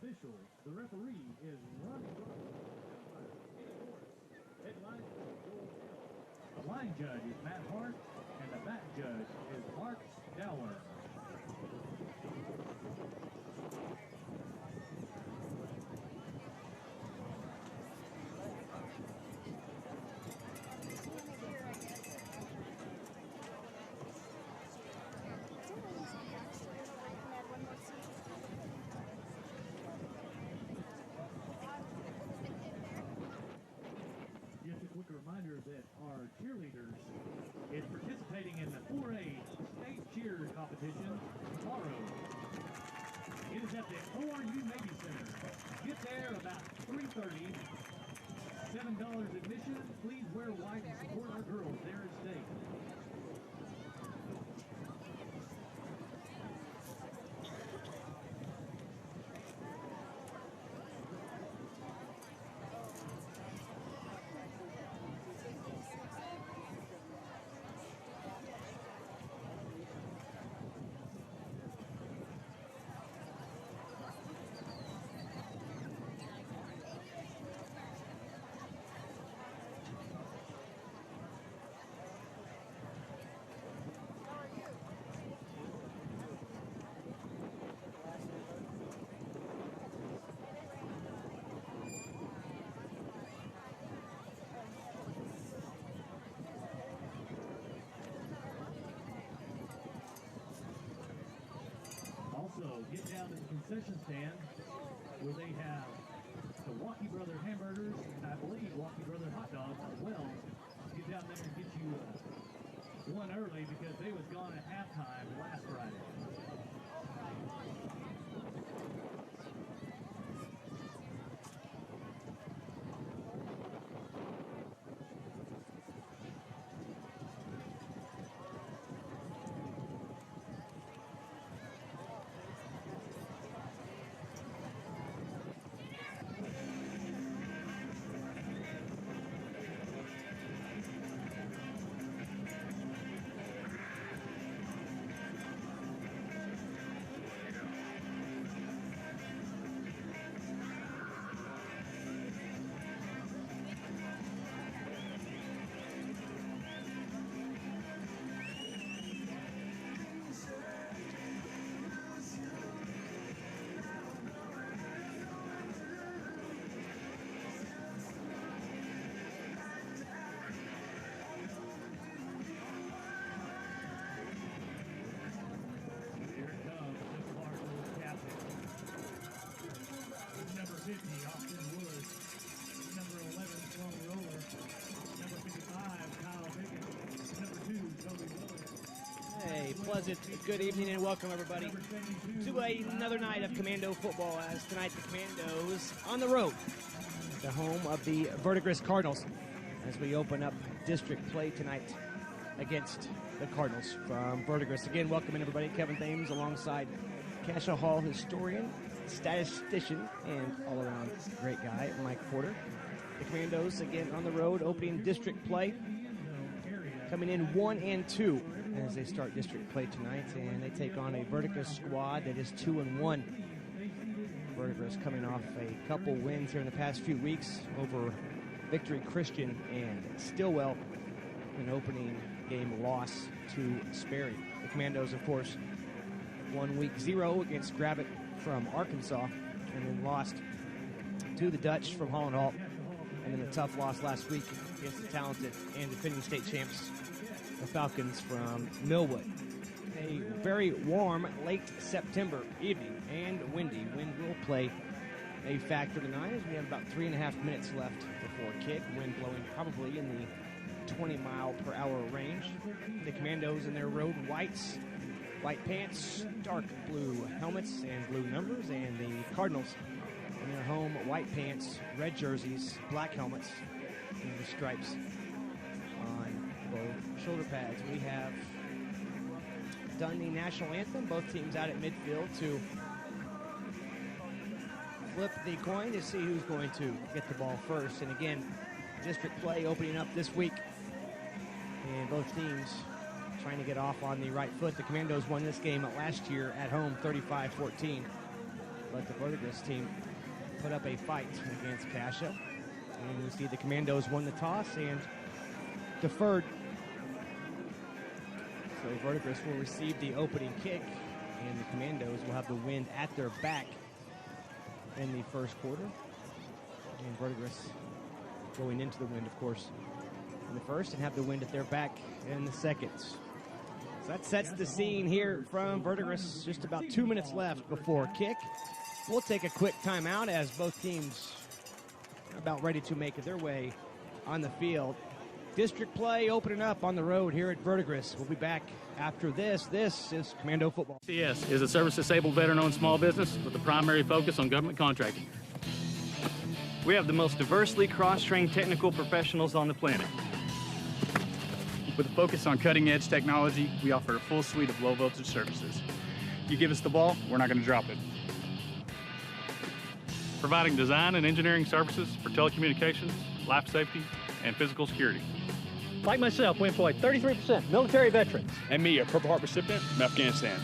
officials. The referee is Ronnie Brooks. The line judge is Matt Hart, and the back judge is Mark Dowler. Reminder that our cheerleaders is participating in the 4A state cheer competition tomorrow. It is at the ORU Navy Center. Get there about 3:30. $7 admission. Please wear white and support our girls there at state. Also, get down to the concession stand where they have the Walkie Brother hamburgers and I believe Walkie Brother hot dogs as well. Get down there and get you one early because they was gone at halftime last Friday. Pleasant good evening and welcome everybody to another night of Commando football, as tonight the Commandos on the road, the home of the Verdigris Cardinals, as we open up district play tonight against the Cardinals from Verdigris. Again, welcoming everybody. Kevin Thames alongside Cascia Hall historian, statistician, and all-around great guy, Mike Porter. The Commandos again on the road, opening district play, coming in 1-2 as they start district play tonight, and they take on a Verdigris squad that is 2-1. Verdigris coming off a couple wins here in the past few weeks over Victory Christian and Stillwell, an opening game loss to Sperry. The Commandos, of course, won week 0 against Gravett from Arkansas, and then lost to the Dutch from Holland Hall, and then a tough loss last week against the talented and defending state champs, the Falcons from Millwood. A very warm late September evening and windy. Wind will play a factor tonight as we have about 3.5 minutes left before kick. Wind blowing probably in the 20-mile-per-hour range. The Commandos in their road whites, white pants, dark blue helmets and blue numbers, and the Cardinals in their home white pants, red jerseys, black helmets, and the stripes on both shoulder pads. We have done the national anthem, both teams out at midfield to flip the coin to see who's going to get the ball first. And again, district play opening up this week, and both teams trying to get off on the right foot. The Commandos won this game last year at home 35-14. But the Verdigris team put up a fight against Cascia. And you see the Commandos won the toss and deferred. So Verdigris will receive the opening kick, and the Commandos will have the wind at their back in the first quarter. And Verdigris going into the wind, of course, in the first, and have the wind at their back in the second. So that sets the scene here from Verdigris. Just about 2 minutes left before kick. We'll take a quick timeout as both teams are about ready to make their way on the field. District play opening up on the road here at Verdigris. We'll be back after this. This is Commando Football. CS is a service-disabled veteran-owned small business with a primary focus on government contracting. We have the most diversely cross-trained technical professionals on the planet. With a focus on cutting-edge technology, we offer a full suite of low-voltage services. You give us the ball, we're not going to drop it. Providing design and engineering services for telecommunications, life safety, and physical security. Like myself, we employ 33% military veterans. And me, a Purple Heart recipient from Afghanistan.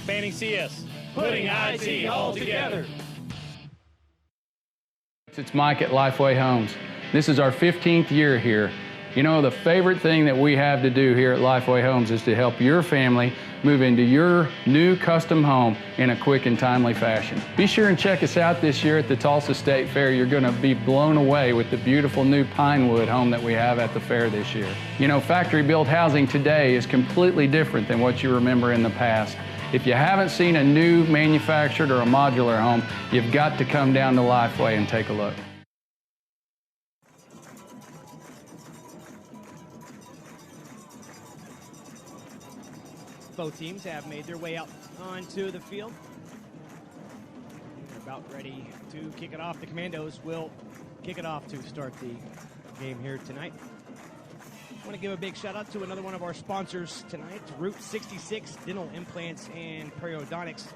Fanning CS, putting IT all together. It's Mike at Lifeway Homes. This is our 15th year here. You know, the favorite thing that we have to do here at Lifeway Homes is to help your family move into your new custom home in a quick and timely fashion. Be sure and check us out this year at the Tulsa State Fair. You're going to be blown away with the beautiful new Pinewood home that we have at the fair this year. You know, factory-built housing today is completely different than what you remember in the past. If you haven't seen a new manufactured or a modular home, you've got to come down to Lifeway and take a look. Both teams have made their way out onto the field. They're about ready to kick it off. The Commandos will kick it off to start the game here tonight. I want to give a big shout out to another one of our sponsors tonight, Route 66 Dental Implants and Periodontics.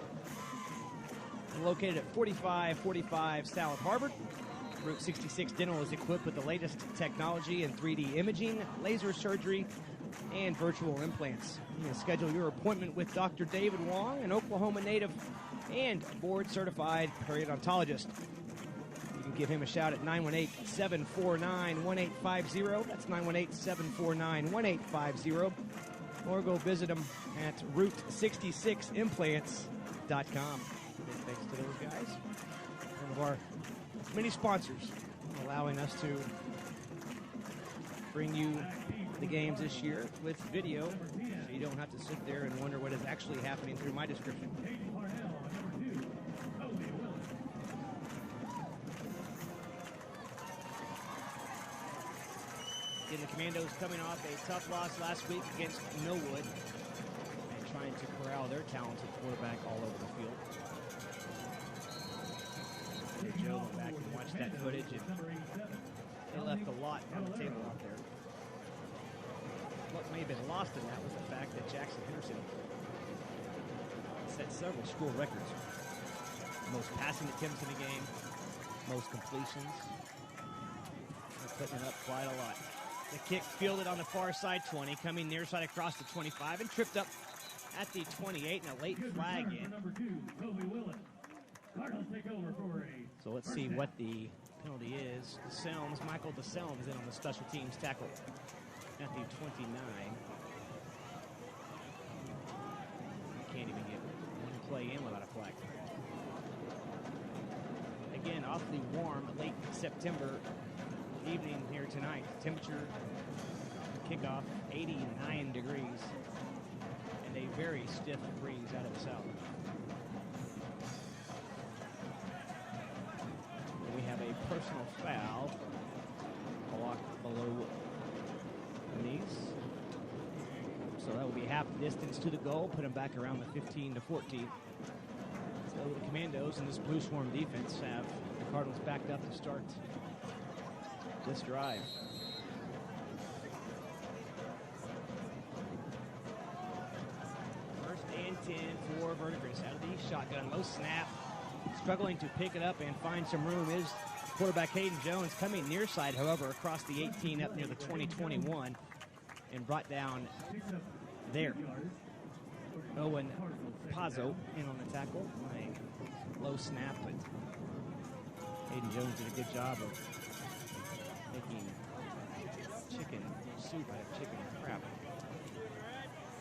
Located at 4545 South Harvard. Route 66 Dental is equipped with the latest technology in 3D imaging, laser surgery, and virtual implants. You can schedule your appointment with Dr. David Wong, an Oklahoma native and board-certified periodontologist. You can give him a shout at 918-749-1850. That's 918-749-1850. Or go visit him at route66implants.com. Big thanks to those guys. One of our many sponsors allowing us to bring you the games this year with video, so you don't have to sit there and wonder what is actually happening through my description. Again, the Commandos coming off a tough loss last week against Millwood and trying to corral their talented quarterback all over the field. Joe went back and watched that footage, and they left a lot on the table out there. What may have been lost in that was the fact that Jackson Henderson set several school records. Most passing attempts in the game, most completions. They're putting it up quite a lot. The kick fielded on the far side 20, coming near side across the 25, and tripped up at the 28, and a late flag in. So let's see what the penalty is. Michael DeSelms in on the special teams tackle at the 29. You can't even get one play in without a flag. Again, awfully warm, late September evening here tonight. Temperature kickoff 89 degrees and a very stiff breeze out of the south. We have a personal foul blocked below the knees. So that will be half the distance to the goal, put them back around the 15 to 14. So the Commandos and this Blue Swarm defense have the Cardinals backed up to start this drive. First and 10 for Verdigris out of the shotgun. Low snap. Struggling to pick it up and find some room is quarterback Hayden Jones, coming near side, however, across the 18 up near the 20-21 and brought down there. Owen Pazzo in on the tackle by low snap, but Hayden Jones did a good job of making chicken soup out of chicken crap.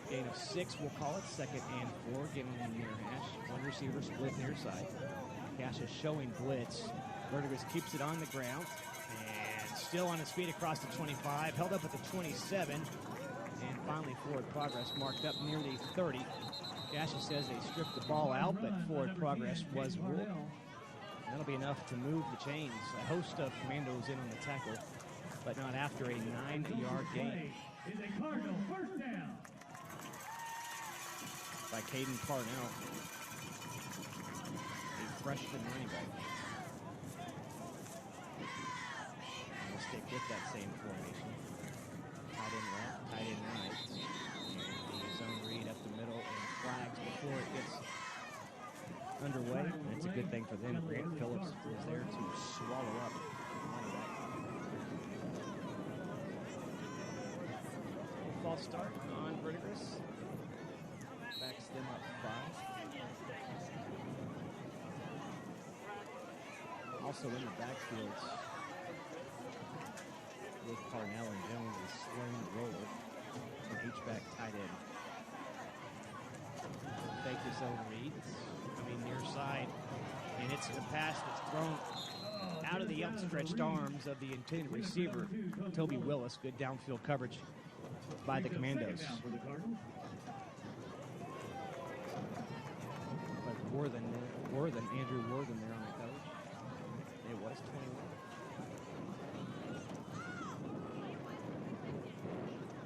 Gain of 6, we'll call it. 2nd and 4, again on the near hash. One receiver split near side. Cascia showing blitz. Verdigris keeps it on the ground. And still on his feet across the 25. Held up at the 27. And finally forward progress marked up near the 30. Cascia says they stripped the ball out, but forward progress was ruled. That'll be enough to move the chains. A host of commandos in on the tackle, but not after a 9-yard gain. Is a Cardinal first down. By Caden Parnell, a freshman running back. We'll stick with that same formation. Tight end left, tight end right. And the zone read up the middle and flags before it gets underway. That's a good thing for them. Grant Phillips is there to swallow up the running back. False start on Verdigris. Backs them up 5. Also in the backfield with Parnell and Jones is Sloan Roller, an H-back tight end. Fake his own reads. Coming near side, and it's a pass that's thrown out of the outstretched arms of the intended receiver, Toby Willis. Good downfield coverage by the Commandos. Andrew Worthen there on the coverage. It was 21.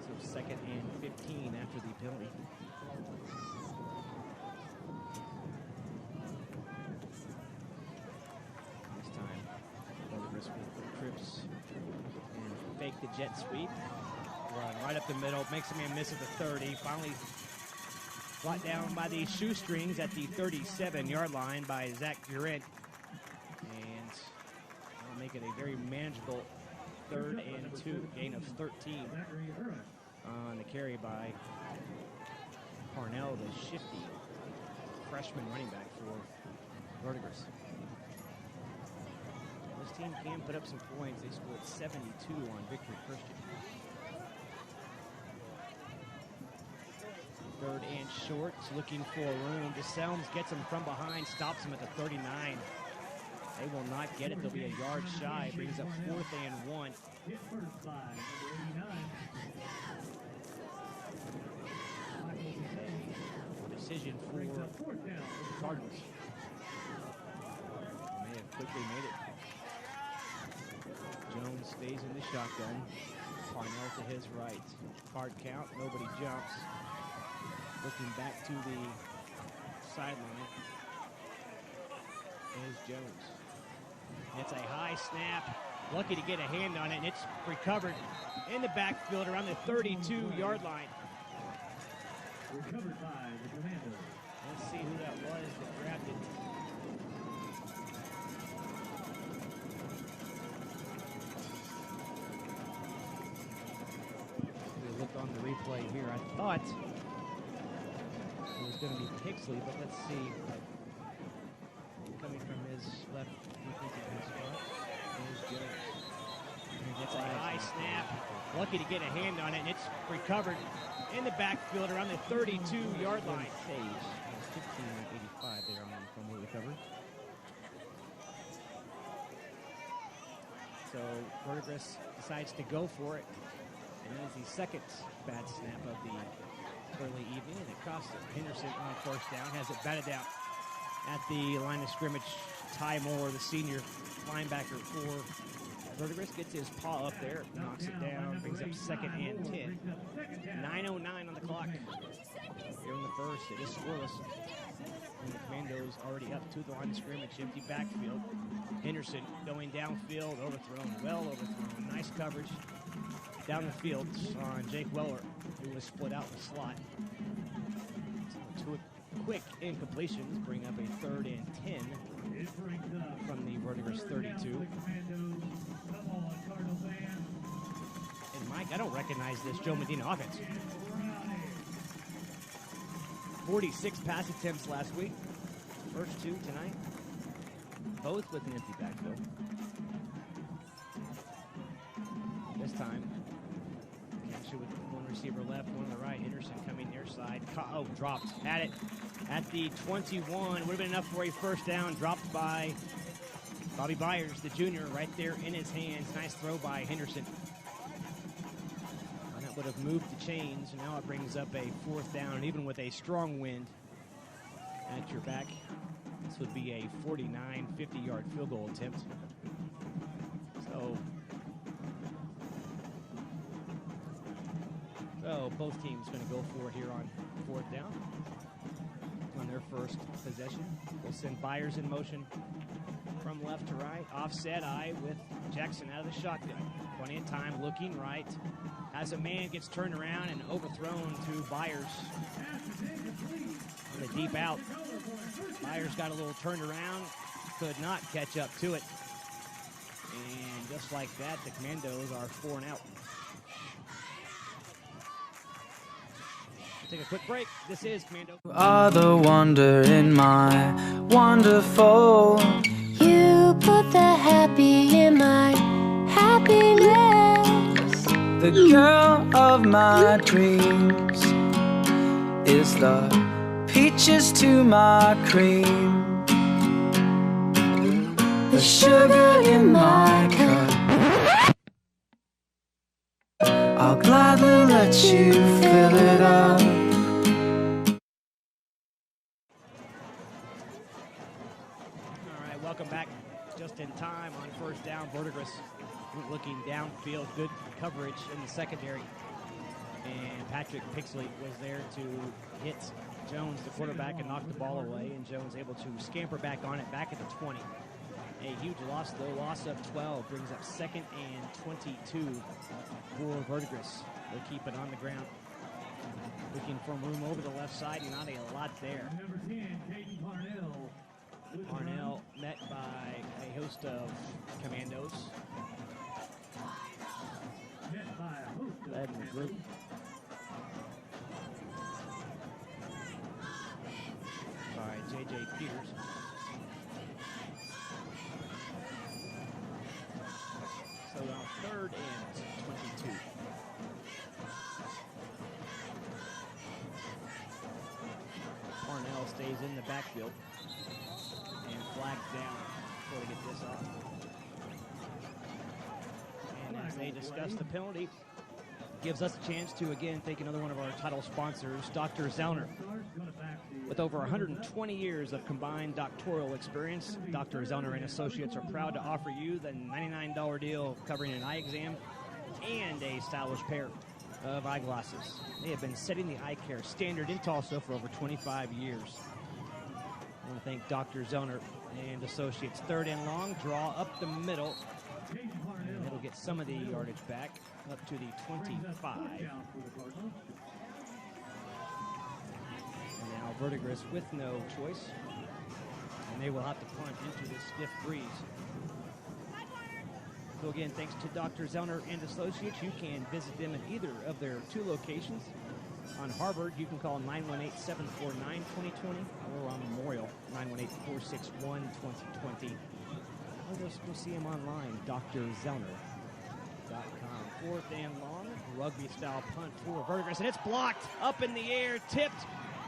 So 2nd and 15 after the penalty. This time, Verdigris with trips and fake the jet sweep. Run right up the middle, makes a man miss at the 30. Finally brought down by the shoestrings at the 37-yard line by Zach Durant. And that'll make it a very manageable 3rd and 2, gain of 13 on the carry by Parnell, the shifty freshman running back for Verdigris. This team can put up some points. They scored 72 on Victory Christian. 3rd and short, looking for room. DeSelms gets him from behind, stops him at the 39. They will not get it. They'll be a yard shy. Brings up 4th and 1. Decision for Cardinals. May have quickly made it. Jones stays in the shotgun. Parnell to his right. Card count, nobody jumps. Looking back to the sideline is Jones. It's a high snap. Lucky to get a hand on it, and it's recovered in the backfield around the 32-yard line. Recovered by the Commandos. Let's see who that was that grabbed it. We look on the replay here. I thought it was going to be Pixley, but let's see. Coming from his left defensive spot is Jones. It's a high snap. Lucky to get a hand on it, and it's recovered in the backfield around the 32-yard line. Sage. 15-85 there on fumble recovery. So Verdigris decides to go for it, and that is the second bad snap of the early evening, and it costs Henderson on 1st down. Has it batted out at the line of scrimmage. Ty Moore, the senior linebacker for Verdigris, gets his paw up there, knocks it down, brings up 2nd and 10. 9:09 on the clock. Here in the first, it is scoreless. And the Commandos already up to the line of scrimmage, empty backfield. Henderson going downfield, overthrown, well overthrown. Nice coverage down the field on Jake Weller, who was split out in the slot. Two quick incompletions bring up a 3rd and 10 from the Verdigris 32. And Mike, I don't recognize this Joe Medina offense. 46 pass attempts last week. First 2 tonight. both with an empty backfield. This time, Cascia with one receiver left, one on the right. Henderson coming near side. Oh, dropped. Had it at the 21. Would have been enough for a first down. Dropped by Bobby Byers, the junior, right there in his hands. Nice throw by Henderson. And that would have moved the chains. Now it brings up a fourth down, and even with a strong wind at your back, this would be a 49, 50-yard field goal attempt. So both teams going to go for it here on fourth down. On their first possession, we'll send Byers in motion from left to right. Offset eye with Jackson out of the shotgun. Plenty of time, looking right. As a man gets turned around and overthrown to Byers. On the deep out. Byers got a little turned around, could not catch up to it. And just like that, the Commandos are 4 and out. Take a quick break. This is Commando. You are the wonder in my wonderful. You put the happy in my happiness. The girl of my dreams is the peaches to my cream. The sugar in my cup. I'll gladly let you fill it up. Welcome back. Just in time on first down. Verdigris looking downfield. Good coverage in the secondary. And Patrick Pixley was there to hit Jones, the quarterback, and knock the ball away. And Jones able to scamper back on it, back at the 20. A huge loss, though. Loss of 12 brings up 2nd and 22 for Verdigris. They'll keep it on the ground. Looking for room over the left side. Not a lot there. Number 10, Caden Parnell. Parnell met by a host of Commandos. Met by a host of Led in the group. By J.J. Peters. So now 3rd and 22. Parnell stays in the backfield. And flagged down before they get this off. And as they discuss the penalty, gives us a chance to again thank another one of our title sponsors, Dr. Zellner. With over 120 years of combined doctoral experience, Dr. Zellner and Associates are proud to offer you the $99 deal covering an eye exam and a stylish pair of eyeglasses. They have been setting the eye care standard in Tulsa for over 25 years. I want to thank Dr. Zellner and Associates. 3rd and long, draw up the middle. And it'll get some of the yardage back up to the 25. And now Verdigris with no choice. And they will have to punt into this stiff breeze. So again, thanks to Dr. Zellner and Associates. You can visit them at either of their 2 locations. On Harvard, you can call 918-749-2020, or on Memorial, 918-461-2020. Or just go see him online, drzellner.com. 4th and long, rugby-style punt for Verdigris, and it's blocked, up in the air, tipped,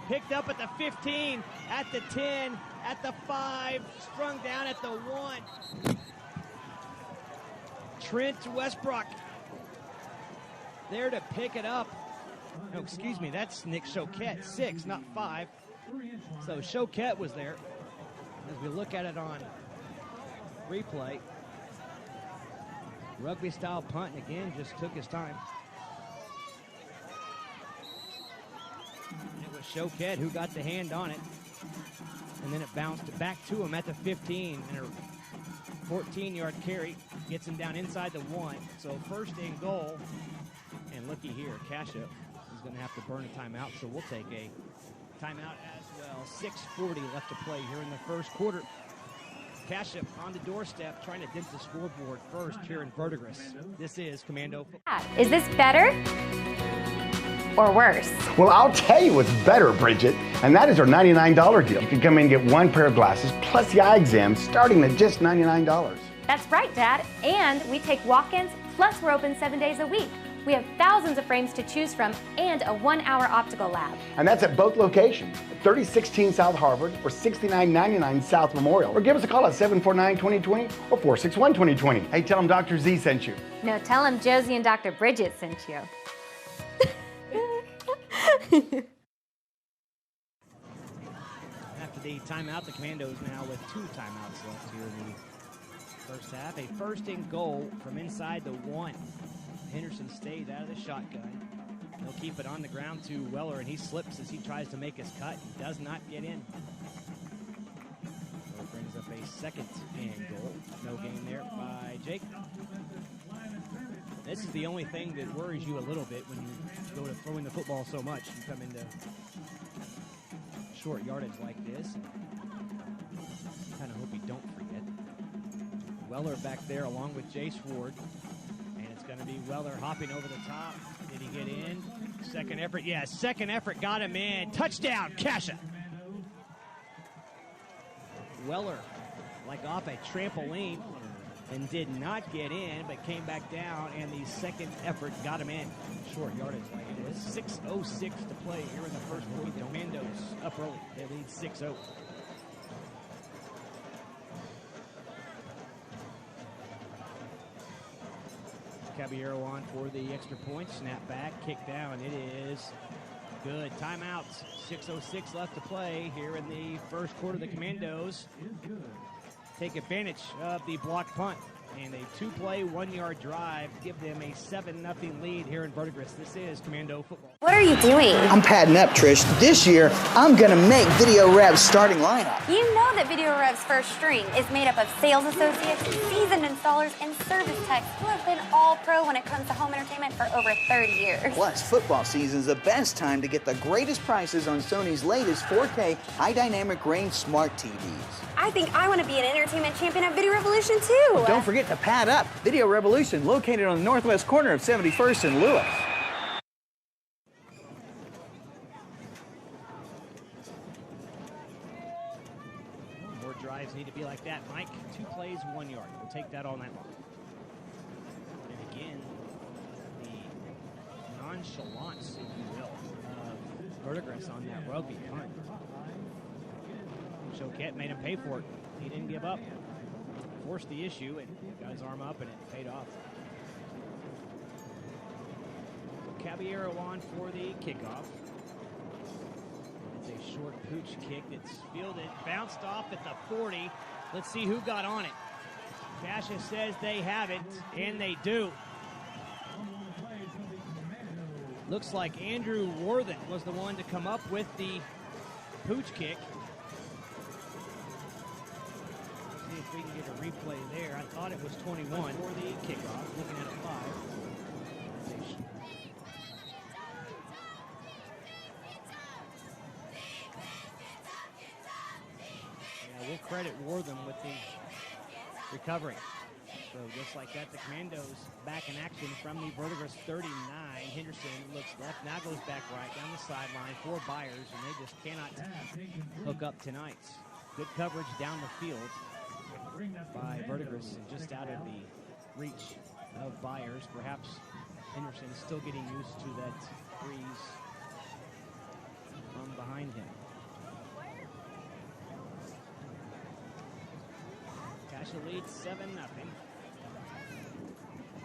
picked up at the 15, at the 10, at the 5, strung down at the 1. Trent Westbrook there to pick it up. No, excuse me, that's Nick Choquette, 6, not 5. So Choquette was there. As we look at it on replay, rugby-style punt, and again, just took his time. And it was Choquette who got the hand on it. And then it bounced back to him at the 15, and a 14-yard carry gets him down inside the 1. So 1st and goal, and looky here, Cascia is going to have to burn a timeout, so we'll take a timeout as well. 6:40 left to play here in the first quarter. Cascia on the doorstep trying to dent the scoreboard first here in Verdigris. This is Commando football. Is this better or worse? Well, I'll tell you what's better, Bridget, and that is our $99 deal. You can come in and get one pair of glasses plus the eye exam starting at just $99. That's right, Dad. And we take walk-ins, plus we're open 7 days a week. We have thousands of frames to choose from and a 1-hour optical lab. And that's at both locations, 3016 South Harvard or 6999 South Memorial. Or give us a call at 749-2020 or 461-2020. Hey, tell them Dr. Z sent you. No, tell him Josie and Dr. Bridget sent you. After the timeout, the Commandos now with 2 timeouts left here in the first half. A first and goal from inside the 1. Henderson stays out of the shotgun. He'll keep it on the ground to Weller, and he slips as he tries to make his cut. He does not get in. So it brings up a second and goal. No gain there by Jake. This is the only thing that worries you a little bit when you go to throwing the football so much. You come into short yardage like this. You kind of hope you don't forget. Weller back there along with Jace Ward. It's going to be Weller hopping over the top. Did he get in? Second effort. Yes, second effort got him in. Touchdown, Cascia. Weller, like off a trampoline, and did not get in, but came back down, and the second effort got him in. Short yardage like it is. 6:06 to play here in the first quarter. The Commandos up early. They lead 6-0. Caballero on for the extra point. Snap back, kick down. It is good. Timeouts. 6:06 left to play here in the first quarter. The Commandos take advantage of the blocked punt. And a 2-play, 1-yard drive give them a 7-0 lead here in Verdigris. This is Commando football. What are you doing? I'm padding up, Trish. This year, I'm going to make Video Rev's starting lineup. You know that Video Rev's first string is made up of sales associates, seasoned installers, and service techs who have been all pro when it comes to home entertainment for over 30 years. Plus, football season's the best time to get the greatest prices on Sony's latest 4K high dynamic range smart TVs. I think I want to be an entertainment champion at Video Revolution too. Don't forget to pad up. Video Revolution, located on the northwest corner of 71st and Lewis. More drives need to be like that, Mike. 2 plays, 1 yard. We'll take that all night long. And again, the nonchalance, if you will, of Verdigris on that rugby punt. Choquette made him pay for it. He didn't give up. Forced the issue and got his arm up, and it paid off. Caballero on for the kickoff. It's a short pooch kick that's fielded, bounced off at the 40. Let's see who got on it. Cascia says they have it, and they do. Looks like Andrew Worthen was the one to come up with the pooch kick. See if we can get a replay there. I thought it was 21 for the kickoff. Looking at a 5. Yeah, we'll credit Wortham with the recovery. So just like that, the Commandos back in action from the Verdigris 39. Henderson looks left, now goes back right down the sideline for Byers, and they just cannot hook up tonight. Good coverage down the field by Verdigris, and just out of the reach of Byers. Perhaps Henderson is still getting used to that breeze from behind him. Cascia leads 7-0.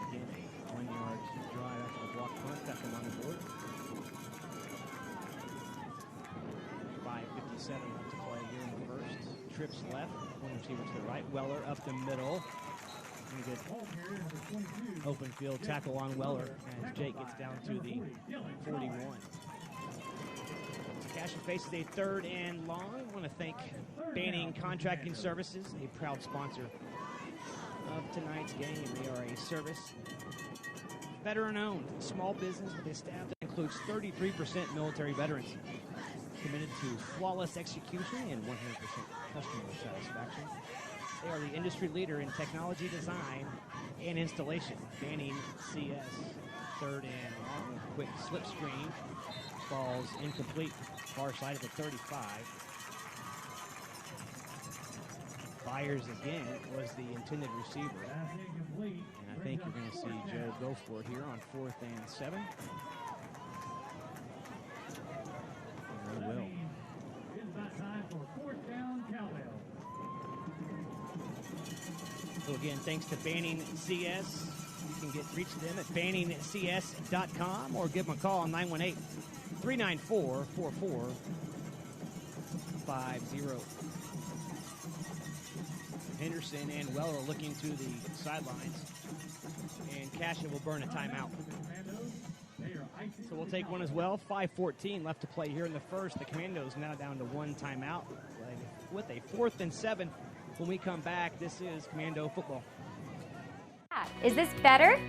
Again, a 1-yard drive after the block punt. Got them on the board. 5:57 left to play here in the first. Trips left. One receiver to the right. Weller up the middle. Good open field tackle on Weller as Jake gets down to the 41. Cascia faces a 3rd and long. I want to thank Banning Contracting Services, a proud sponsor of tonight's game. They are a service, veteran-owned, small business with a staff that includes 33% military veterans, committed to flawless execution and 100% customer satisfaction. They are the industry leader in technology design and installation. Banning CS, third and long, quick slip screen. Ball's incomplete, far side of the 35. Byers again was the intended receiver. And I think you're going to see Joe go for it here on 4th and 7. And they will. It's about time for 4th down cowbell. So again, thanks to Banning CS. You can reach them at banningscs.com or give them a call on 918-394-4450. Henderson and Weller looking to the sidelines. And Cascia will burn a timeout. So we'll take one as well. 5:14 left to play here in the first. The Commandos now down to one timeout with a 4th and 7. When we come back, this is Commando football. Is this better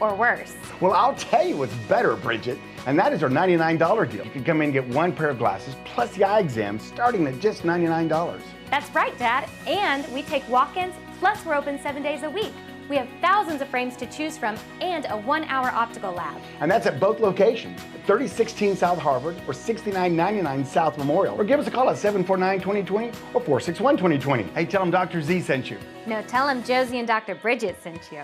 or worse? Well, I'll tell you what's better, Bridget, and that is our $99 deal. You can come in and get one pair of glasses plus the eye exam starting at just $99. That's right, Dad. And we take walk-ins, plus we're open 7 days a week. We have thousands of frames to choose from and a 1-hour optical lab. And that's at both locations, 3016 South Harvard or 6999 South Memorial. Or give us a call at 749-2020 or 461-2020. Hey, tell them Dr. Z sent you. No, tell him Josie and Dr. Bridget sent you.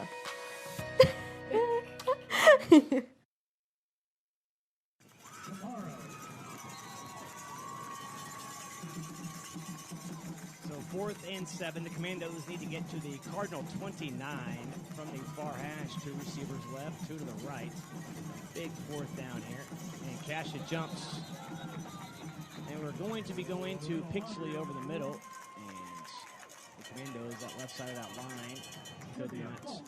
So 4th and 7, the Commandos need to get to the Cardinal 29 from the far hash. 2 receivers left, 2 to the right. Big 4th down here. And Cascia jumps. And we're going to be going to Pixley over the middle. And the Commandos, that left side of that line, could not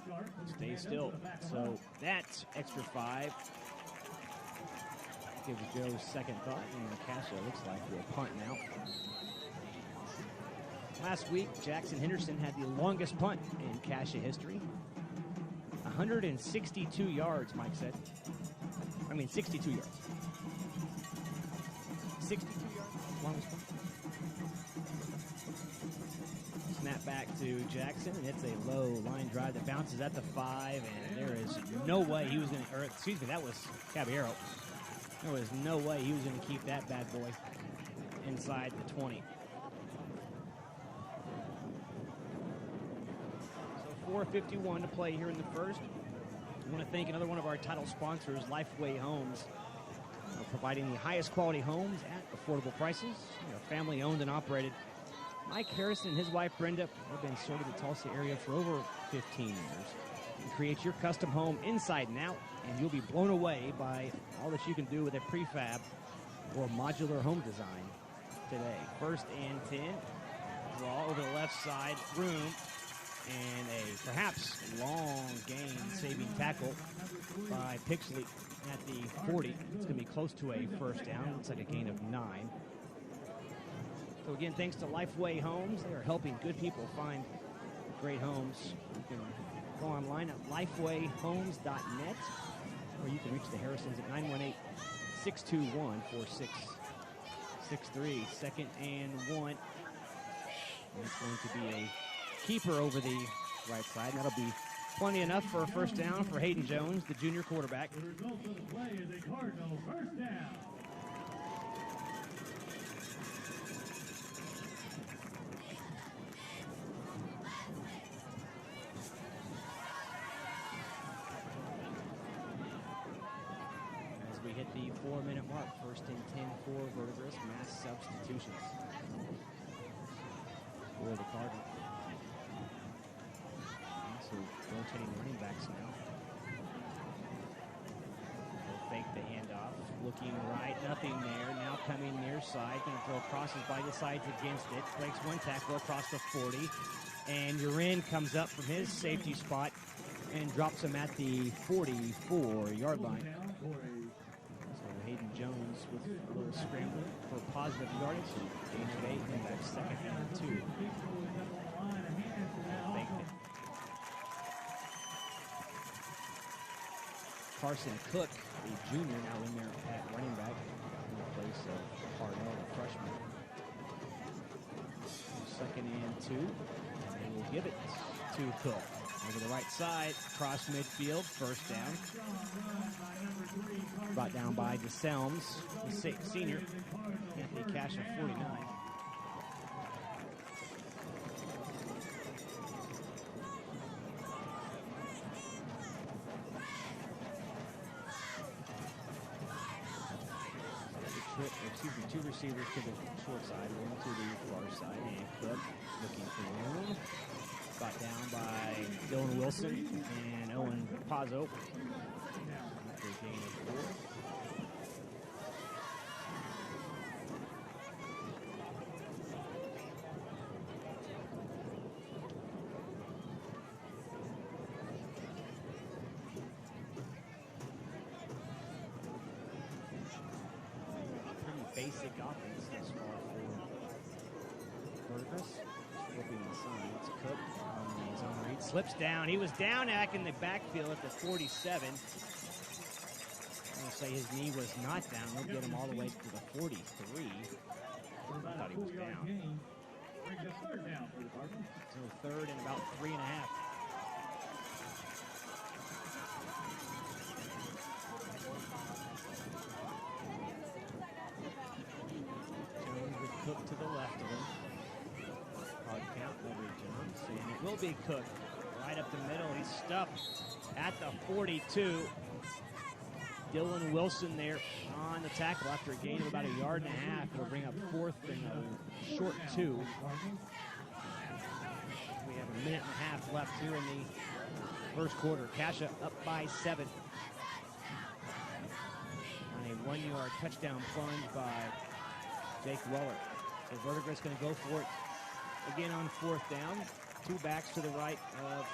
stay still. So that's extra 5. Gives Joe second thought, and Cascia looks like we're punting out. Last week, Jackson Henderson had the longest punt in Cascia history. 162 yards, Mike said. 62 yards. 62 yards, longest punt. Snap back to Jackson, and it's a low line drive that bounces at the 5, and there is no way he was going to, or excuse me, that was Caballero. There was no way he was going to keep that bad boy inside the 20. So 4:51 to play here in the first. I want to thank another one of our title sponsors, Lifeway Homes, providing the highest quality homes at affordable prices. They're family owned and operated. Mike Harrison and his wife Brenda have been serving the Tulsa area for over 15 years. You create your custom home inside and out, and you'll be blown away by all that you can do with a prefab or modular home design today. 1st and 10. Draw over the left side room, and a perhaps long game-saving tackle by Pixley at the 40. It's going to be close to a first down. Looks like a gain of 9. So again, thanks to Lifeway Homes, they are helping good people find great homes. You can go online at lifewayhomes.net, or you can reach the Harrisons at 918-621-4663. 2nd and 1. And it's going to be a keeper over the right side, and that'll be plenty enough for a first down for Hayden Jones, the junior quarterback. The result of the play is a Cardinal first down. As we hit the 4-minute mark, 1st and 10 for Verdigris, mass substitutions for the Cardinals. So rotating running backs now. They'll fake the handoff. Looking right, nothing there. Now coming near side. Going to throw crosses by the sides against it. Breaks one tackle across the 40. And Urin comes up from his safety spot and drops him at the 44-yard line. So Hayden Jones with a little scrambler for positive yardage. Gain of 8, and that's 2nd and 2. Faked it. Carson Cook, a junior, now in there at running back in the place of Harnell, the freshman. 2nd and 2. And they will give it to Cook. Over the right side, cross midfield, first down. Brought down by DeSelms, the senior, Anthony Cascia, 49. Two receivers to the short side, one to the far side, and Cook looking for room. Brought down by Dylan Wilson and Owen Pazzo. After a gain of 4. Basic offense thus far for Verdigris. Flipping the sign. It's Cook on his own read. Slips down. He was down back in the backfield at the 47. I'm going to say his knee was not down. He'll get him all the way to the 43. I thought he was down. So 3rd and about 3.5. Cook to the left of him. Hard count over Jones. And it will be Cook. Right up the middle. He's stuffed at the 42. Dylan Wilson there on the tackle after a gain of about 1.5 yards. It'll bring up 4th and a short 2. We have 1.5 minutes left here in the first quarter. Cascia up by 7. On a 1-yard touchdown plunge by Jake Weller. So Verdigris going to go for it again on 4th down. 2 backs to the right of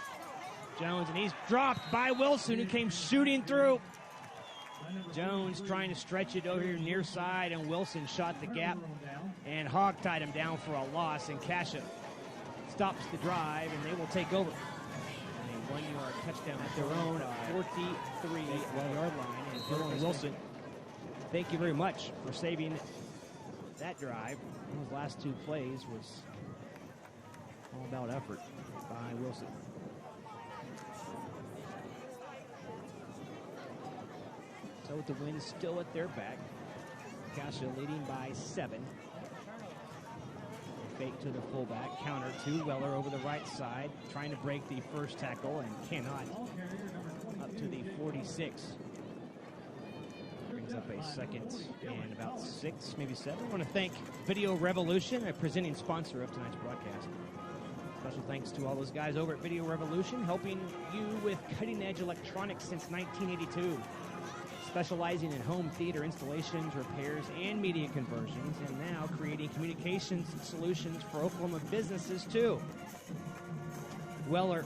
Jones, and he's dropped by Wilson, who came shooting through. Jones trying to stretch it over here near side, and Wilson shot the gap and hog-tied him down for a loss, and Cascia stops the drive, and they will take over. And a 1-yard touchdown at their own 43-yard line. And Dylan Wilson, thank you very much for saving that drive. Those last 2 plays was all about effort by Wilson. So with the win still at their back, Cascia leading by 7. Fake to the fullback, counter to Weller over the right side, trying to break the first tackle and cannot. Up to the 46. Brings up a 2nd and about 6, maybe 7. I want to thank Video Revolution, a presenting sponsor of tonight's broadcast. Special thanks to all those guys over at Video Revolution, helping you with cutting-edge electronics since 1982. Specializing in home theater installations, repairs, and media conversions, and now creating communications solutions for Oklahoma businesses, too. Weller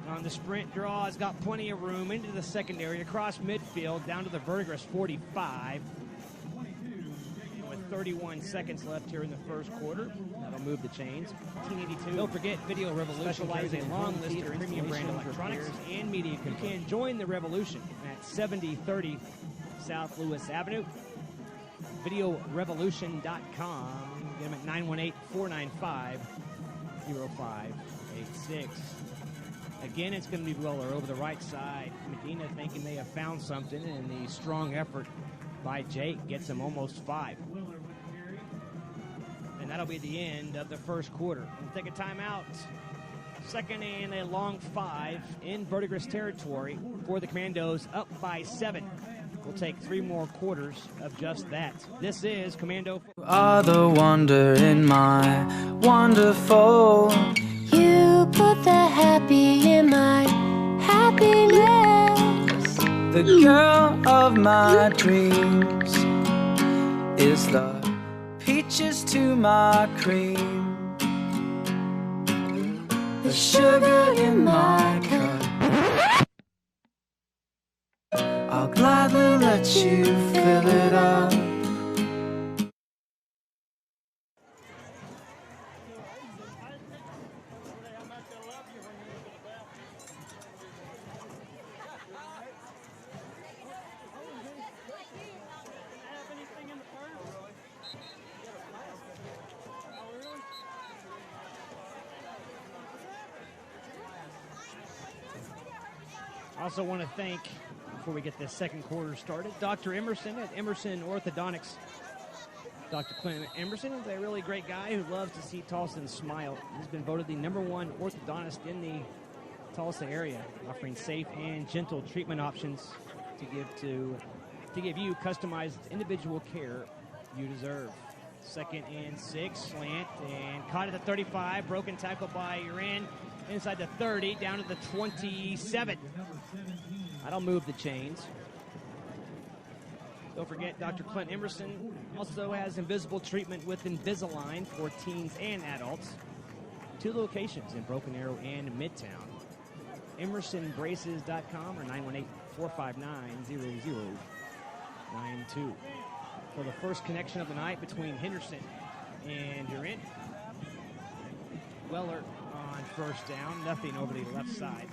on the sprint draw has got plenty of room into the secondary, across midfield, down to the Verdigris 45. With 31 seconds left here in the first quarter, that'll move the chains. 1982. Don't forget, Video Revolution specializing in long list of premium brand electronics and media. You can join the revolution at 7030 South Lewis Avenue. VideoRevolution.com. Get them at 918-495-0586. Again, it's going to be Weller over the right side. Medina thinking they have found something, and the strong effort by Jake gets him almost 5. And that'll be the end of the first quarter. We'll take a timeout. 2nd and a long 5 in Verdigris territory for the Commandos, up by 7. We'll take 3 more quarters of just that. This is Commando. You are the wonder in my wonderful. You put the happy in my happiness. The girl of my dreams is the peaches to my cream. The sugar in my cup. I'll gladly let you fill it up. Also want to thank, before we get this second quarter started, Dr. Emerson at Emerson Orthodontics. Dr. Clint Emerson is a really great guy who loves to see Tulsans smile. He's been voted the #1 orthodontist in the Tulsa area, offering safe and gentle treatment options to give you customized individual care you deserve. 2nd and 6, slant, and caught at the 35, broken tackle by Urin, inside the 30, down to the 27. That'll move the chains. Don't forget, Dr. Clint Emerson also has invisible treatment with Invisalign for teens and adults. 2 locations in Broken Arrow and Midtown. EmersonBraces.com or 918-459-0092. For the first connection of the night between Henderson and Durant. Weller on first down, nothing over the left side.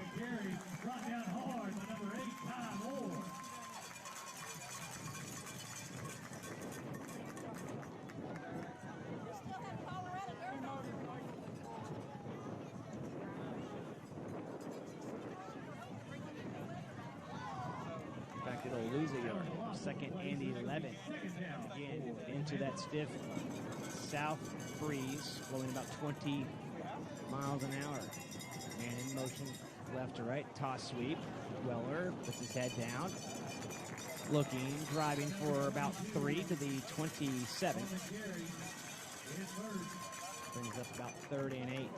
In fact, it'll lose a yard. 2nd and 11. Again, into that stiff south breeze, blowing about 20 miles an hour. And in motion, left to right, toss sweep. Weller puts his head down. Looking, driving for about 3 to the 27. Brings up about 3rd and 8.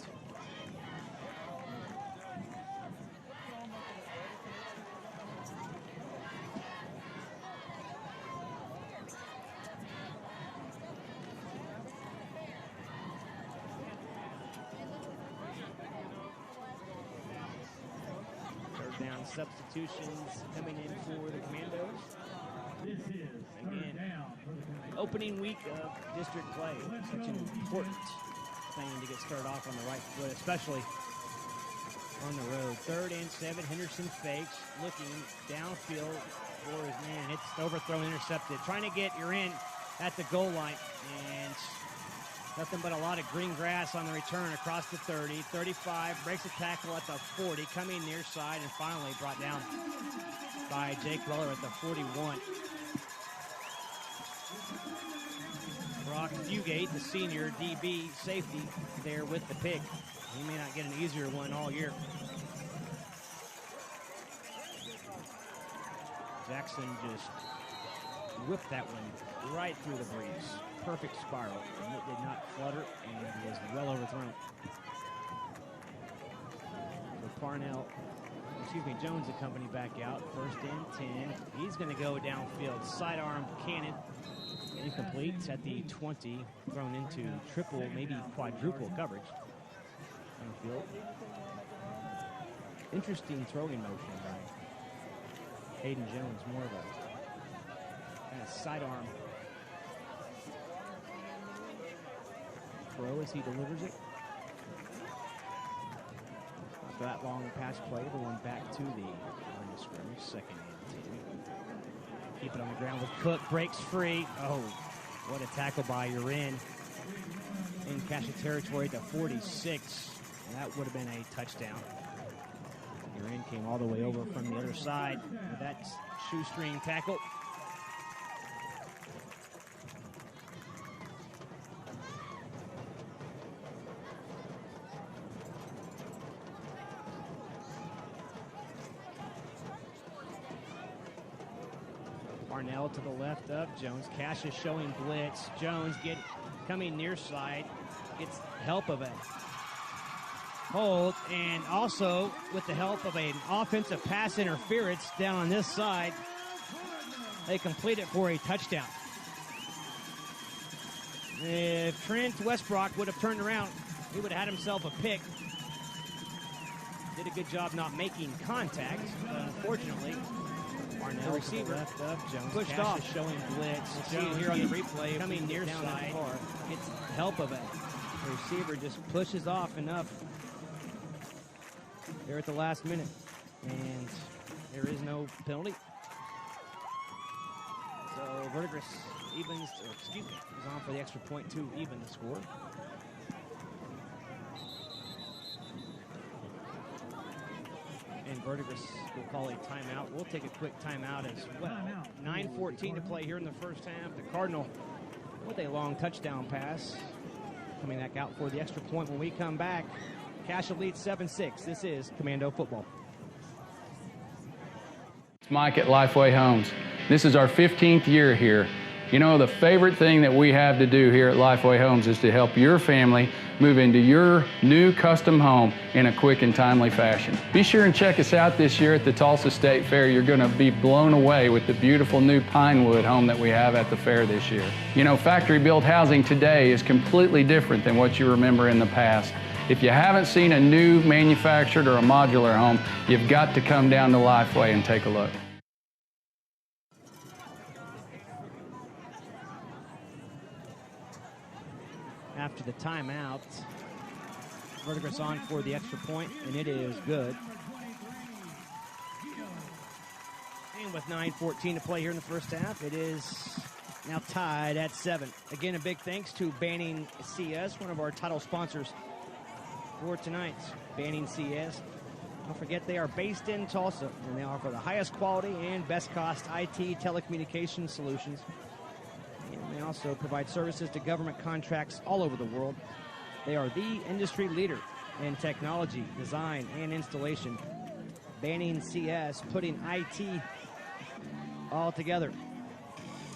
Down substitutions coming in for the Commandos. Again, opening week of district play. Such an important thing to get started off on the right foot, especially on the road. 3rd and 7, Henderson fakes, looking downfield for his man. It's overthrown, intercepted. Trying to get Urin at the goal line, and nothing but a lot of green grass on the return across the 30. 35, breaks a tackle at the 40, coming near side, and finally brought down by Jake Weller at the 41. Brock Fugate, the senior DB safety, there with the pick. He may not get an easier one all year. Jackson just whipped that one right through the breeze. Perfect spiral, and it did not flutter and was well overthrown. So Jones the company back out. 1st and 10. He's going to go downfield. Sidearm Cannon. Incomplete. It's at the 20. Thrown into triple, maybe quadruple coverage. Downfield. Interesting throwing motion by Hayden Jones. More of a kind of sidearm throw as he delivers it. After that long pass play, the one back to the line of scrimmage. 2nd and 10. Keep it on the ground with Cook. Breaks free. Oh, what a tackle by Urin in Cascia territory to 46. And that would have been a touchdown. Urin came all the way over from the other side with that shoestring tackle. Parnell to the left of Jones. Cascia showing blitz. Jones coming near side. Gets help of it. Hold, and also with the help of an offensive pass interference down on this side, they complete it for a touchdown. If Trent Westbrook would have turned around, he would have had himself a pick. Did a good job not making contact, unfortunately. Parnell receiver left of Jones. Pushed Cascia off, showing blitz. Jones here on the replay coming near side. Gets help of it. The receiver just pushes off enough there at the last minute, and there is no penalty. So Verdigris is on for the extra point to even the score. and Verdigris will call a timeout. We'll take a quick timeout as well. 9:14 to play here in the first half. The Cardinal with a long touchdown pass. Coming back out for the extra point when we come back. Cascia leads 7-6. This is Commando Football. It's Mike at Lifeway Homes. This is our 15th year here. You know, the favorite thing that we have to do here at Lifeway Homes is to help your family move into your new custom home in a quick and timely fashion. Be sure and check us out this year at the Tulsa State Fair. You're going to be blown away with the beautiful new Pinewood home that we have at the fair this year. You know, factory-built housing today is completely different than what you remember in the past. If you haven't seen a new manufactured or a modular home, you've got to come down to Lifeway and take a look. After the timeout, Verdigris on for the extra point, and it is good. And with 9:14 to play here in the first half, it is now tied at 7. Again, a big thanks to Banning CS, one of our title sponsors for tonight. Banning CS. Don't forget, they are based in Tulsa, and they offer the highest quality and best cost IT telecommunications solutions. And they also provide services to government contracts all over the world. They are the industry leader in technology, design, and installation. Banning CS, putting IT all together.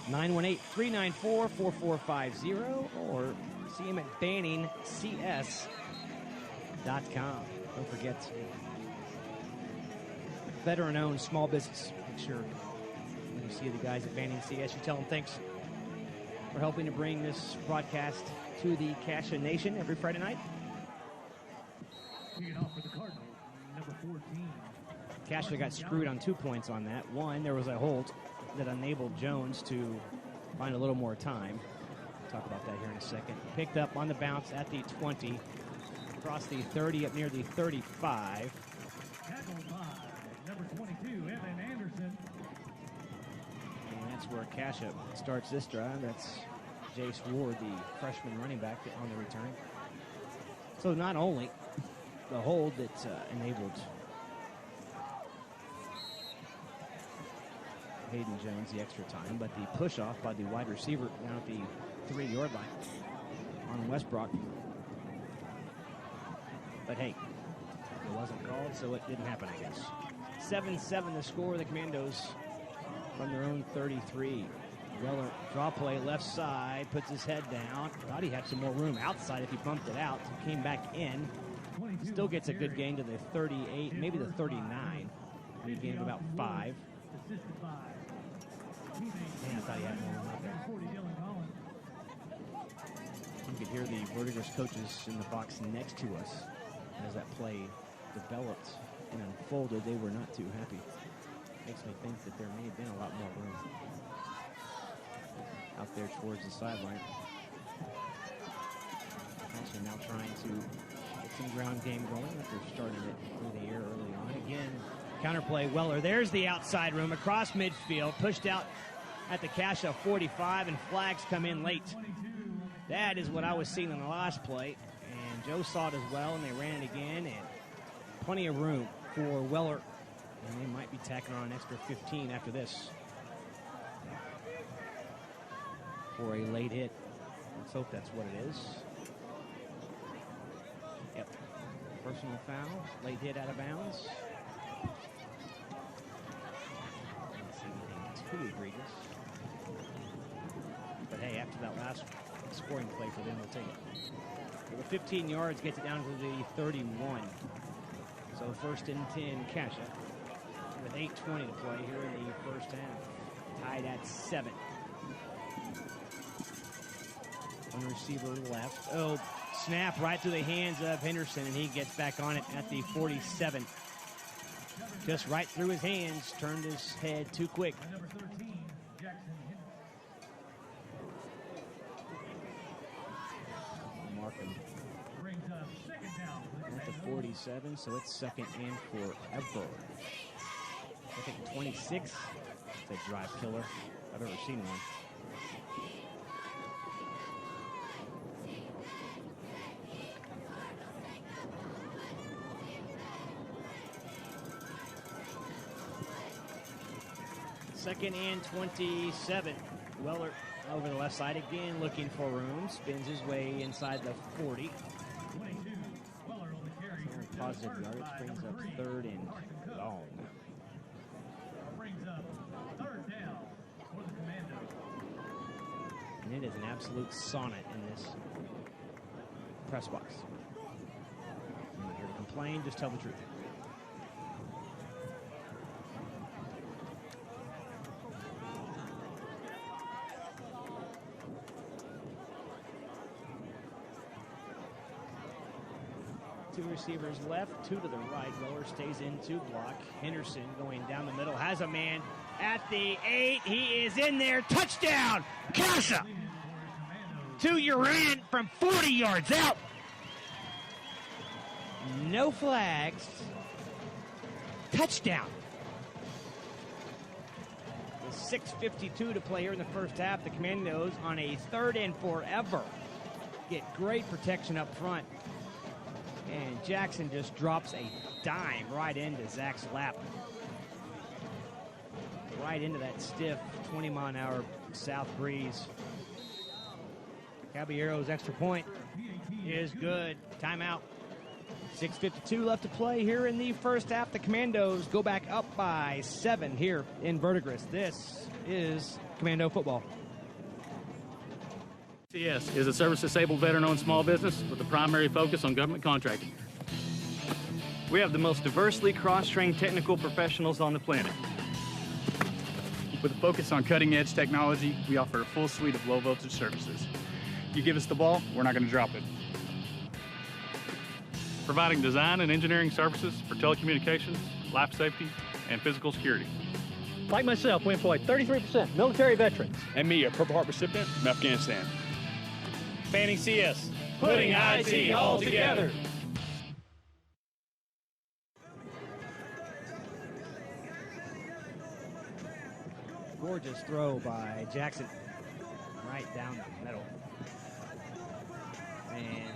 918-394-4450 or see him at banningcs.com. Don't forget, veteran-owned small business. Make sure when you see the guys at Banning CS, you tell them thanks for helping to bring this broadcast to the Cascia Nation every Friday night. Kicking off for the Cardinals, number 14. Cascia got screwed on 2 points on that. One, there was a hold that enabled Jones to find a little more time. We'll talk about that here in a second. Picked up on the bounce at the 20, across the 30, up near the 35. Tackled by number 22, Evan Anderson. And that's where Cascia starts this drive. That's Jace Ward, the freshman running back, on the return. So not only the hold that enabled Hayden Jones the extra time, but the push-off by the wide receiver down at the 3-yard line on Westbrook. But hey, it wasn't called, so it didn't happen, I guess. 7-7 the score. The Commandos from their own 33. Weller, draw play, left side, puts his head down. Thought he had some more room outside if he bumped it out. Came back in. Still gets a good gain to the 38, maybe the 39. He gained about 5. Man, I thought he had more room out there. You could hear the Verdigris coaches in the box next to us as that play developed and unfolded. They were not too happy. Makes me think that there may have been a lot more room out there towards the sideline. Also now trying to get some ground game going after starting it through the air early on. Again, counterplay, Weller. There's the outside room across midfield, pushed out at the Cascia 45, and flags come in late. That is what I was seeing in the last play, and Joe saw it as well, and they ran it again, and plenty of room for Weller, and they might be tacking on an extra 15 after this for a late hit. Let's hope that's what it is. Yep. Personal foul, late hit out of bounds. Don't see anything too egregious. But hey, after that last scoring play for them, we'll take it. Well, the 15 yards gets it down to the 31. So first and 10, Cascia, with 8:20 to play here in the first half. Tied at 7. One receiver left. Oh, snap right through the hands of Henderson, and he gets back on it at the 47. Just right through his hands, turned his head too quick. Number 13, Jackson Markham brings up second down. at the 47, so it's second and forever. Second and 26. It's a drive killer if I've ever seen one. 2nd and 27. Weller over the left side again, looking for room. Spins his way inside the 40. 22. Weller on the carry. Positive yardage brings up 3rd and long. Brings up 3rd down for the Commando. And it is an absolute sonnet in this press box. You're not here to complain, just tell the truth. Two receivers left, 2 to the right. Weller stays in to block. Henderson going down the middle, has a man at the 8. He is in there. Touchdown, Cascia! To Uran from 40 yards out. No flags. Touchdown. With 6:52 to play here in the first half, the Commandos on a 3rd and forever get great protection up front. And Jackson just drops a dime right into Zach's lap. Right into that stiff 20-mile-an-hour south breeze. Caballero's extra point is good. Timeout. 6:52 left to play here in the first half. The Commandos go back up by 7 here in Verdigris. This is Commando football. CS is a service-disabled veteran-owned small business with a primary focus on government contracting. We have the most diversely cross-trained technical professionals on the planet. With a focus on cutting-edge technology, we offer a full suite of low-voltage services. You give us the ball, we're not going to drop it. Providing design and engineering services for telecommunications, life safety, and physical security. Like myself, we employ 33% military veterans. And me, a Purple Heart recipient from Afghanistan. Fanning CS. Putting IT all together. Gorgeous throw by Jackson. Right down the middle. And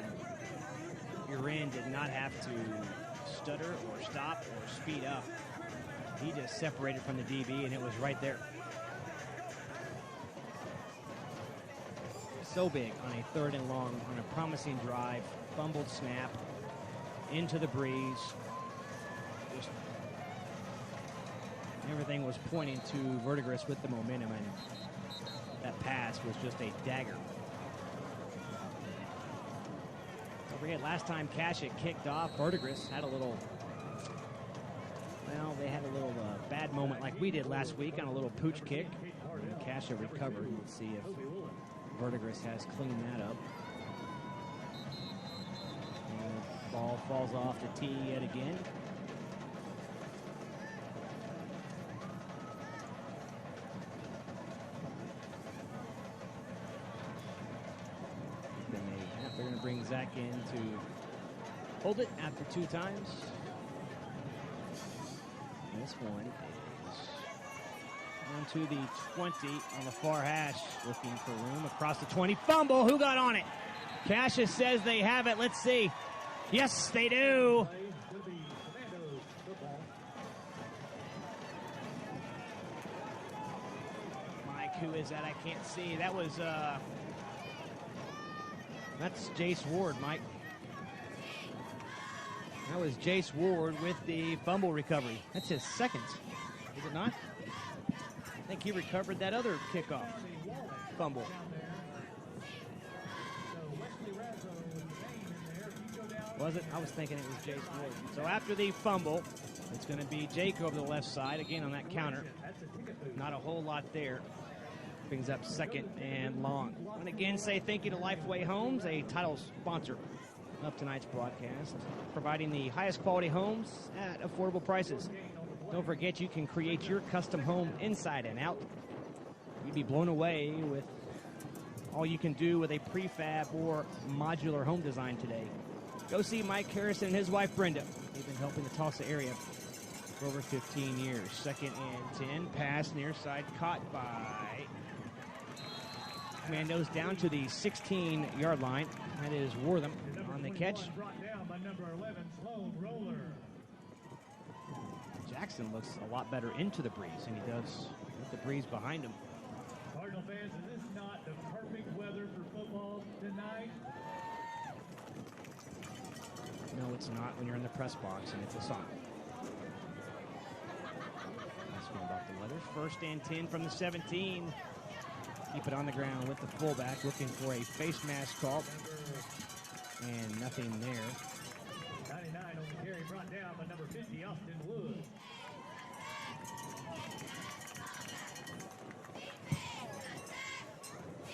Uran did not have to stutter or stop or speed up. He just separated from the DB and it was right there. So big on a 3rd and long on a promising drive. Fumbled snap into the breeze. Just everything was pointing to Verdigris with the momentum, and that pass was just a dagger. Don't forget, last time Cascia kicked off, Verdigris had a little, well, they had a little bad moment like we did last week on a little pooch kick. And Cascia recovered. Let's see if Verdigris has cleaned that up. And the ball falls off to T yet again. They're going to bring Zach in to hold it after 2 times. This one is on to the 20 on the far hash, looking for room across the 20. Fumble. Who got on it? Cascia says they have it. Let's see. Yes, they do. Mike, who is that? I can't see. That was that's Jace Ward, Mike. That was Jace Ward with the fumble recovery. That's his 2nd, is it not? I think he recovered that other kickoff fumble. Was it? I was thinking it was Jace Ward. So after the fumble, it's going to be Jake over the left side, again on that counter. Not a whole lot there. Brings up 2nd and long. And again, say thank you to Lifeway Homes, a title sponsor of tonight's broadcast, providing the highest quality homes at affordable prices. Don't forget, you can create your custom home inside and out. You'd be blown away with all you can do with a prefab or modular home design today. Go see Mike Harrison and his wife Brenda. They've been helping the Tulsa area for over 15 years. 2nd and 10, pass near side, caught by Commandos down to the 16-yard line. That is Wortham on the catch. Jackson looks a lot better into the breeze than he does with the breeze behind him. Cardinal fans, is this not the perfect weather for football tonight? No, it's not when you're in the press box and it's a sun. Nice one about the weather. 1st and 10 from the 17. Keep it on the ground with the fullback, looking for a face mask call. And nothing there. 99 on the carry, brought down by number 50, Austin Wood.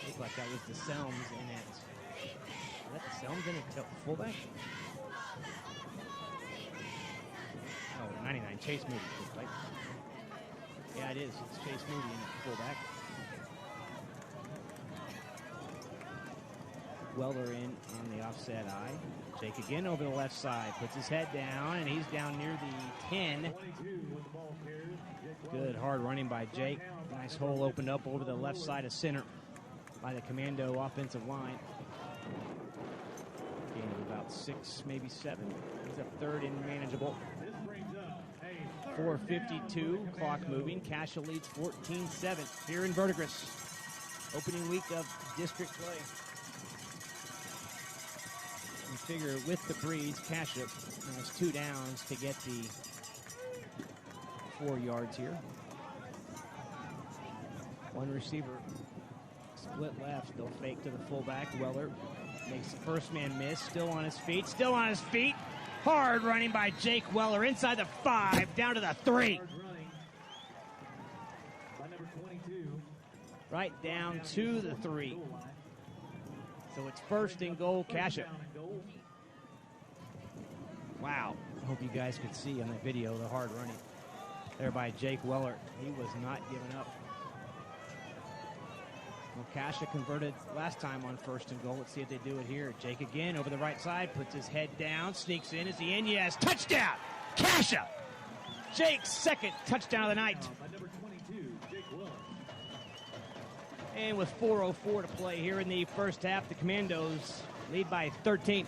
Looked like that was the Selms in it. Is that the Selms in it? Fullback? Oh, 99, Chase Moody. Right? Yeah, it is. It's Chase Moody in it, fullback. Weller in on the offset eye. Jake again over the left side. Puts his head down, and he's down near the 10. Good hard running by Jake. Nice hole opened up over the left side of center by the Commando offensive line. Gain of about 6, maybe 7. He's up 3rd and manageable. 4:52, clock moving. Cascia leads 14-7 here in Verdigris. Opening week of district play. You figure with the breeze, Cascia has 2 downs to get the 4 yards here. One receiver split left. They'll fake to the fullback. Weller makes the first man miss. Still on his feet. Still on his feet. Hard running by Jake Weller inside the 5, down to the 3. Right down to the 3. So it's 1st and goal, Cascia. Wow. I hope you guys could see on that video the hard running there by Jake Weller. He was not giving up. Well, Cascia converted last time on 1st and goal. Let's see if they do it here. Jake again over the right side, puts his head down, sneaks in. Is he in? Yes. Touchdown! Cascia! Jake's 2nd touchdown of the night. And with 4:04 to play here in the first half, the Commandos lead by 13.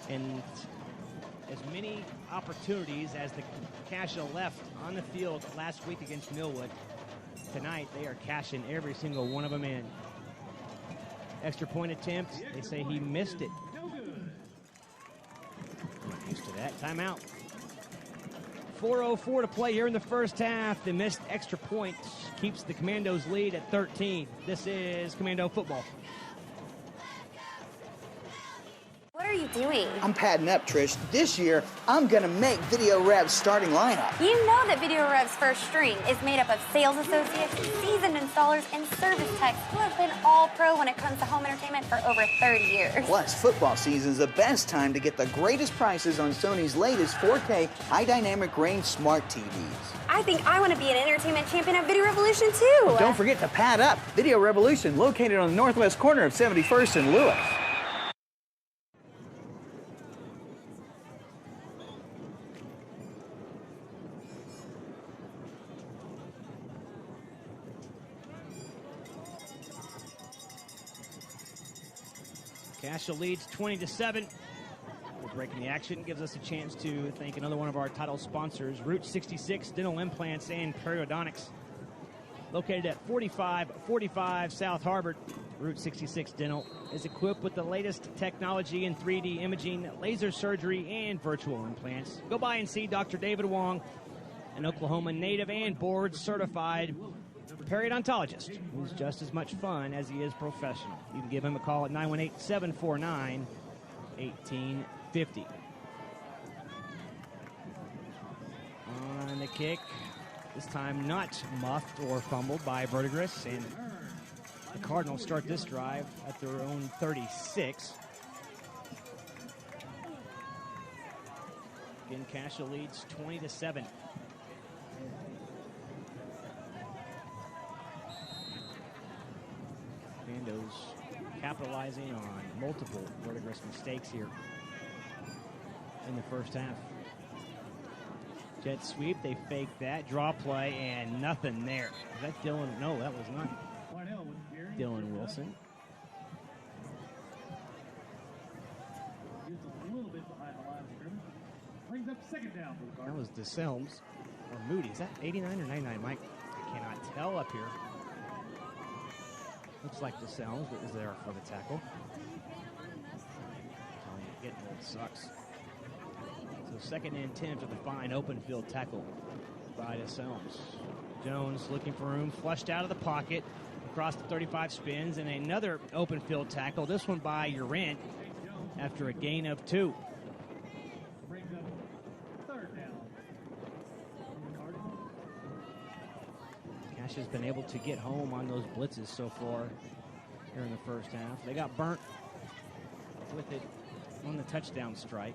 And as many opportunities as the Cascia left on the field last week against Millwood, tonight they are cashing every single one of them in. Extra point attempt, they say he missed it. Not used to that. Timeout. 4:04 to play here in the first half. The missed extra point keeps the Commandos lead at 13. This is Commando football. What are you doing? I'm padding up, Trish. This year, I'm going to make Video Rev's starting lineup. You know that Video Rev's first string is made up of sales associates, seasoned installers, and service techs who have been all pro when it comes to home entertainment for over 30 years. Plus, football season's the best time to get the greatest prices on Sony's latest 4K high dynamic range smart TVs. I think I want to be an entertainment champion at Video Revolution too. But don't forget to pad up. Video Revolution, located on the northwest corner of 71st and Lewis. Cascia leads 20-7. We're breaking the action. Gives us a chance to thank another one of our title sponsors, Route 66 Dental Implants and Periodontics. Located at 4545 South Harvard, Route 66 Dental is equipped with the latest technology in 3D imaging, laser surgery, and virtual implants. Go by and see Dr. David Wong, an Oklahoma native and board-certified periodontologist who's just as much fun as he is professional. You can give him a call at 918-749-1850. On the kick, this time not muffed or fumbled by Verdigris, and the Cardinals start this drive at their own 36. Again, Cascia leads 20-7. Commandos capitalizing on multiple Verdigris mistakes here in the first half. Jet sweep, they fake that, draw play, and nothing there. Is that Dylan? No, that was not Dylan Wilson. Second down for the That Cardinals. was DeSelms or Moody. Is that 89 or 99, Mike? I cannot tell up here. Looks like DeSelms, but was there for the tackle. Getting old sucks. So 2nd and 10 for the fine open field tackle by DeSelms. Jones looking for room, flushed out of the pocket, across the 35 spins, and another open field tackle. This one by Urant after a gain of 2. Brings up third down. Cascia's been able to get home on those blitzes so far here in the first half. They got burnt with it on the touchdown strike.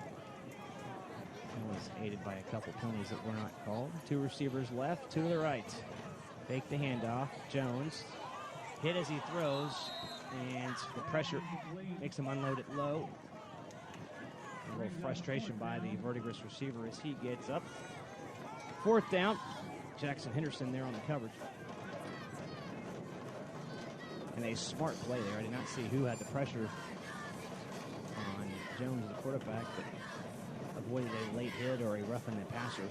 It was aided by a couple penalties that were not called. 2 receivers left, 2 to the right. Fake the handoff. Jones hit as he throws, and the pressure makes him unload it low. A little frustration by the Verdigris receiver as he gets up. 4th down. Jackson Henderson there on the coverage. And a smart play there. I did not see who had the pressure on Jones, the quarterback, but avoided a late hit or a roughing the passer.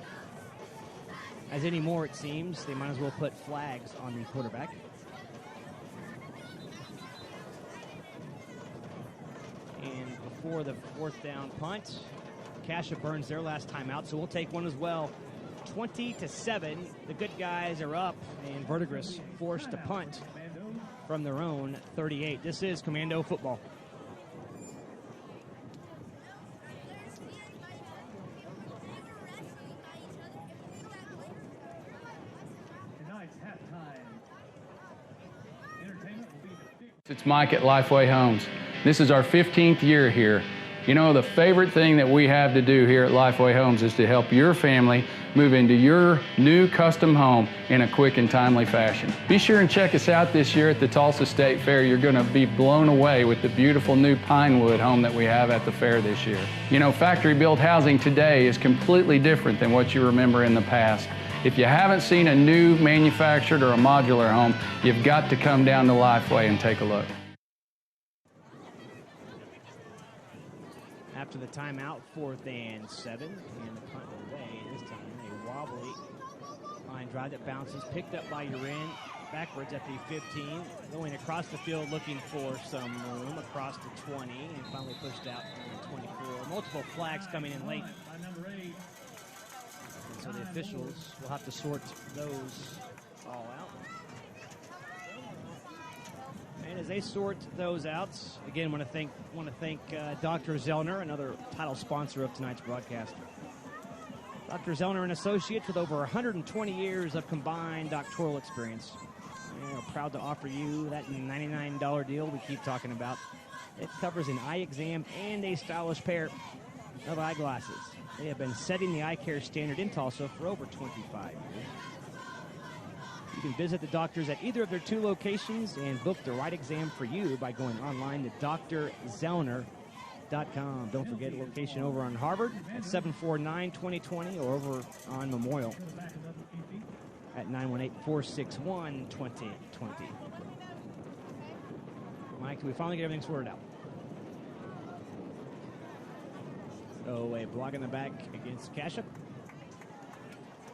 As anymore, it seems, they might as well put flags on the quarterback. And before the 4th down punt, Cascia burns their last timeout, so we'll take one as well. 20-7, the good guys are up, and Verdigris forced to punt from their own 38. This is Commando football. Tonight's halftime entertainment will be the big. It's Mike at Lifeway Homes. This is our 15th year here. You know, the favorite thing that we have to do here at Lifeway Homes is to help your family move into your new custom home in a quick and timely fashion. Be sure and check us out this year at the Tulsa State Fair. You're going to be blown away with the beautiful new Pinewood home that we have at the fair this year. You know, factory-built housing today is completely different than what you remember in the past. If you haven't seen a new manufactured or a modular home, you've got to come down to Lifeway and take a look. After the timeout, 4th and 7, and the punt away. This time a wobbly line drive that bounces, picked up by Urant, backwards at the 15, going across the field looking for some room across the 20, and finally pushed out to the 24. Multiple flags coming in late. And so the officials will have to sort those all out. And as they sort those out, again, want to thank Dr. Zellner, another title sponsor of tonight's broadcast. Dr. Zellner and Associates with over 120 years of combined doctoral experience. We are proud to offer you that $99 deal we keep talking about. It covers an eye exam and a stylish pair of eyeglasses. They have been setting the eye care standard in Tulsa for over 25 years. You can visit the doctors at either of their 2 locations and book the right exam for you by going online to drzellner.com. Don't forget a location over on Harvard at 749-2020 or over on Memorial at 918-461-2020. Mike, we finally get everything sorted out. So a block in the back against Cascia.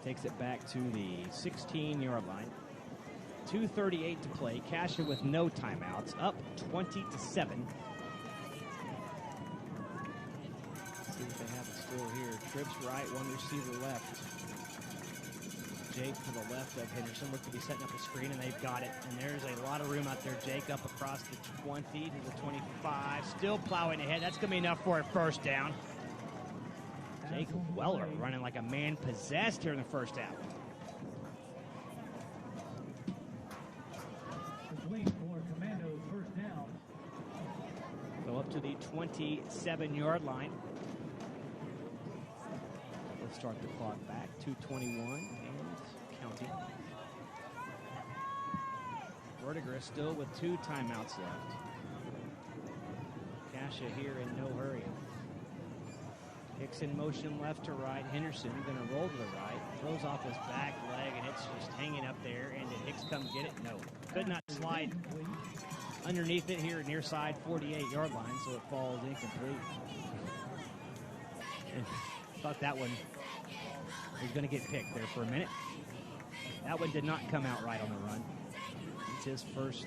Takes it back to the 16-yard line. 2:38 to play. Cascia with no timeouts. Up 20-7. See if they have it still here. Trips right, 1 receiver left. Jake to the left of Henderson. Look to be setting up a screen, and they've got it. And there's a lot of room out there. Jake up across the 20 to the 25. Still plowing ahead. That's going to be enough for a first down. Jake Weller running like a man possessed here in the first half. Go up to the 27-yard line. Let's start the clock back. 2:21 and counting. Verdigris still with 2 timeouts left. Cascia here in no hurry. Hicks in motion left to right. Henderson going to roll to the right. Throws off his back leg, and it's just hanging up there. And did Hicks come get it? No. Could not slide underneath it here near side 48-yard line, so it falls incomplete. And thought that one was going to get picked there for a minute. That one did not come out right on the run. It's his first,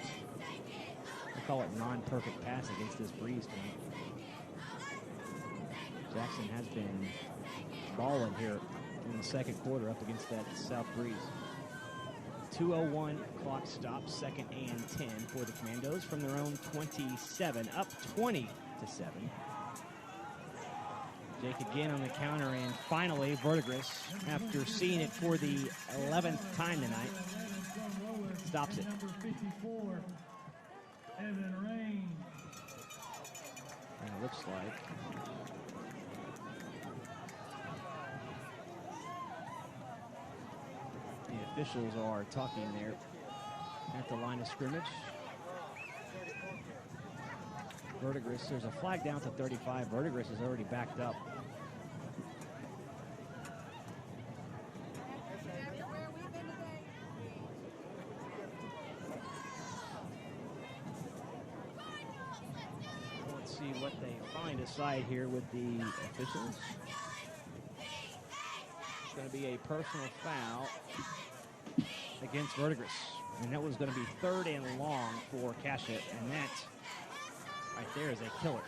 I call it non-perfect pass against this breeze tonight. Jackson has been balling here in the second quarter up against that south breeze. 2:01 clock stop, 2nd and 10 for the Commandos from their own 27, up 20-7. Jake again on the counter, and finally Verdigris, after seeing it for the 11th time tonight, stops it. And it looks like the officials are talking there at the line of scrimmage. Verdigris, there's a flag down to 35. Verdigris is already backed up. Let's see what they find aside here with the officials. It's going to be a personal foul against Verdigris, and that was going to be 3rd and long for Cascia, and that right there is a killer.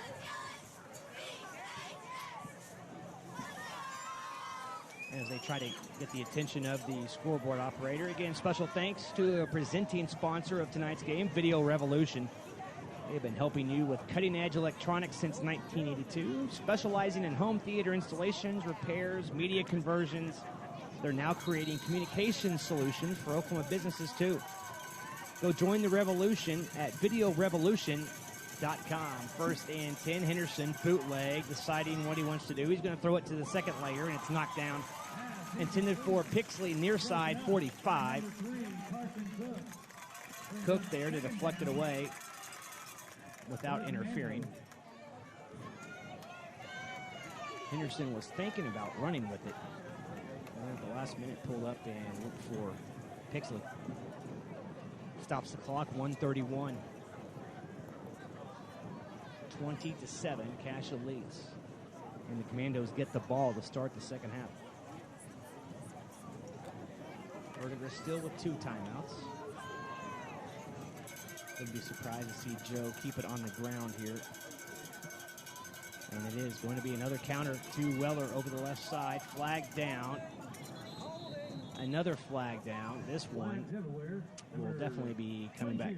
As they try to get the attention of the scoreboard operator. Again, special thanks to a presenting sponsor of tonight's game, Video Revolution. They've been helping you with cutting-edge electronics since 1982, specializing in home theater installations, repairs, media conversions. They're now creating communication solutions for Oklahoma businesses, too. Go join the revolution at videorevolution.com. 1st and 10. Henderson, bootleg, deciding what he wants to do. He's going to throw it to the second layer, and it's knocked down. Intended for Pixley, near side 45. Cook there to deflect it away without interfering. Henderson was thinking about running with it. And at the last minute, pulled up and looked for Pixley. Stops the clock, 1:31. 20-7, Cascia leads. And the Commandos get the ball to start the second half. Verdigris still with 2 timeouts. Wouldn't be surprised to see Joe keep it on the ground here. And it is going to be another counter to Weller over the left side. Flag down. Another flag down. This one will definitely be coming back.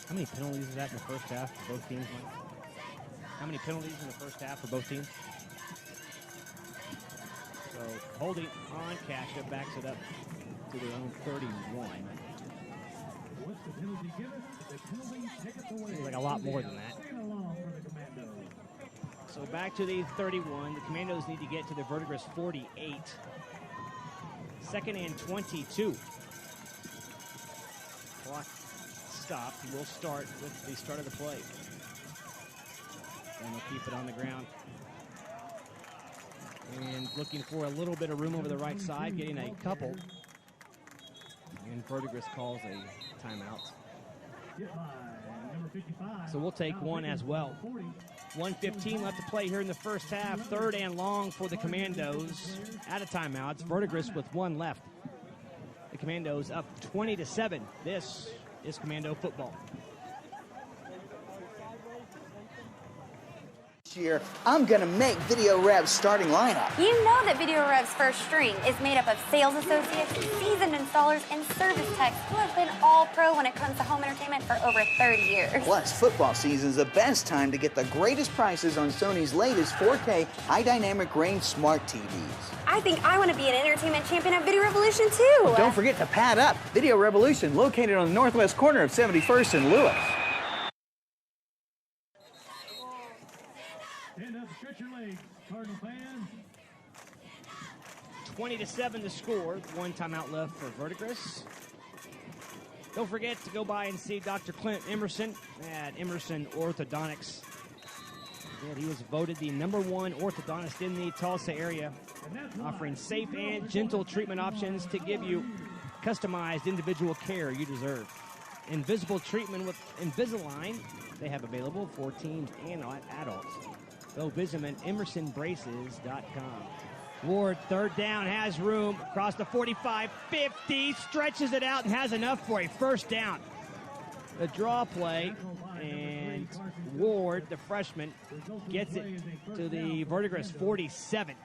How many penalties is that in the first half for both teams, Mike? How many penalties in the first half for both teams? So holding on, Cascia backs it up to their own 31. What's the penalty given? The penalty tickets away. Seems like a lot more than that. So back to the 31. The Commandos need to get to the Verdigris 48. 2nd and 22. Clock stopped. He will start with the start of the play. And they'll keep it on the ground. And looking for a little bit of room over the right side, getting a couple. And Verdigris calls a timeout. So we'll take one as well. 1:15 left to play here in the first half. 3rd and long for the Commandos. Out of timeouts. Verdigris with 1 left. The Commandos up 20-7. This is Commando football. Year, I'm going to make Video Rev's starting lineup. You know that Video Rev's first string is made up of sales associates, seasoned installers, and service techs who have been all pro when it comes to home entertainment for over 30 years. Plus, football season is the best time to get the greatest prices on Sony's latest 4K high dynamic range smart TVs. I think I want to be an entertainment champion at Video Revolution too. Don't forget to pad up. Video Revolution, located on the northwest corner of 71st and Lewis. Stand up, stretch your legs, Cardinal fans. 20-7 to score. 1 timeout left for Verdigris. Don't forget to go by and see Dr. Clint Emerson at Emerson Orthodontics. Again, he was voted the #1 orthodontist in the Tulsa area, offering safe and gentle treatment options to give you customized individual care you deserve. Invisible treatment with Invisalign they have available for teens and adults. Go visit them at emersonbraces.com. Ward, third down, has room across the 45-50, stretches it out and has enough for a first down. The draw play, and Ward, the freshman, gets it to the Verdigris 47.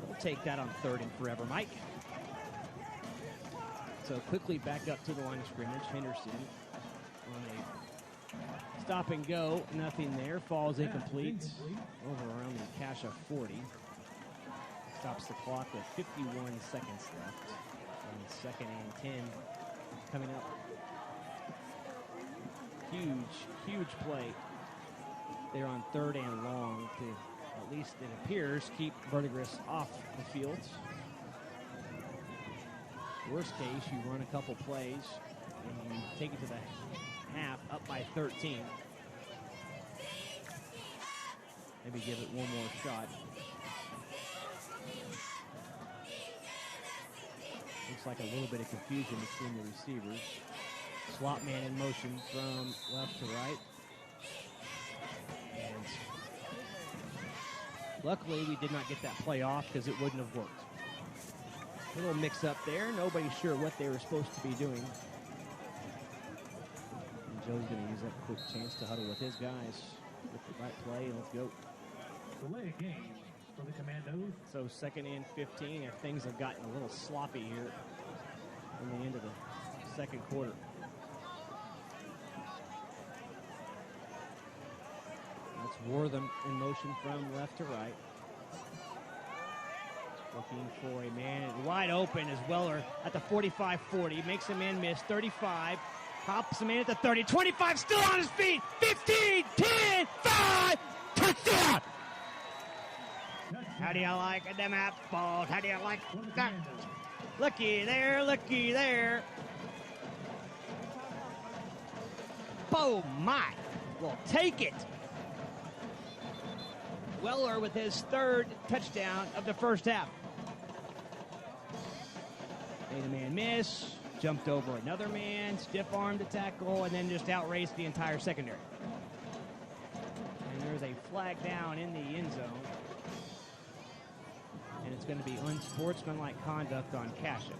We'll take that on 3rd and forever, Mike. So quickly back up to the line of scrimmage. Henderson on a stop and go. Nothing there. Falls incomplete. Over around the Cascia 40. Stops the clock with 51 seconds left. On 2nd and 10 coming up. Huge play there on 3rd and long to, at least it appears, keep Verdigris off the field. Worst case, you run a couple plays and you take it to the half, up by 13. Maybe give it one more shot. Looks like a little bit of confusion between the receivers. Swap man in motion from left to right. And luckily, we did not get that play off because it wouldn't have worked. A little mix-up there. Nobody's sure what they were supposed to be doing. And Joe's going to use that quick chance to huddle with his guys. With the right play, and let's go. Delay a game for the Commandos. So 2nd and 15, if things have gotten a little sloppy here in the end of the 2nd quarter. That's Wortham in motion from left to right. Looking for a man wide open as Weller at the 45-40. Makes a man miss. 35. Hops a man at the 30. 25 still on his feet. 15, 10, 5. Touchdown! How do you like them apples? How do you like that? Looky there, looky there. Oh my. We'll take it. Weller with his 3rd touchdown of the first half. Made a man miss, jumped over another man, stiff-armed the tackle, and then just outraced the entire secondary. And there's a flag down in the end zone. And it's going to be unsportsmanlike conduct on Cascia,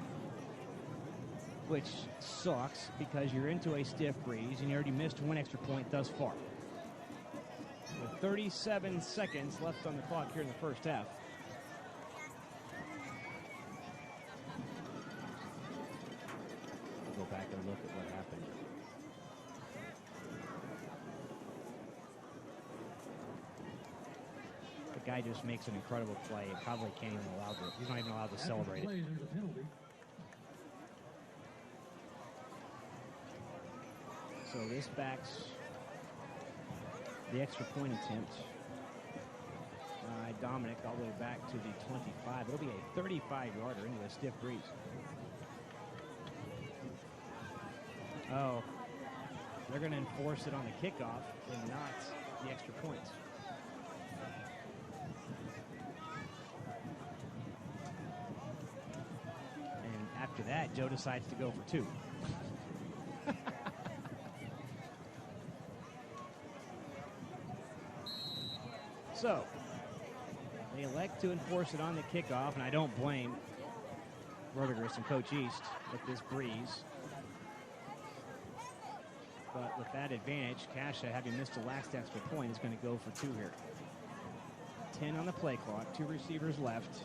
which sucks because you're into a stiff breeze and you already missed 1 extra point thus far. With 37 seconds left on the clock here in the first half. We'll go back and look at what happened. The guy just makes an incredible play. He probably can't even allow to, he's not even allowed to celebrate it. There's a penalty. So this backs the extra point attempt by Dominic all the way back to the 25. It'll be a 35-yarder into a stiff breeze. Oh, they're going to enforce it on the kickoff and not the extra points. And after that, Joe decides to go for 2. So, they elect to enforce it on the kickoff, and I don't blame Verdigris and Coach East with this breeze. But with that advantage, Cascia, having missed the last extra point, is going to go for 2 here. 10 on the play clock, 2 receivers left.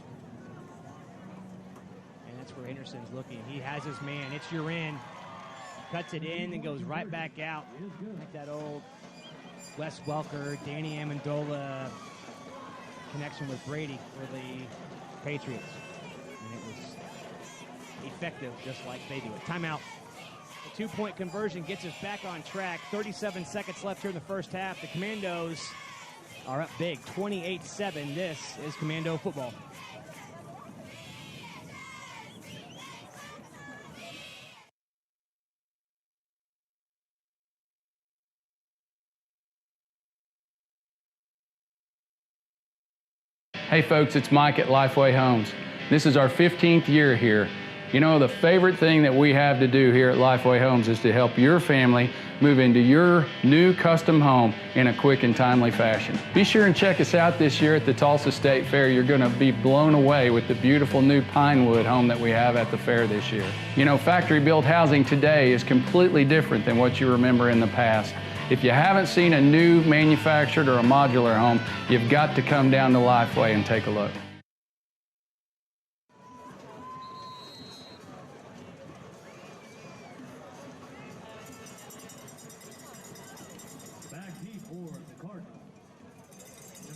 And that's where Henderson's looking. He has his man. It's your in. Cuts it in and goes right back out. Like that old Wes Welker, Danny Amendola connection with Brady for the Patriots. And it was effective just like they do it. Timeout. The 2-point conversion gets us back on track. 37 seconds left here in the first half. The Commandos are up big, 28-7. This is Commando football. Hey folks, it's Mike at Lifeway Homes. This is our 15th year here. You know, the favorite thing that we have to do here at Lifeway Homes is to help your family move into your new custom home in a quick and timely fashion. Be sure and check us out this year at the Tulsa State Fair. You're going to be blown away with the beautiful new Pinewood home that we have at the fair this year. You know, factory-built housing today is completely different than what you remember in the past. If you haven't seen a new manufactured or a modular home, you've got to come down to Lifeway and take a look.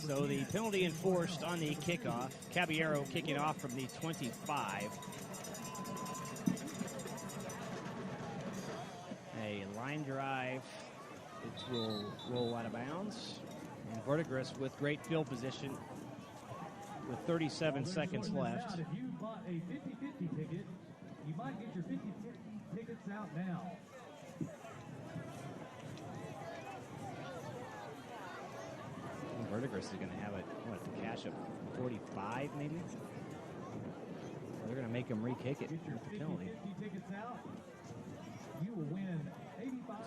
So the penalty enforced on the kickoff. Caballero kicking off from the 25. A line drive. It will roll out of bounds. And Verdigris with great field position with 37 seconds left. If you bought a 50-50 ticket, you might get your 50-50 tickets out now. Verdigris is going to have a cash of 45 maybe. They're going to make him re-kick it with the penalty.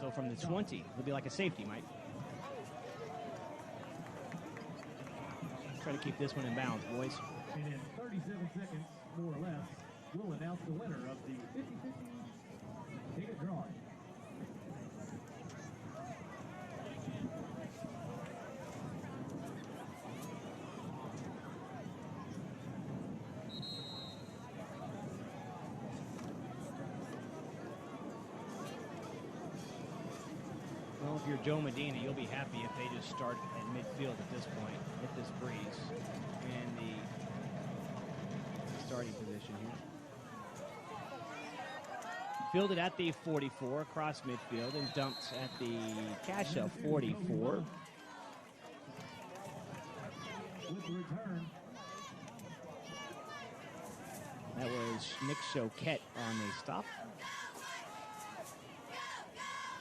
So from the 20, it'll be like a safety, Mike. Try to keep this one in bounds, boys. And in 37 seconds, more or less, we'll announce the winner of the 50-50 ticket drawing. Well, if you're Joe Medina, you'll be happy if they just start at midfield at this point, hit this breeze, and the starting position here. Fielded at the 44 across midfield and dumped at the Cascia 44. That was Nick Choquette on the stop.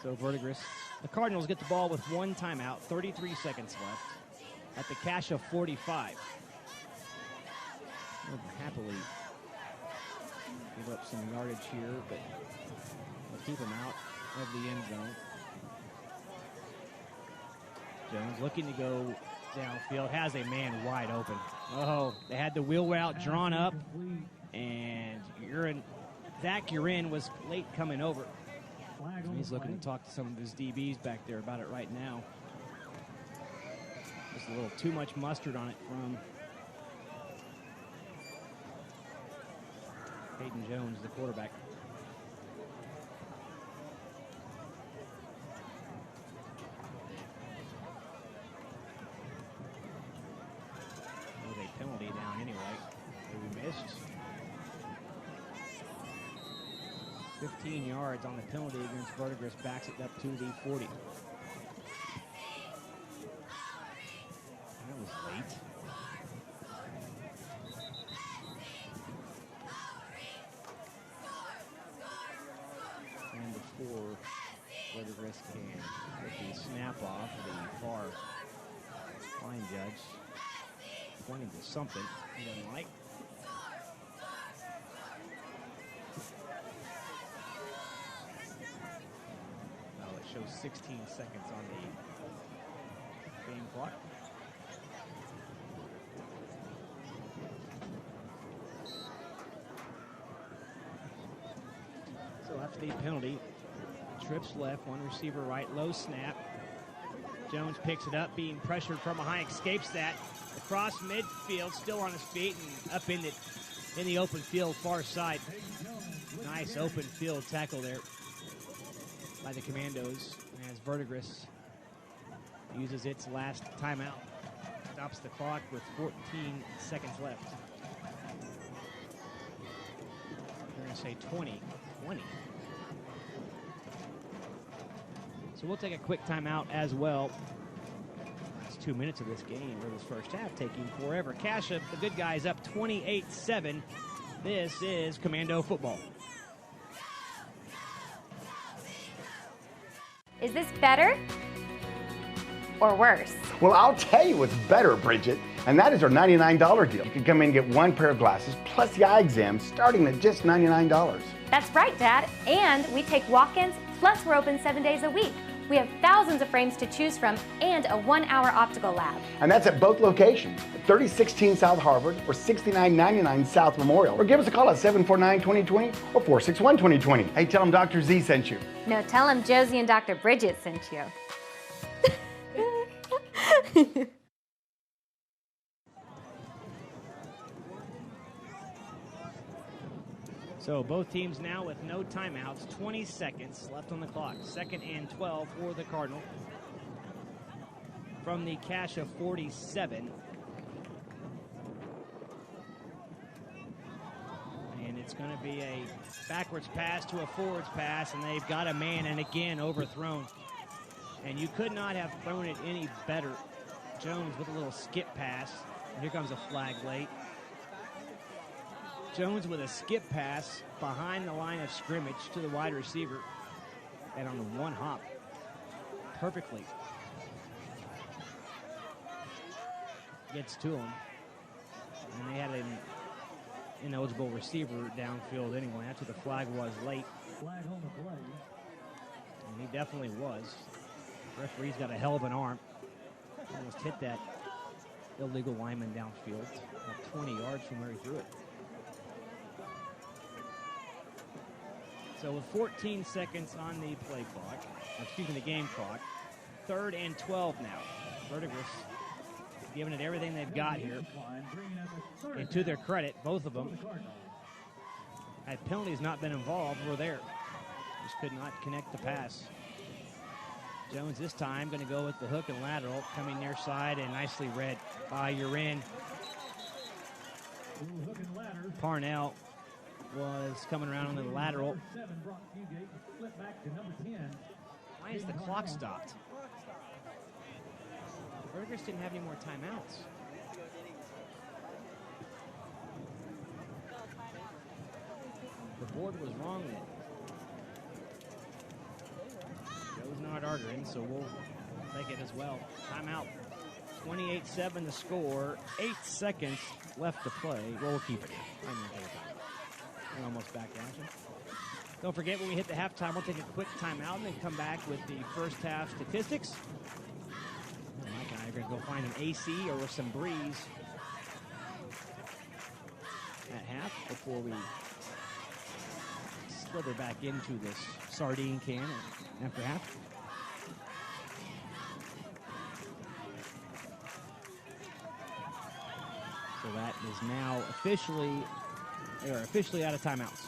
So Verdigris, the Cardinals get the ball with one timeout, 33 seconds left at the Cascia 45. They'll happily give up some yardage here, but they'll keep him out of the end zone. Jones looking to go downfield, has a man wide open. Oh, they had the wheel route drawn up, and Zach Urin was late coming over. He's looking to talk to some of his DBs back there about it right now. Just a little too much mustard on it from Hayden Jones, the quarterback. There was a penalty down anyway that we missed. 15 yards on the penalty against Verdigris, backs it up to the 40. That was late. And before Verdigris can get the snap off, the far line judge pointing to something he doesn't like. Shows 16 seconds on the game clock. So after the penalty, trips left, one receiver right, low snap. Jones picks it up, being pressured from behind, escapes that. Across midfield, still on his feet and up in the open field, far side. Nice open field tackle there by the Commandos as Verdigris uses its last timeout. Stops the clock with 14 seconds left. We're going to say 20. So we'll take a quick timeout as well. Last 2 minutes of this game, or this first half, taking forever. Cascia, the good guys, up 28-7. This is Commando football. Is this better or worse? Well, I'll tell you what's better, Bridget, and that is our $99 deal. You can come in and get one pair of glasses plus the eye exam starting at just $99. That's right, Dad. And we take walk-ins, plus we're open 7 days a week. We have thousands of frames to choose from and a 1-hour optical lab. And that's at both locations, 3016 South Harvard or 6999 South Memorial. Or give us a call at 749-2020 or 461-2020. Hey, tell them Dr. Z sent you. No, tell him Josie and Dr. Bridget sent you. So both teams now with no timeouts, 20 seconds left on the clock. 2nd and 12 for the Cardinal. From the Cascia 47. And it's going to be a backwards pass to a forwards pass, and they've got a man, and again overthrown. And you could not have thrown it any better. Jones with a little skip pass. And here comes a flag late. Jones with a skip pass behind the line of scrimmage to the wide receiver. And on the one hop, perfectly. Gets to him. And they had an ineligible receiver downfield anyway. That's what the flag was late. Flag on the play. And he definitely was. The referee's got a hell of an arm. Almost hit that illegal lineman downfield. About 20 yards from where he threw it. So with 14 seconds on the play clock, excuse me, the game clock, 3rd and 12 now. Verdigris giving it everything they've got here. And to their credit, both of them, had penalties not been involved, were there. Just could not connect the pass. Jones this time going to go with the hook and lateral, coming near side and nicely read by Urin. Parnell was coming around on the lateral. Why is the clock stopped? Verdigris didn't have any more timeouts. The board was wrong then. Joe's not arguing, so we'll take it as well. Timeout. 28-7 the score. 8 seconds left to play. Well, we'll keep it. We're almost back to action. Don't forget, when we hit the halftime, we'll take a quick timeout and then come back with the first half statistics. Mike and I are going to go find an AC or some breeze at half before we slither back into this sardine can after half. So that is now they are officially out of timeouts.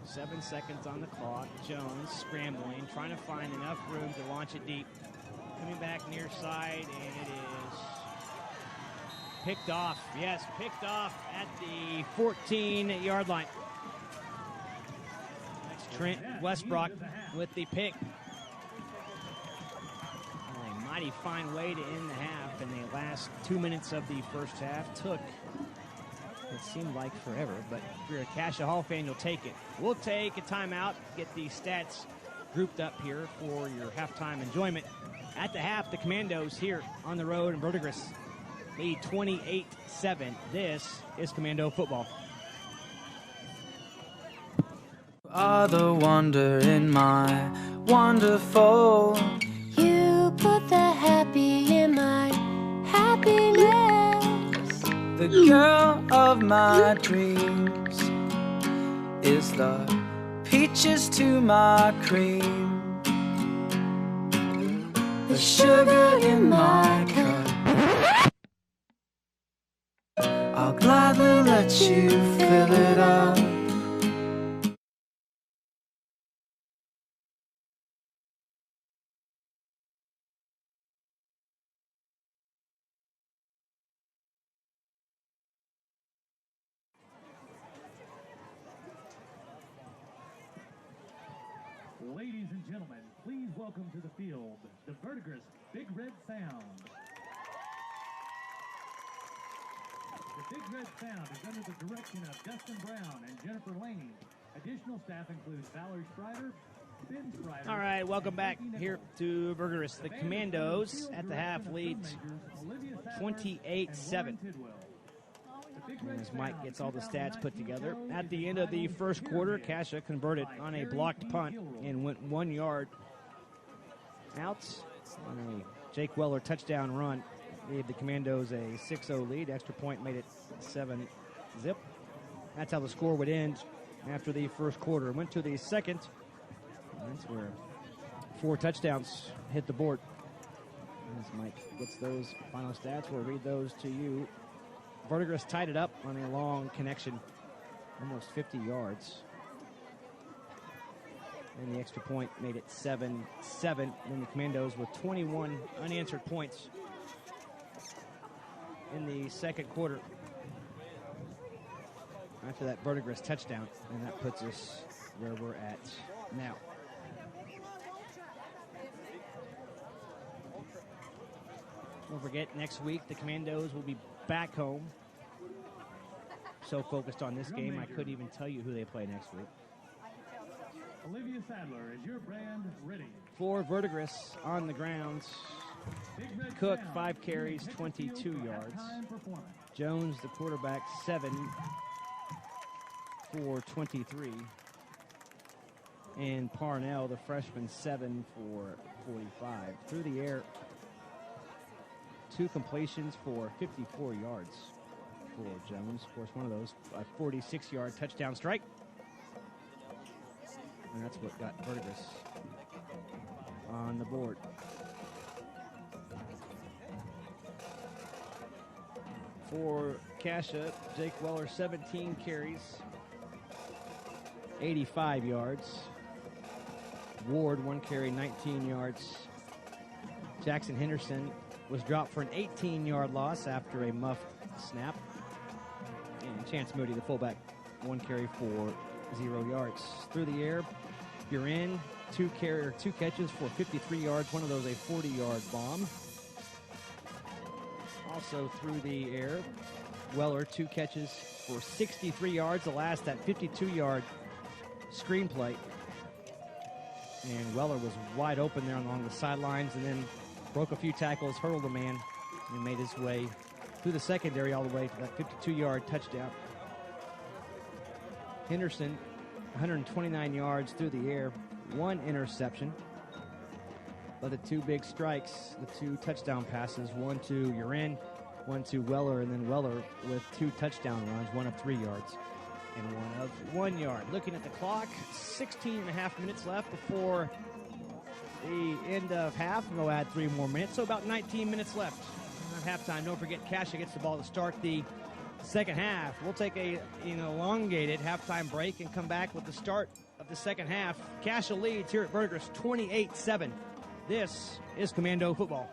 Seven seconds on the clock. Jones scrambling, trying to find enough room to launch it deep. Coming back near side, and it is picked off. Yes, picked off at the 14-yard line. That's Trent Westbrook with the pick. A mighty fine way to end the half, and the last 2 minutes of the first half took, it seemed like forever, but if you're a Cascia Hall fan, you'll take it. We'll take a timeout, get the stats grouped up here for your halftime enjoyment. At the half, the Commandos here on the road in Verdigris lead 28-7. This is Commando football. Are the wonder in my wonderful. You put the happy in my happiness. The girl of my dreams is the peaches to my cream. The sugar in my cup. I'll gladly let you fill it up. Ladies and gentlemen, please welcome to the field the Verdigris Big Red Sound. The Big Red Sound is under the direction of Dustin Brown and Jennifer Laney. Additional staff includes Valerie Sprider, Ben Sprider. All right, welcome back here to Verdigris. The Commandos at the half lead 28-7. As Mike gets all the stats put together. At the end of the first quarter, Cascia converted on a blocked punt and went 1 yard out on a Jake Weller touchdown run. Gave the Commandos a 6-0 lead. Extra point made it 7-zip. That's how the score would end after the first quarter. Went to the second. That's where 4 touchdowns hit the board. As Mike gets those final stats, we'll read those to you. Verdigris tied it up on a long connection, almost 50 yards. And the extra point made it 7-7. Then the Commandos with 21 unanswered points in the second quarter after that Verdigris touchdown. And that puts us where we're at now. Don't forget, next week the Commandos will be back home. So focused on this game, I couldn't even tell you who they play next week. Olivia Sadler, is your brand ready? For Verdigris on the grounds, Cook 5 carries, 22 yards. Jones, the quarterback, 7 for 23. And Parnell, the freshman, 7 for 45. Through the air, 2 completions for 54 yards for Jones. Of course, one of those, a 46-yard touchdown strike. And that's what got Verdigris on the board. For Cascia, Jake Weller, 17 carries, 85 yards. Ward, 1 carry, 19 yards. Jackson Henderson was dropped for an 18-yard loss after a muffed snap. And Chance Moody, the fullback, 1 carry for 0 yards. Through the air, you're in 2 catches for 53 yards. One of those a 40-yard bomb. Also through the air, Weller, 2 catches for 63 yards. The last, that 52-yard screen play. And Weller was wide open there along the sidelines and then broke a few tackles, hurdled a man, and made his way through the secondary all the way to that 52-yard touchdown. Henderson, 129 yards through the air, 1 interception. But the 2 big strikes, the 2 touchdown passes, 1 to Urin, 1 to Weller, and then Weller with 2 touchdown runs, 1 of 3 yards and 1 of 1 yard. Looking at the clock, 16 and a half minutes left before the end of half. We'll add 3 more minutes, so about 19 minutes left at halftime. Don't forget, Cascia gets the ball to start the second half. We'll take an elongated halftime break and come back with the start of the second half. Cascia leads here at Verdigris 28-7. This is Commando football.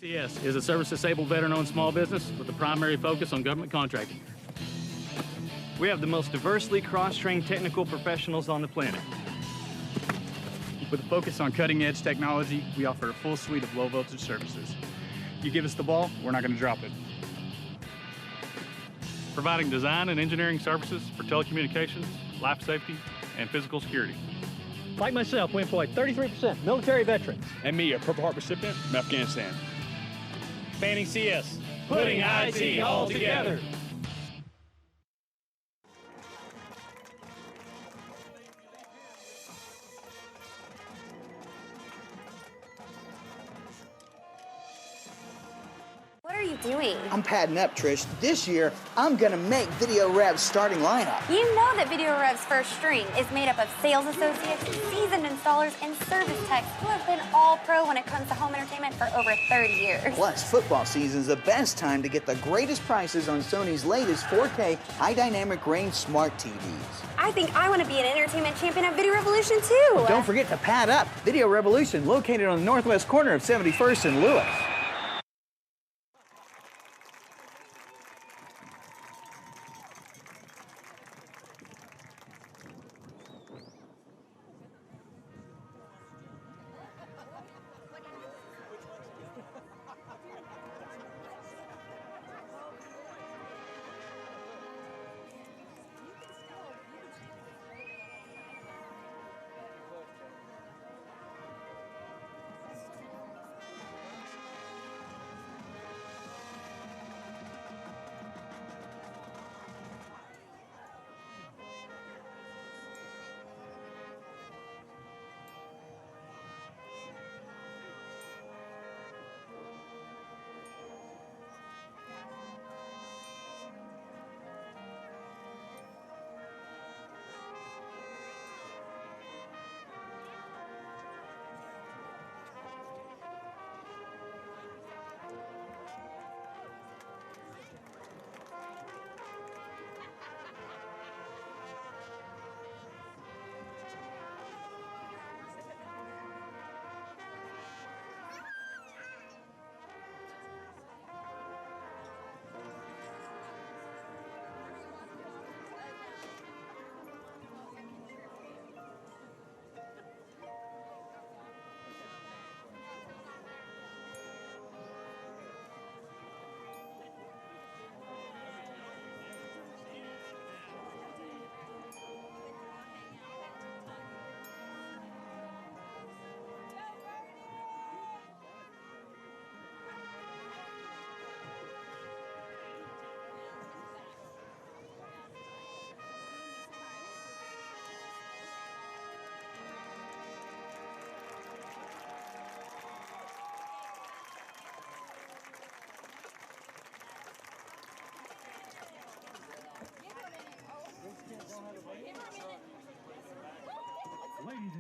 CS is a service-disabled veteran-owned small business with a primary focus on government contracting. We have the most diversely cross-trained technical professionals on the planet. With a focus on cutting-edge technology, we offer a full suite of low-voltage services. You give us the ball, we're not going to drop it. Providing design and engineering services for telecommunications, life safety, and physical security. Like myself, we employ 33% military veterans. And me, a Purple Heart recipient from Afghanistan. Fanning CS, putting IT all together. What are you doing? I'm padding up, Trish. This year, I'm going to make Video Rev's starting lineup. You know that Video Rev's first string is made up of sales associates, seasoned installers, and service techs who have been all pro when it comes to home entertainment for over 30 years. Plus, football season is the best time to get the greatest prices on Sony's latest 4K high dynamic range smart TVs. I think I want to be an entertainment champion at Video Revolution too. Well, don't forget to pad up. Video Revolution, located on the northwest corner of 71st and Lewis.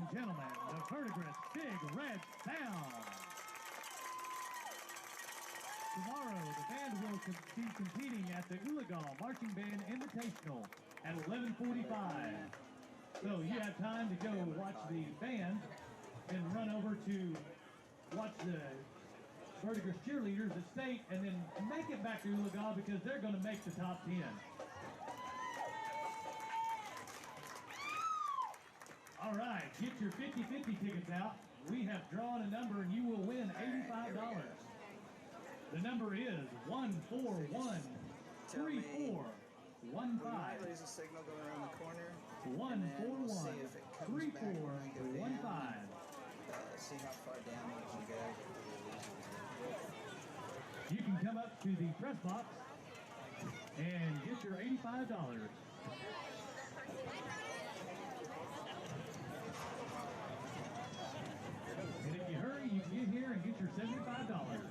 and gentlemen, the Verdigris Big Red Sound. Tomorrow, the band will be competing at the Ulagal Marching Band Invitational at 11:45. So you have time to go watch the band and run over to watch the Verdigris cheerleaders at state, and then make it back to Ulagal because they're going to make the top 10. All right, get your 50-50 tickets out. We have drawn a number, and you will win $85. The number is 1413415. There's a signal going around the corner. 1413415. See how far down you can go. You can come up to the press box and get your $85. And if you hurry, you can get here and get your $75.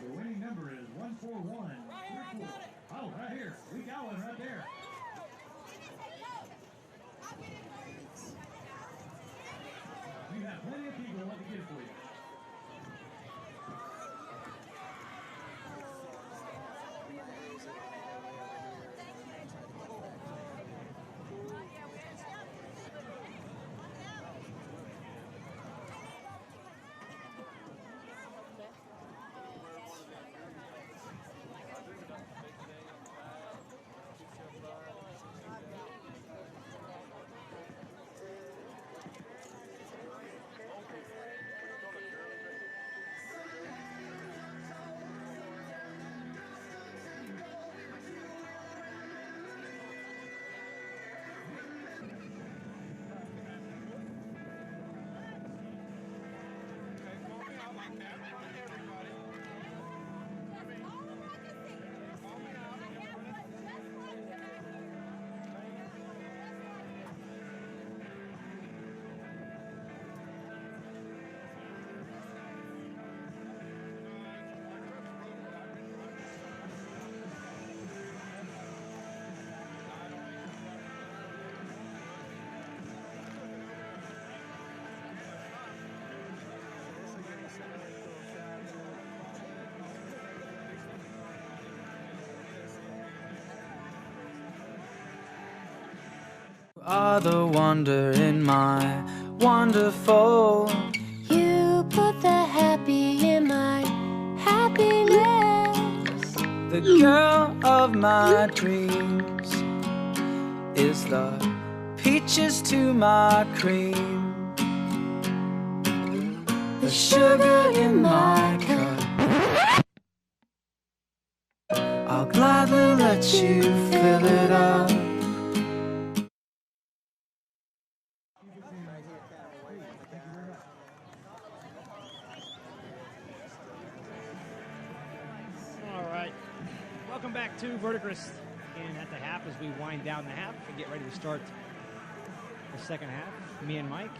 The winning number is 14134. Oh, right here. We got one right there. You have plenty of people who want to get it for you. Are the wonder in my wonderful. You put the happy in my happiness. The girl of my dreams is the peaches to my cream. The sugar in my cup. I'll gladly let you fill it up. Welcome back to Verdigris. And at the half, as we wind down the half and get ready to start the second half, me and Mike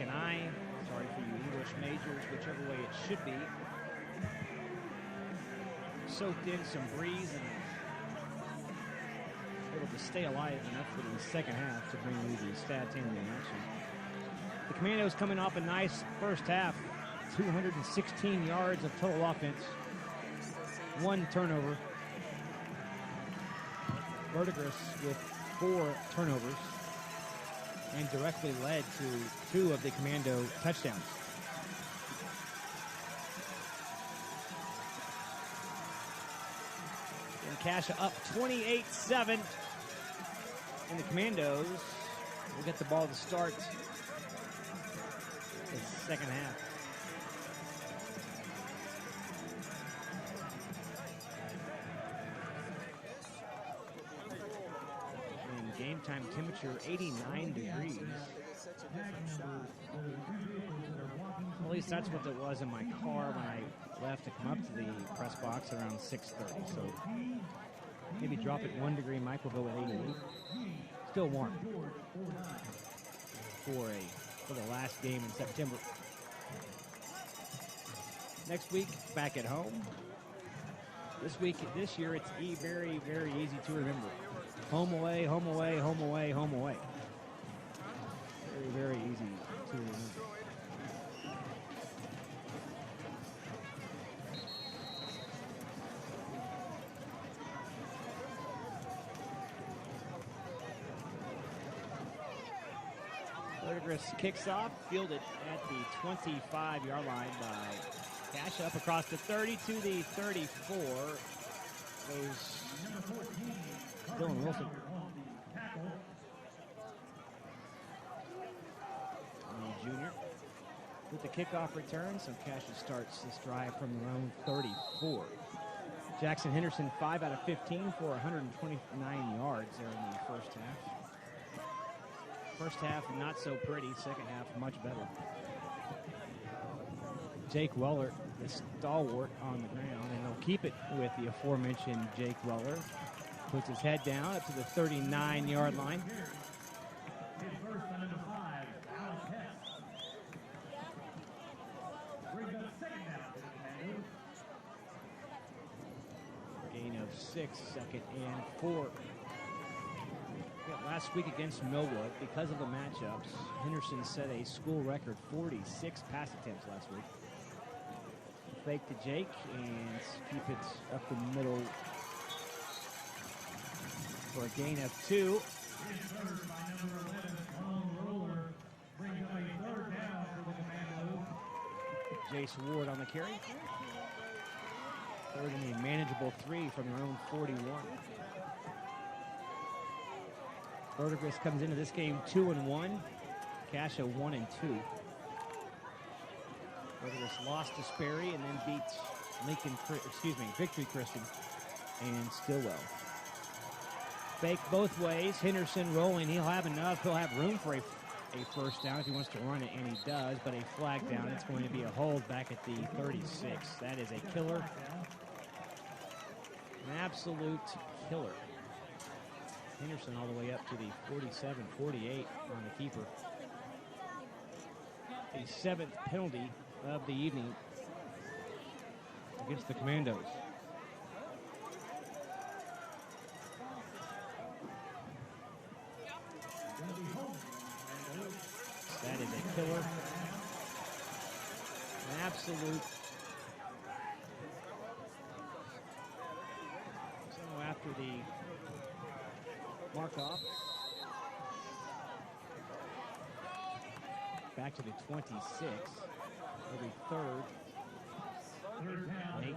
and I, sorry for you English majors, whichever way it should be, soaked in some breeze and able to stay alive enough for the second half to bring you the stats and the action. The Commandos coming off a nice first half, 216 yards of total offense, 1 turnover. Verdigris with 4 turnovers and directly led to 2 of the Commando touchdowns. And Cascia up 28-7. And the Commandos will get the ball to start the second half. Game time temperature 89 degrees. At least that's what it was in my car when I left to come up to the press box around 6:30. So maybe drop it 1 degree. Mike will go at 88. Still warm for the last game in September. Next week, back at home. This year, it's very, very easy to remember. Home away, home away, home away, home away. Very, very easy to remember. Verdigris kicks off, fielded at the 25-yard line by Cascia, up across the 30 to the 34. Goes Dylan Wilson. The junior with the kickoff return, so Cascia starts this drive from their own 34. Jackson Henderson 5 out of 15 for 129 yards there in the first half. First half, not so pretty. Second half, much better. Jake Weller, the stalwart on the ground, and they'll keep it with the aforementioned Jake Weller. Puts his head down up to the 39-yard line. Gain of 6, 2nd and 4. Last week against Millwood, because of the matchups, Henderson set a school record 46 pass attempts last week. Fake to Jake and keep it up the middle for a gain of 2. Jace Ward on the carry. Third and a manageable 3 from their own 41. Verdigris comes into this game 2-1. Cascia 1-2. Verdigris lost to Sperry and then beat Victory Christian and Stillwell. Fake both ways. Henderson rolling. He'll have enough. He'll have room for a first down if he wants to run it, and he does. But a flag down. It's going to be a hold back at the 36. That is a killer. An absolute killer. Henderson all the way up to the 47-48 on the keeper. The 7th penalty of the evening against the Commandos. That is a killer. An absolute. So after the mark off. Back to the 26. Every third and 18.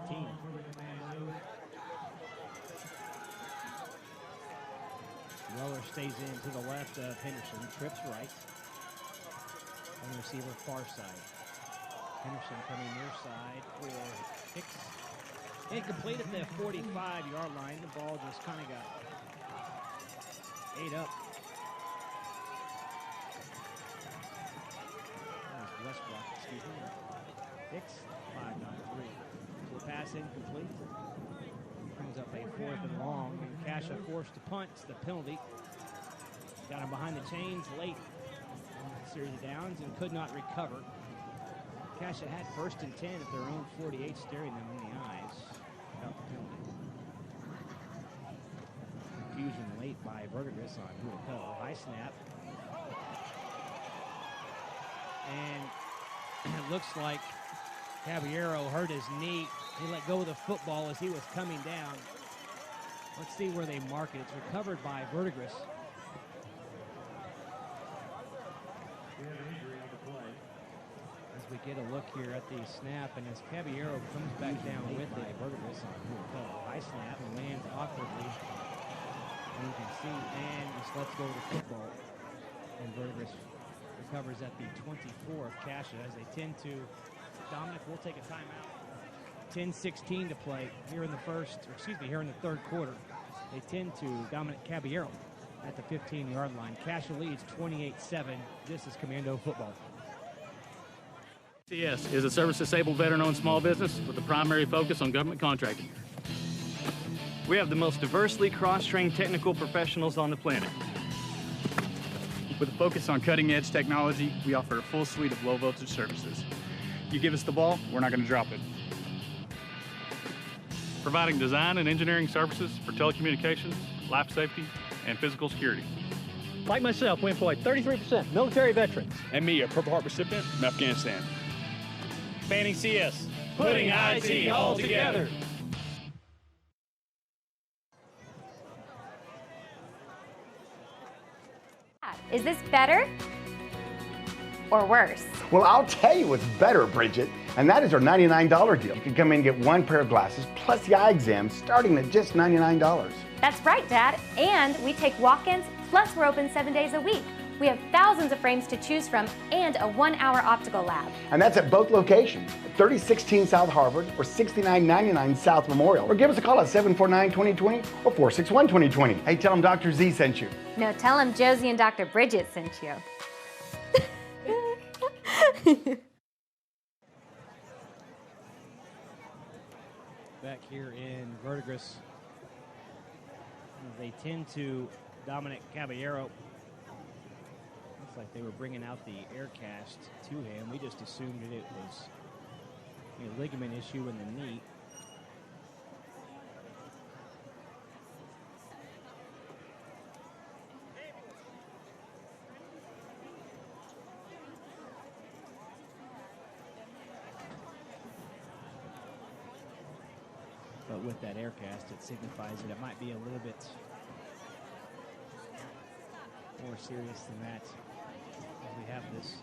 Weller stays in to the left of Henderson. Trips right. And receiver far side. Henderson coming near side for Hicks. Incomplete at the 45-yard line. The ball just kind of got ate up. Westbrook, excuse me. Hicks, 5-3. So the pass incomplete. Brings up a 4th and long, and Cascia forced to punt. It's the penalty. Got him behind the chains late in the series of downs and could not recover. Cascia had 1st and 10 at their own 48, staring them in the eyes without the penalty. Confusion late by Verdigris on who will go. High snap. And it looks like Caballero hurt his knee. He let go of the football as he was coming down. Let's see where they mark it. It's recovered by Verdigris. As we get a look here at the snap, and as Caballero comes back down with it, Verdigris on who will go. High snap and lands awkwardly. And you can see, and just lets go of the football. And Verdigris recovers at the 24 of Cascia as they tend to. Dominic will take a timeout. 10:16 to play here in the here in the third quarter. They tend to Dominic Caballero at the 15-yard line. Cascia leads 28-7. This is Commando football. CS is a service-disabled veteran-owned small business with a primary focus on government contracting. We have the most diversely cross-trained technical professionals on the planet. With a focus on cutting-edge technology, we offer a full suite of low-voltage services. You give us the ball, we're not going to drop it. Providing design and engineering services for telecommunications, life safety, and physical security. Like myself, we employ 33% military veterans. And me, a Purple Heart recipient from Afghanistan. Fanning CS, putting IT all together. Is this better or worse? Well, I'll tell you what's better, Bridget, and that is our $99 deal. You can come in and get one pair of glasses plus the eye exam starting at just $99. That's right, Dad. And we take walk-ins, plus we're open 7 days a week. We have thousands of frames to choose from and a 1-hour optical lab. And that's at both locations, 3016 South Harvard or 6999 South Memorial. Or give us a call at 749-2020 or 461-2020. Hey, tell them Dr. Z sent you. No, tell him Josie and Dr. Bridget sent you. Back here in Verdigris, they tend to Dominic Caballero. Looks like they were bringing out the air cast to him. We just assumed that it was a ligament issue in the knee. But with that air cast, it signifies that it might be a little bit more serious than that. We have this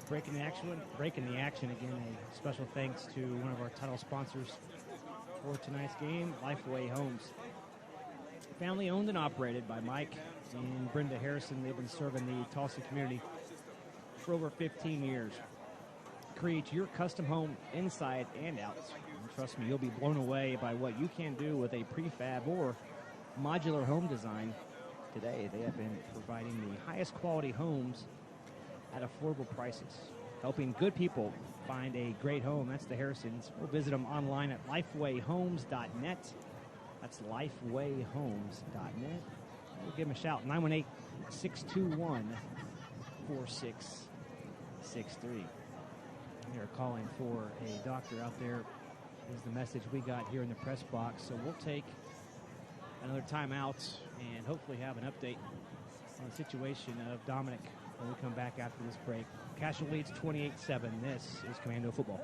breaking the action again. A special thanks to one of our title sponsors for tonight's game, Lifeway Homes. Family owned and operated by Mike and Brenda Harrison. They've been serving the Tulsa community for over 15 years. Create your custom home inside and out. And trust me, you'll be blown away by what you can do with a prefab or modular home design. Today, they have been providing the highest quality homes at affordable prices, helping good people find a great home. That's the Harrisons. We'll visit them online at lifewayhomes.net. That's lifewayhomes.net. We'll give them a shout, 918-621-4663. They're calling for a doctor out there, is the message we got here in the press box. So we'll take another timeout and hopefully have an update on the situation of Dominic when we come back after this break. Cascia leads 28-7. This is Commando Football.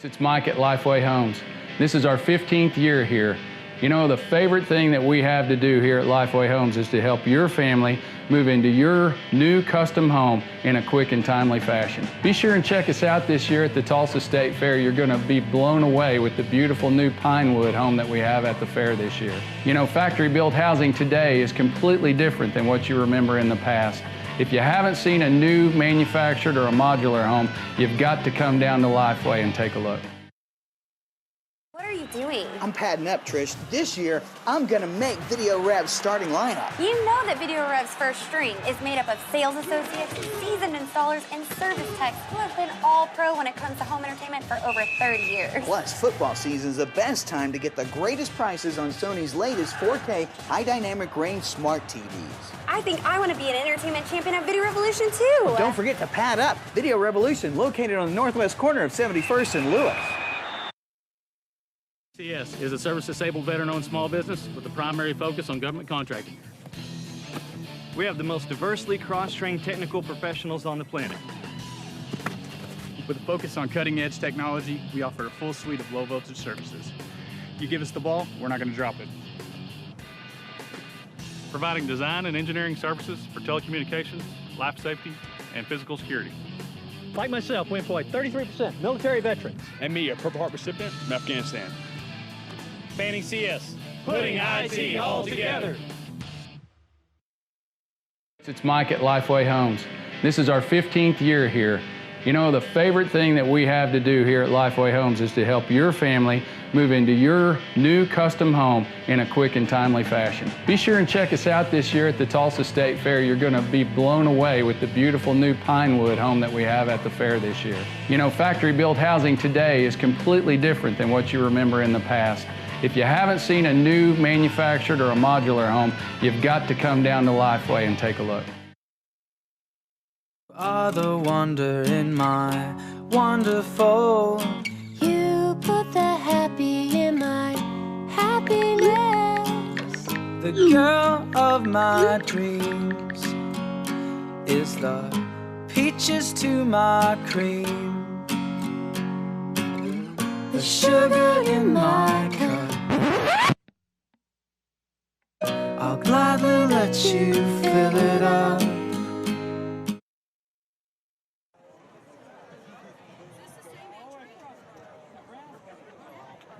It's Mike at Lifeway Homes. This is our 15th year here. You know, the favorite thing that we have to do here at Lifeway Homes is to help your family move into your new custom home in a quick and timely fashion. Be sure and check us out this year at the Tulsa State Fair. You're going to be blown away with the beautiful new Pinewood home that we have at the fair this year. You know, factory-built housing today is completely different than what you remember in the past. If you haven't seen a new manufactured or a modular home, you've got to come down to Lifeway and take a look. What are you doing? I'm padding up, Trish. This year, I'm gonna make Video Rev's starting lineup. You know that Video Rev's first string is made up of sales associates, seasoned installers, and service techs who have been all pro when it comes to home entertainment for over 30 years. Plus, football season's the best time to get the greatest prices on Sony's latest 4K high dynamic range smart TVs. I think I want to be an entertainment champion at Video Revolution too. Well, don't forget to pad up. Video Revolution, located on the northwest corner of 71st and Lewis. CS is a service-disabled veteran-owned small business with a primary focus on government contracting. We have the most diversely cross-trained technical professionals on the planet. With a focus on cutting-edge technology, we offer a full suite of low-voltage services. You give us the ball, we're not going to drop it. Providing design and engineering services for telecommunications, life safety, and physical security. Like myself, we employ 33% military veterans. And me, a Purple Heart recipient from Afghanistan. Fanning CS, putting IT all together. It's Mike at Lifeway Homes. This is our 15th year here. You know, the favorite thing that we have to do here at Lifeway Homes is to help your family move into your new custom home in a quick and timely fashion. Be sure and check us out this year at the Tulsa State Fair. You're going to be blown away with the beautiful new Pinewood home that we have at the fair this year. You know, factory-built housing today is completely different than what you remember in the past. If you haven't seen a new manufactured or a modular home, you've got to come down to Lifeway and take a look. Are the wonder in my wonderful. You put the happy in my happiness. The girl of my dreams is the peaches to my cream. The sugar in my cup, I'll gladly let you fill it up.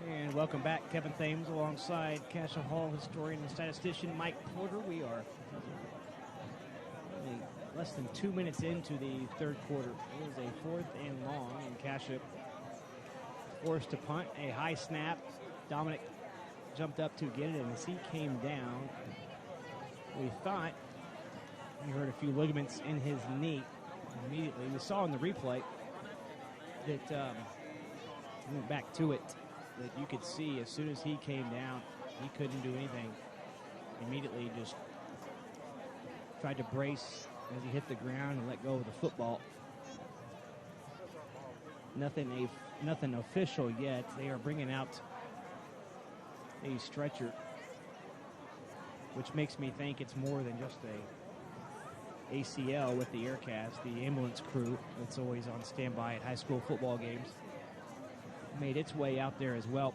And welcome back, Kevin Thames, alongside Cascia Hall historian and statistician Mike Porter. We are only less than 2 minutes into the third quarter. It was a 4th and long, and Cascia forced to punt. A high snap. Dominic jumped up to get it, and as he came down, we thought he heard a few ligaments in his knee immediately. We saw in the replay that went back to it, that you could see as soon as he came down, he couldn't do anything. Immediately just tried to brace as he hit the ground and let go of the football. Nothing official yet. They are bringing out a stretcher, which makes me think it's more than just a ACL with the Aircast. The ambulance crew that's always on standby at high school football games made its way out there as well.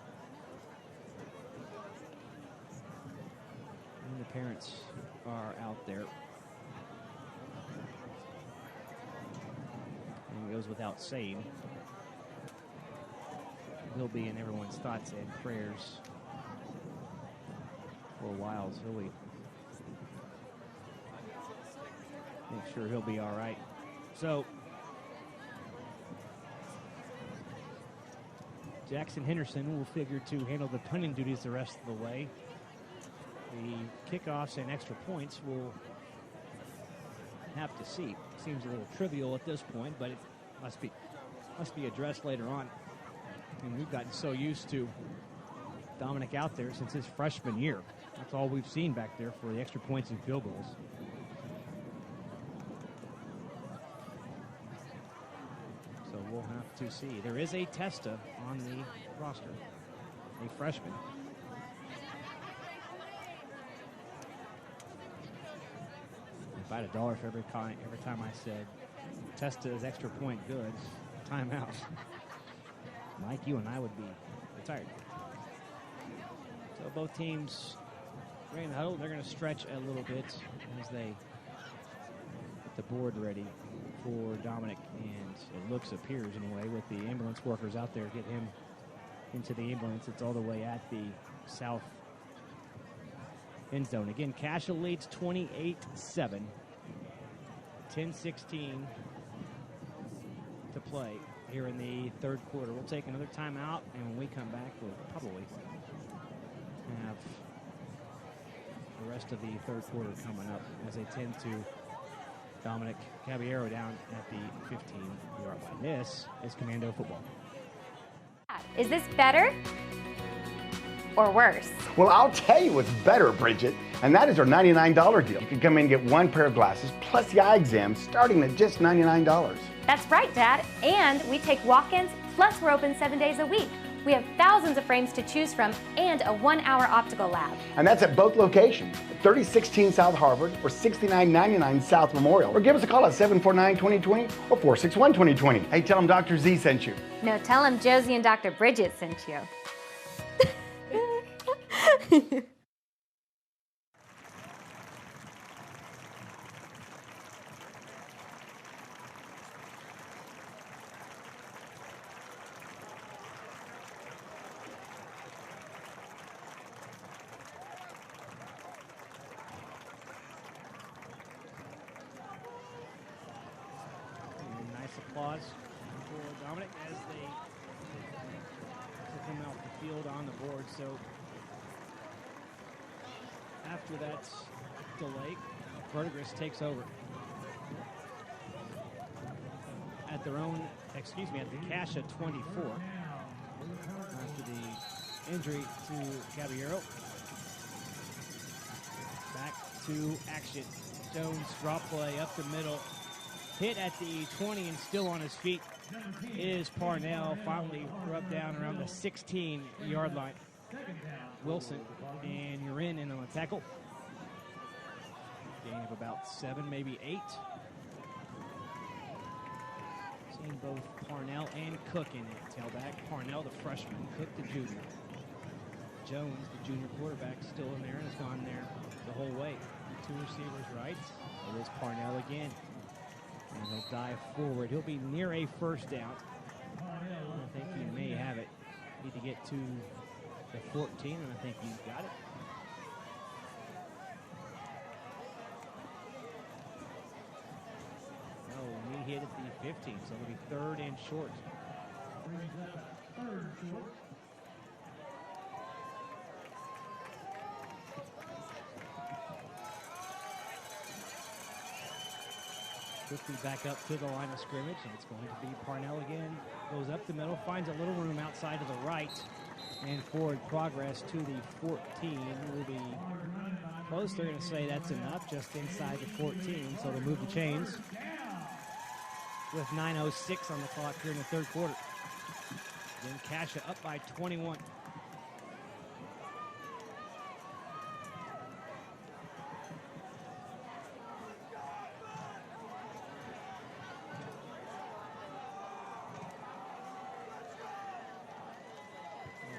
And the parents are out there. And it goes without saying, he'll be in everyone's thoughts and prayers for a while, so we make sure he'll be all right. So Jackson Henderson will figure to handle the punting duties the rest of the way. The kickoffs and extra points will have to see. Seems a little trivial at this point, but it must be addressed later on. And we've gotten so used to Dominic out there since his freshman year. That's all we've seen back there for the extra points and field goals. So we'll have to see. There is a Testa on the roster, a freshman. If I had $1 for every time I said Testa is extra point good, timeout, Mike, you and I would be retired. So both teams ran the huddle. They're going to stretch a little bit as they get the board ready for Dominic, and it appears anyway, with the ambulance workers out there, get him into the ambulance. It's all the way at the south end zone. Again, Cascia leads 28-7. 10-16 to play here in the third quarter. We'll take another timeout, and when we come back, we'll probably have the rest of the third quarter coming up as they tend to Dominic Caballero down at the 15-yard line. This is Commando football. Is this better or worse? Well, I'll tell you what's better, Bridget, and that is our $99 deal. You can come in and get one pair of glasses plus the eye exam starting at just $99. That's right, Dad. And we take walk-ins, plus we're open 7 days a week. We have thousands of frames to choose from and a 1-hour optical lab. And that's at both locations, 3016 South Harvard or 6999 South Memorial. Or give us a call at 749-2020 or 461-2020. Hey, tell them Dr. Z sent you. No, tell them Josie and Dr. Bridget sent you. Applause for Dominic as they took him out the field on the board. So after that delay, Verdigris takes over at their own, at the Cascia 24 after the injury to Caballero. Back to action. Jones drop play up the middle. Hit at the 20 and still on his feet is Parnell. Finally rubbed down around the 16-yard line. Wilson and you're in on the tackle. Gain of about 7, maybe 8. Seeing both Parnell and Cook in it. Tailback Parnell, the freshman. Cook, the junior. Jones, the junior quarterback, still in there and has gone there the whole way. 2 receivers right. It is Parnell again. And he'll dive forward. He'll be near a first down. I think he may have it. Need to get to the 14, and I think he's got it. No, he hit at the 15, so it'll be 3rd and short. Quickly back up to the line of scrimmage, and it's going to be Parnell again. Goes up the middle, finds a little room outside to the right, and forward progress to the 14 will be close. They're going to say that's enough, just inside the 14, so they'll move the chains with 9:06 on the clock here in the 3rd quarter. Then Cascia up by 21.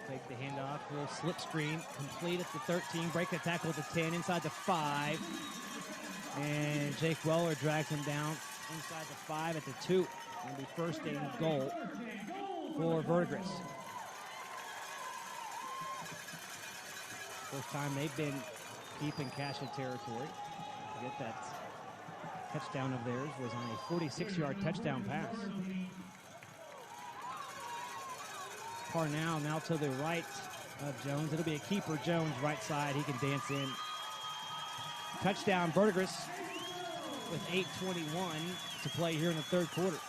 Take the handoff, little slip screen, complete at the 13, break the tackle at the 10, inside the 5. And Jake Weller drags him down inside the 5 at the 2. It'll be 1st and goal for Verdigris. First time they've been deep in Cascia territory. Get that touchdown of theirs was on a 46-yard touchdown pass. Parnell now to the right of Jones. It'll be a keeper. Jones right side. He can dance in. Touchdown Verdigris with 8:21 to play here in the 3rd quarter.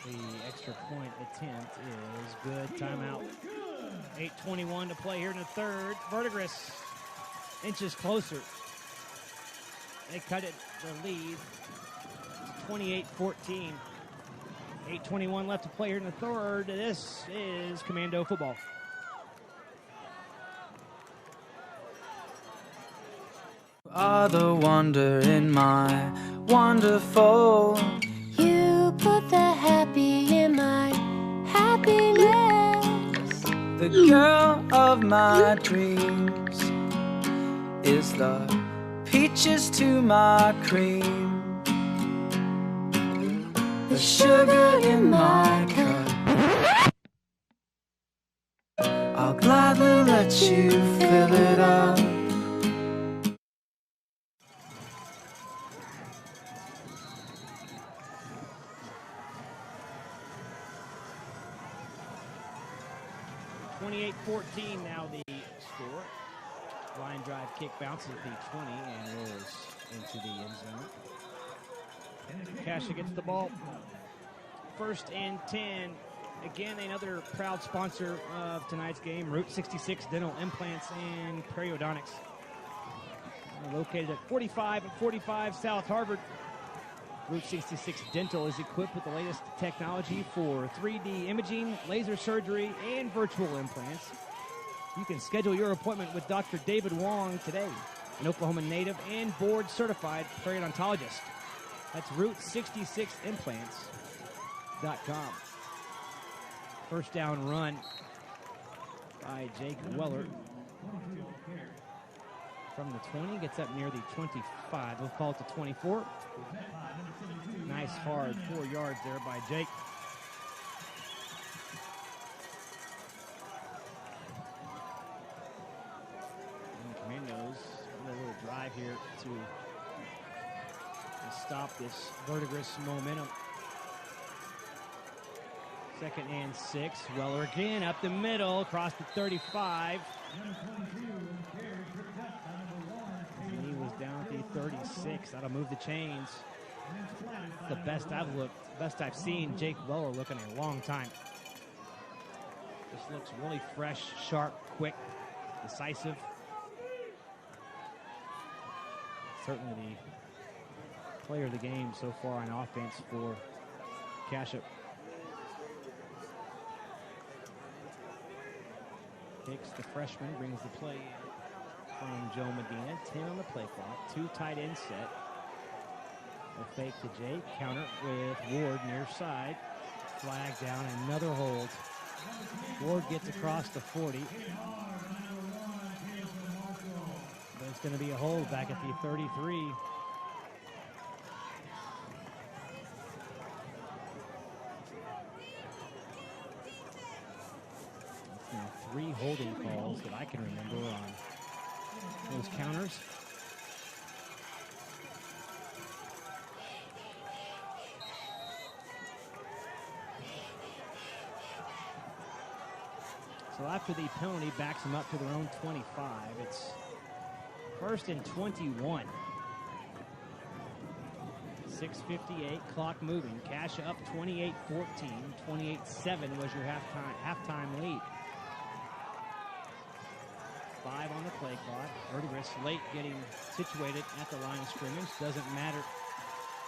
The extra point attempt is good. Timeout. 8:21 to play here in the 3rd. Verdigris inches closer. They cut it, the lead. 28-14. 8:21 left to play here in the 3rd. This is Commando football. Are the wonder in my wonderful. You put the happy in my happiness. The girl of my dreams is the peaches to my cream. The sugar in my cup. I'll gladly let you fill it up. Now the score. Line drive kick bounces at the 20 and rolls into the end zone. Cascia gets the ball. 1st and 10. Again, another proud sponsor of tonight's game, Route 66 Dental Implants and Periodontics. Located at 45 and 45 South Harvard. Route 66 Dental is equipped with the latest technology for 3D imaging, laser surgery, and virtual implants. You can schedule your appointment with Dr. David Wong today, an Oklahoma native and board-certified periodontologist. That's Route66implants.com. 1st down run by Jake Weller. From the 20, gets up near the 25. We'll call it the 24. Nice hard 4 yards there by Jake. to stop this Verdigris momentum. 2nd and 6. Weller again up the middle, across the 35. And he was down at the 36. That'll move the chains. The best I've seen Jake Weller look in a long time. Just looks really fresh, sharp, quick, decisive. Certainly the player of the game so far on offense for Cascia. Hicks, the freshman, brings the play in from Joe Medina. 10 on the play clock. 2 tight end set. A fake to Jake. Counter with Ward near side. Flag down. Another hold. Ward gets across the 40. But it's going to be a hold back at the 33. 3 holding calls that I can remember on those counters. So after the penalty backs them up to their own 25, it's 1st and 21. 6:58, clock moving. Cascia up 28-14. 28-7 was your halftime lead. 5 on the play clock. Verdigris late getting situated at the line of scrimmage. Doesn't matter.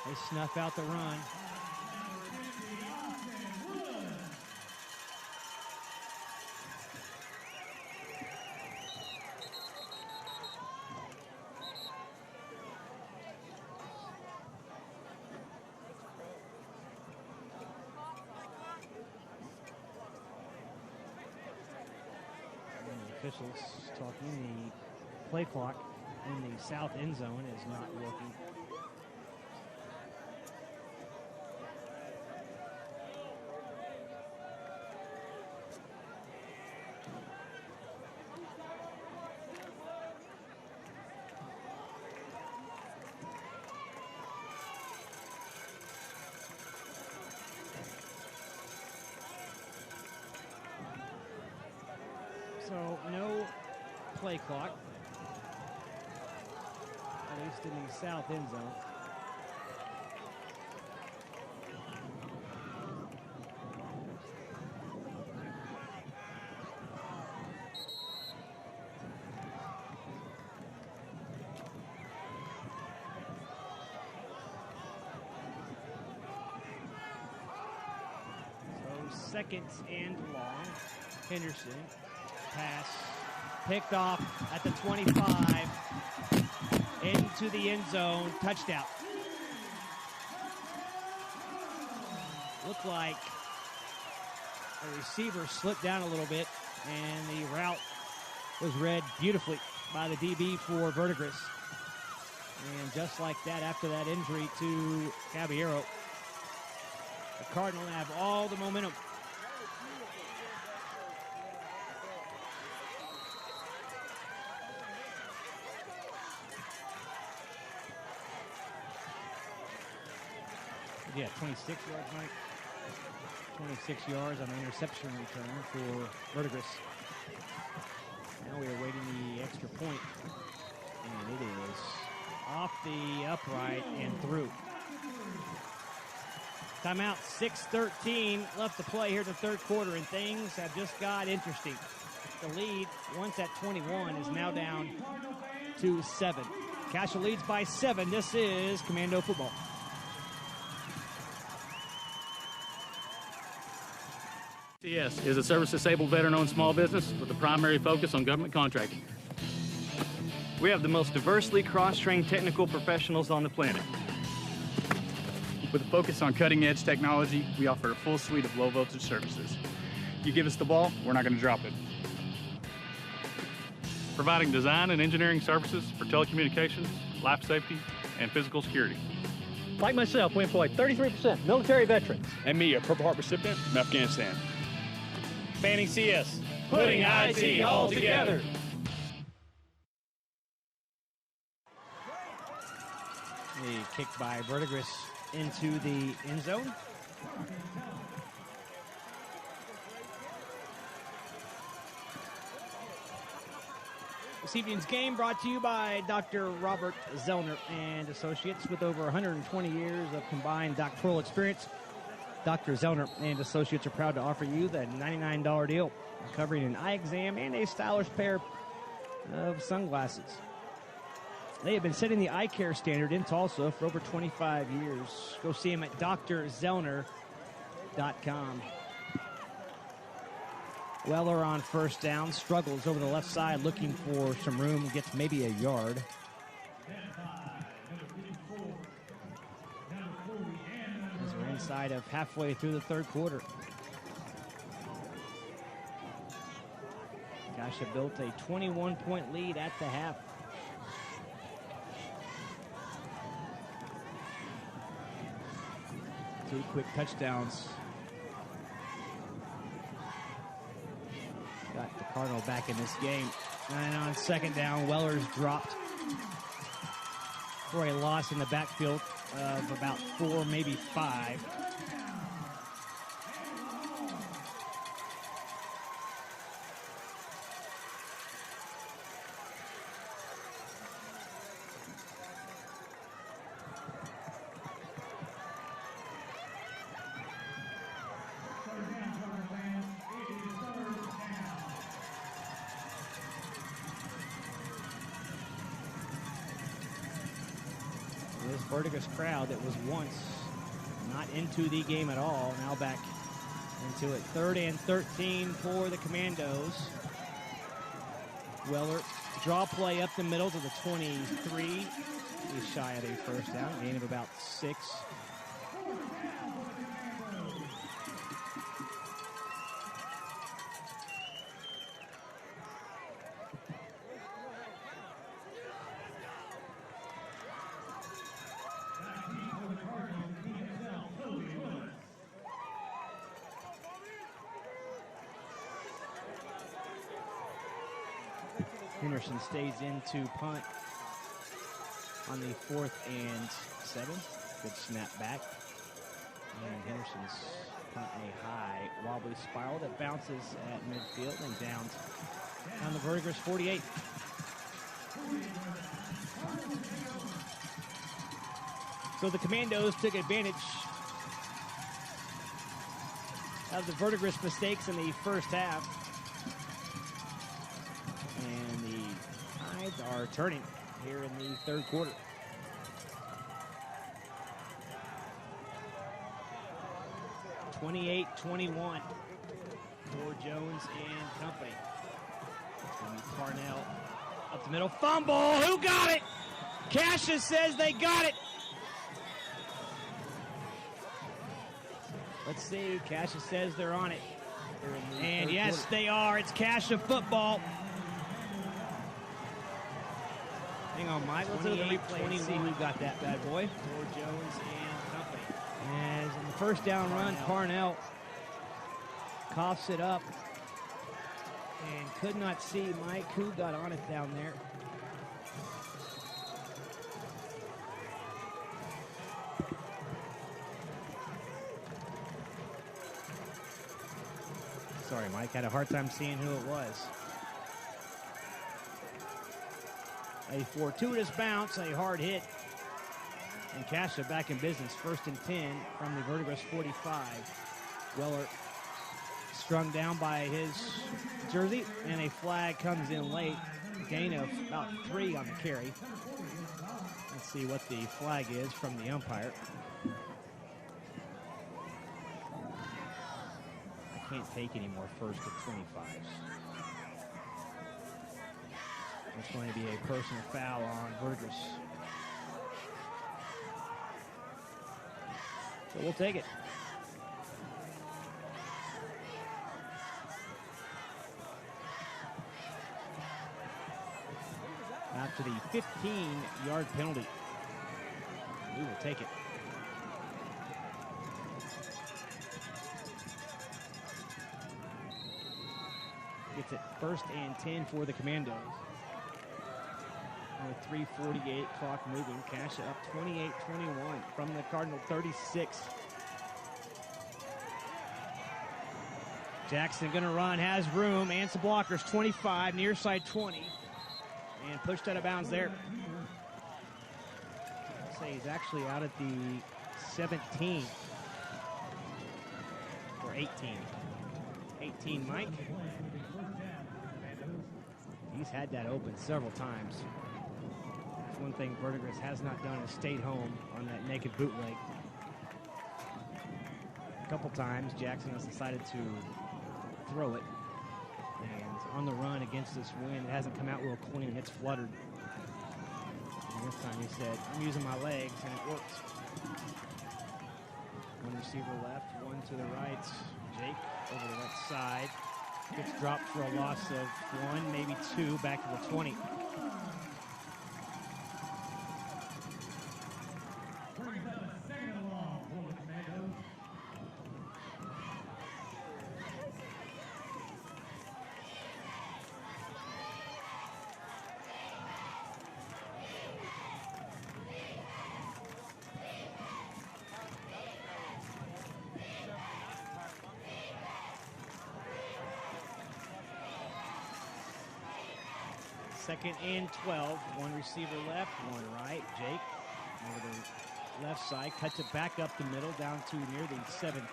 They snuff out the run. Officials talking, the play clock in the south end zone is not working. So no play clock, at least in the south end zone. So 2nd and long. Henderson. Pass picked off at the 25 into the end zone. Touchdown. Looked like a receiver slipped down a little bit, and the route was read beautifully by the DB for Verdigris. And just like that, after that injury to Caballero, the Cardinals have all the momentum. Yeah, 26 yards, Mike. 26 yards on an interception return for Verdigris. Now we are waiting the extra point, and it is off the upright and through. Timeout, 6:13 left to play here in the 3rd quarter, and things have just got interesting. The lead, once at 21, is now down to 7. Cascia leads by 7. This is Commando football. CS is a service-disabled veteran-owned small business with a primary focus on government contracting. We have the most diversely cross-trained technical professionals on the planet. With a focus on cutting-edge technology, we offer a full suite of low-voltage services. You give us the ball, we're not going to drop it. Providing design and engineering services for telecommunications, life safety, and physical security. Like myself, we employ 33% military veterans. And me, a Purple Heart recipient from Afghanistan. Banning CS, putting IT all together. The kick by Verdigris into the end zone. This evening's game brought to you by Dr. Robert Zellner and Associates. With over 120 years of combined doctoral experience, Dr. Zellner and Associates are proud to offer you the $99 deal, covering an eye exam and a stylish pair of sunglasses. They have been setting the eye care standard in Tulsa for over 25 years. Go see them at drzellner.com. Weller on first down, struggles over the left side, looking for some room, gets maybe a yard. As we're inside of halfway through the third quarter. Cascia built a 21-point lead at the half. Two quick touchdowns. Got the Cardinal back in this game. And on second down, Weller's dropped for a loss in the backfield of about 4, maybe 5. This Verdigris crowd that was once not into the game at all, now back into it. 3rd and 13 for the Commandos. Weller, draw play up the middle to the 23. He's shy of a first down, gain of about 6. Henderson stays into punt on the 4th and 7. Good snap back. And Henderson's punt a high wobbly spiral that bounces at midfield and downs on the Verdigris 48. So the Commandos took advantage of the Verdigris mistakes in the first half. And the Tides are turning here in the third quarter. (28-21) for Jones and company. And Parnell up the middle, fumble. Who got it? Cascia says they got it. Let's see. Cascia says they're on it. And yes, they are. It's Cascia football. Hang on, Mike. Let's look at the replay. See who got that bad boy. For Jones and company. As in the first down run, Parnell coughs it up and could not see Mike who got on it down there. Sorry, Mike. Had a hard time seeing who it was. A fortuitous bounce, a hard hit. And Cascia back in business. 1st and 10 from the Verdigris 45. Weller strung down by his jersey, and a flag comes in late. Gain of about 3 on the carry. Let's see what the flag is from the umpire. I can't take any more 1st and 25s. It's going to be a personal foul on Verdigris. So we'll take it. After the 15-yard penalty, we will take it. Gets it 1st and 10 for the Commandos. With 3:48 clock moving, Cascia up 28-21 from the Cardinal 36. Jackson going to run, has room, and some blockers, 25, near side 20, and pushed out of bounds there. I'll say he's actually out at the 17, or 18. 18, Mike. He's had that open several times. That's one thing Verdigris has not done is stayed home on that naked bootleg. A couple times, Jackson has decided to throw it. And on the run against this wind, it hasn't come out real clean. It's fluttered. And this time he said, I'm using my legs, and it worked. One receiver left, one to the right. Jake over the left side. Gets dropped for a loss of 1, maybe 2, back to the 20. Second and 12. One receiver left, one right. Jake over the left side. Cuts it back up the middle down to near the 17.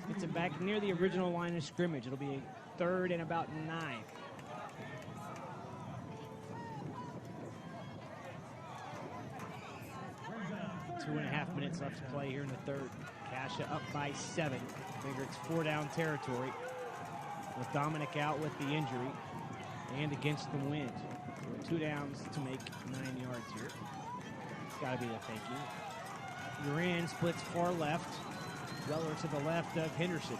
Gets it back near the original line of scrimmage. It'll be a 3rd and about 9. Two and a half minutes left to play here in the 3rd. Cascia up by 7. Figure it's 4-down territory with Dominic out with the injury and against the wind. So 2 downs to make 9 yards here. It's got to be the thinking. You're in, splits far left. Weller to the left of Henderson.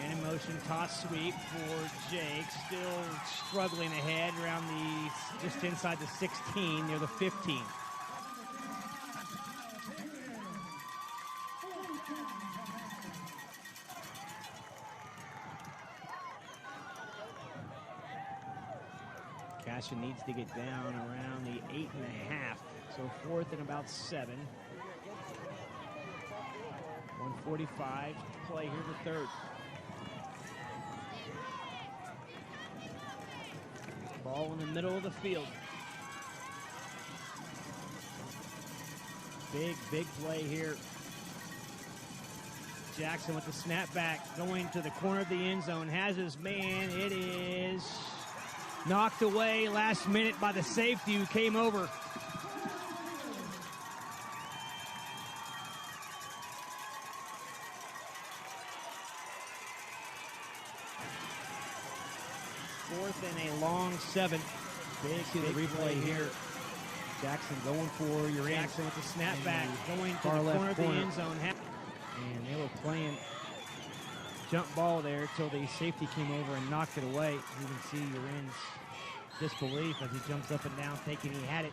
And in motion, toss sweep for Jake. Still struggling ahead around the, just inside the 16, near the 15. Cascia needs to get down around the 8.5. So 4th and about 7. 1:45 to play here the 3rd. Ball in the middle of the field. Big play here. Jackson with the snap back, going to the corner of the end zone, has his man. It is knocked away last minute by the safety who came over. Fourth and a long 7. Big replay here. Jackson going for your Jackson with the snap back, going to the corner of the end zone. And they were playing jump ball there till the safety came over and knocked it away. You can see Urin's disbelief as he jumps up and down, thinking he had it.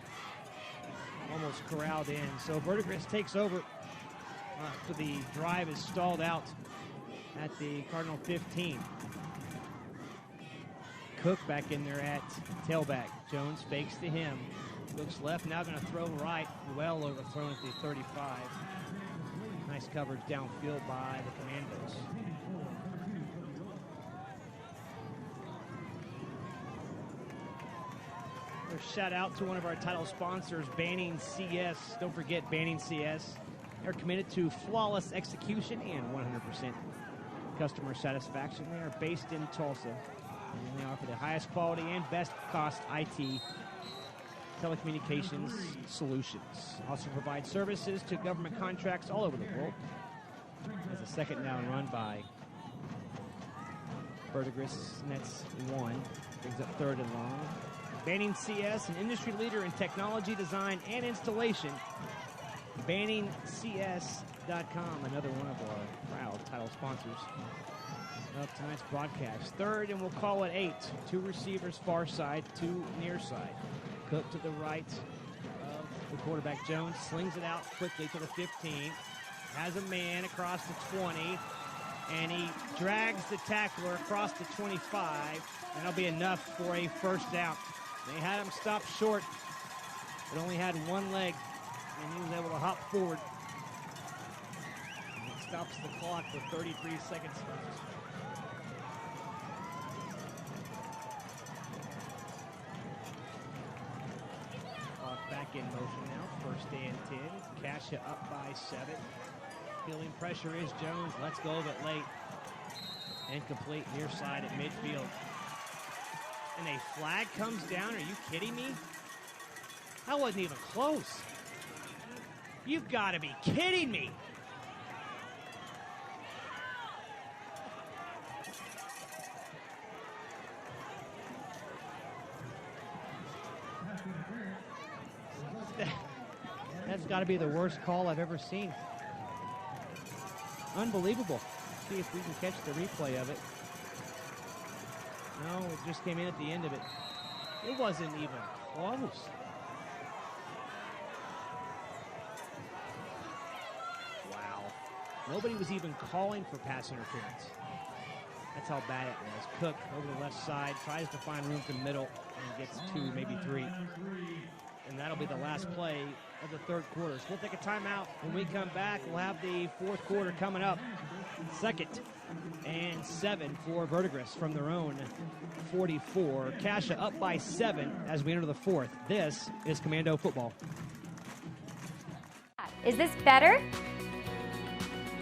Almost corralled in. So Verdigris takes over. So the drive is stalled out at the Cardinal 15. Cook back in there at tailback. Jones fakes to him. Looks left, now going to throw right. Well overthrown at the 35. Nice coverage downfield by the Commandos. A shout out to one of our title sponsors, Banning CS. Don't forget Banning CS. They're committed to flawless execution and 100% customer satisfaction. They are based in Tulsa, and they offer the highest quality and best cost IT telecommunications solutions. Also provide services to government contracts all over the world. As a second down run by Verdigris, nets 1. Brings up 3rd and long. Banning CS, an industry leader in technology design and installation. BanningCS.com, another one of our proud title sponsors of tonight's broadcast. 3rd, and we'll call it 8. 2 receivers far side, 2 near side. Cook to the right of the quarterback. Jones slings it out quickly to the 15. Has a man across the 20. and he drags the tackler across the 25, and that'll be enough for a first down. They had him stopped short, but only had one leg, and he was able to hop forward. And it stops the clock with 33 seconds left. Clock back in motion now. First and 10. Cascia up by 7. Feeling pressure is Jones. Let's go, but late. Incomplete near side at midfield. And a flag comes down. Are you kidding me? That wasn't even close. You've got to be kidding me. That's got to be the worst call I've ever seen. Unbelievable. See if we can catch the replay of it. No, it just came in at the end of it. It wasn't even close. Wow. Nobody was even calling for pass interference. That's how bad it was. Cook over the left side, tries to find room to middle, and gets 2, maybe 3. And that'll be the last play of the third quarter. So we'll take a timeout. When we come back, we'll have the fourth quarter coming up. 2nd and 7 for Verdigris from their own 44. Cascia up by 7 as we enter the fourth. This is Commando Football. Is this better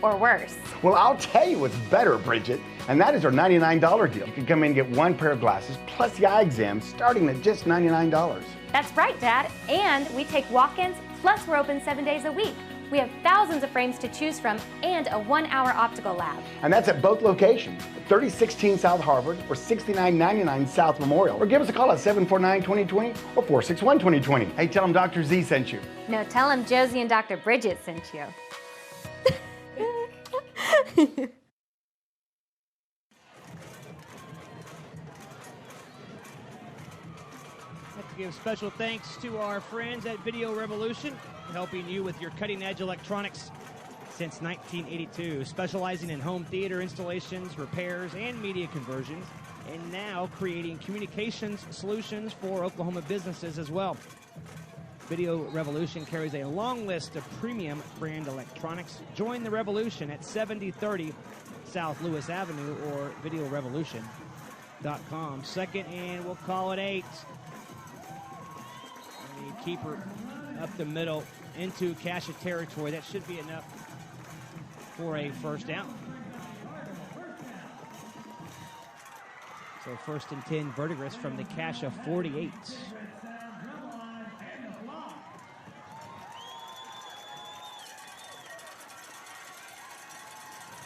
or worse? Well, I'll tell you what's better, Bridget, and that is our $99 deal. You can come in and get 1 pair of glasses plus the eye exam starting at just $99. That's right, Dad. And we take walk-ins, plus we're open 7 days a week. We have thousands of frames to choose from and a 1-hour optical lab. And that's at both locations, 3016 South Harvard or 6999 South Memorial. Or give us a call at 749-2020 or 461-2020. Hey, tell them Dr. Z sent you. No, tell him Josie and Dr. Bridget sent you. I'd like to give special thanks to our friends at Video Revolution, helping you with your cutting-edge electronics since 1982, specializing in home theater installations, repairs, and media conversions, and now creating communications solutions for Oklahoma businesses as well. Video Revolution carries a long list of premium brand electronics. Join the revolution at 7030 South Lewis Avenue or videorevolution.com. 2nd and we'll call it 8. And the keeper up the middle into Cascia territory. That should be enough for a first down. So 1st and 10 Verdigris from the Cascia 48.